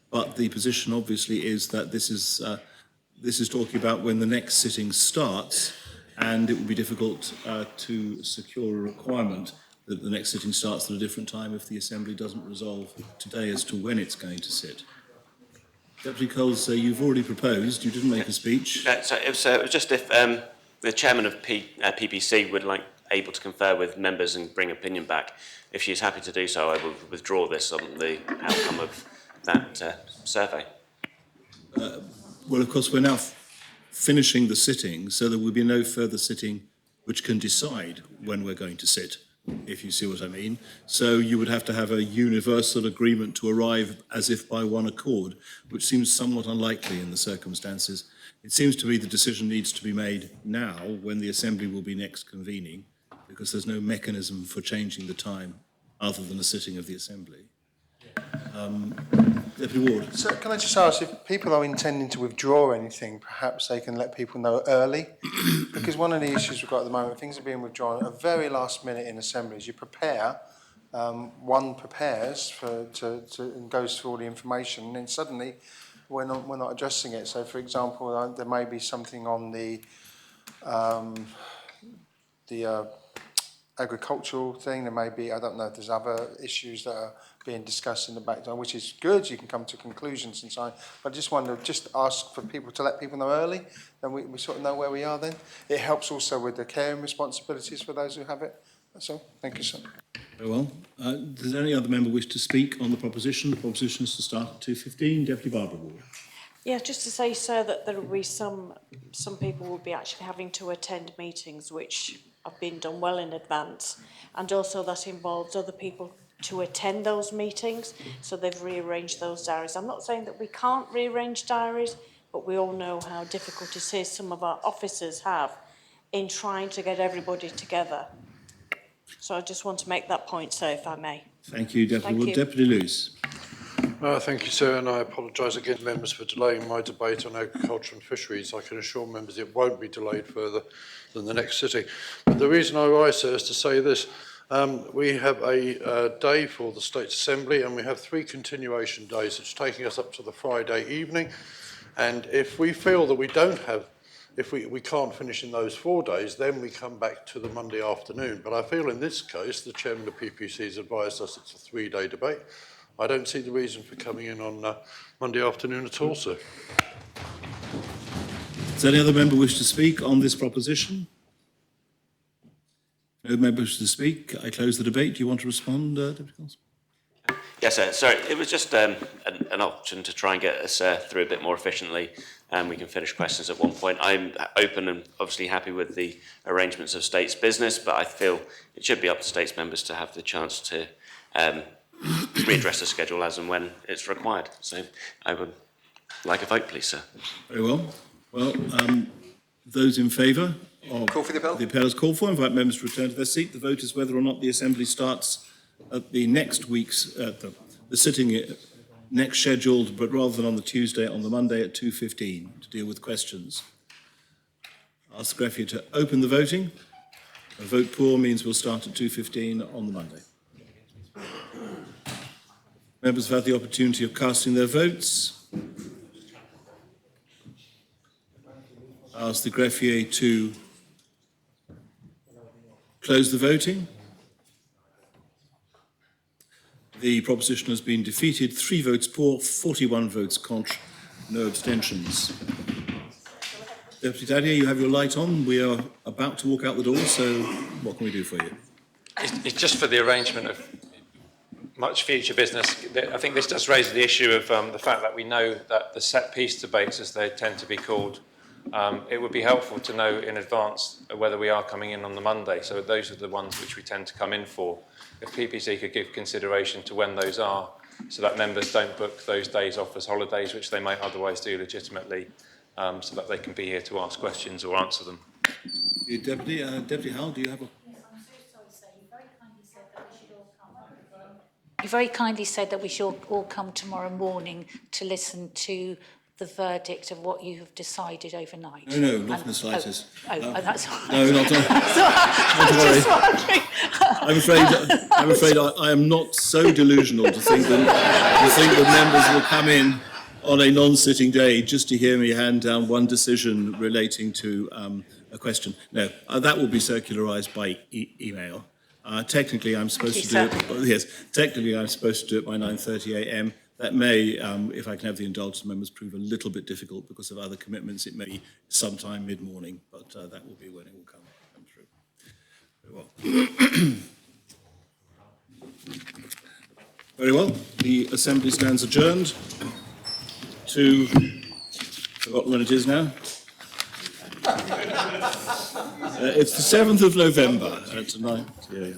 But the position, obviously, is that this is talking about when the next sitting starts, and it will be difficult to secure a requirement that the next sitting starts at a different time if the Assembly doesn't resolve today as to when it's going to sit. Deputy Coles, you've already proposed. You didn't make a speech. So it was just if the chairman of PPC would able to confer with members and bring opinion back. If she is happy to do so, I will withdraw this on the outcome of that survey. Well, of course, we're now finishing the sitting, so there will be no further sitting which can decide when we're going to sit, if you see what I mean. So you would have to have a universal agreement to arrive as if by one accord, which seems somewhat unlikely in the circumstances. It seems to me the decision needs to be made now when the Assembly will be next convening, because there's no mechanism for changing the time other than a sitting of the Assembly. Deputy Ward. So can I just ask, if people are intending to withdraw anything, perhaps they can let people know early? Because one of the issues we've got at the moment, things are being withdrawn at a very last minute in assemblies. You prepare, one prepares and goes through all the information, and then suddenly we're not addressing it. So, for example, there may be something on the agricultural thing. There may be, I don't know if there's other issues that are being discussed in the background, which is good. You can come to conclusions and so on. But I just want to just ask for people to let people know early, then we sort of know where we are then. It helps also with the caring responsibilities for those who have it. That's all. Thank you, sir. Very well. Does any other member wish to speak on the proposition? The proposition is to start at 2:15. Deputy Barbara Ward. Yeah, just to say, sir, that there will be some people will be actually having to attend meetings which have been done well in advance, and also that involves other people to attend those meetings, so they've rearranged those diaries. I'm not saying that we can't rearrange diaries, but we all know how difficult it is some of our officers have in trying to get everybody together. So I just want to make that point, sir, if I may. Thank you, Deputy Thank Ward. you. Deputy Lewis. Thank you, sir, and I apologise again, members, for delaying my debate on agriculture and fisheries. I can assure members it won't be delayed further than the next sitting. But the reason I rise, sir, is to say this. We have a day for the States Assembly, and we have 3 continuation days. It's taking us up to the Friday evening. And if we feel that we don't have, if we can't finish in those 4 days, then we come back to the Monday afternoon. But I feel in this case, the chairman of PPC has advised us it's a 3-day debate. I don't see the reason for coming in on Monday afternoon at all, sir. Does any other member wish to speak on this proposition? No member wishes to speak. I close the debate. Do you want to respond, Deputy Constable? Yes, sir. Sorry, it was just an option to try and get us through a bit more efficiently, and we can finish questions at one point. I'm open and obviously happy with the arrangements of States business, but I feel it should be up to States members to have the chance to readdress the schedule as and when it's required. So I would like a vote, please, sir. Very well. Well, those in favour of call for the appel. The appel is called for. Invite members to return to their seat. The vote is whether or not the Assembly starts at the next week's, the sitting next scheduled, but rather than on the Tuesday, on the Monday at 2:15 to deal with questions. Ask the greffier to open the voting. A vote poor means we'll start at 2:15 on the Monday. Members have had the opportunity of casting their votes. I ask the greffier to close the voting. The proposition has been defeated. 3 votes for, 41 votes contra, no abstentions. Deputy Daddier, you have your light on. We are about to walk out the door, so what can we do for you? It's just for the arrangement of much future business. I think this does raise the issue of the fact that we know that the set-piece debates, as they tend to be called, it would be helpful to know in advance whether we are coming in on the Monday. So those are the ones which we tend to come in for. If PPC could give consideration to when those are, so that members don't book those days off as holidays, which they might otherwise do legitimately, so that they can be here to ask questions or answer them. Deputy Howell, do you have a... You very kindly said that we should all come tomorrow morning to listen to the verdict of what you have decided overnight. No, not in the slightest. That's all right. No, not I was just wondering. I'm afraid I am not so delusional to think that members will come in on a non-sitting day just to hear me hand down one decision relating to a question. No, that will be circularised by email. Technically, I'm supposed to do it. Yes, technically, I'm supposed to do it by 9:30 a.m. That may, if I can have the indulgence of members, prove a little bit difficult because of other commitments. It may be sometime mid-morning, but that will be when it will come through. Very well. Very well. The Assembly stands adjourned to, forgotten when it is now. It's the 7th of November at 9. Yeah.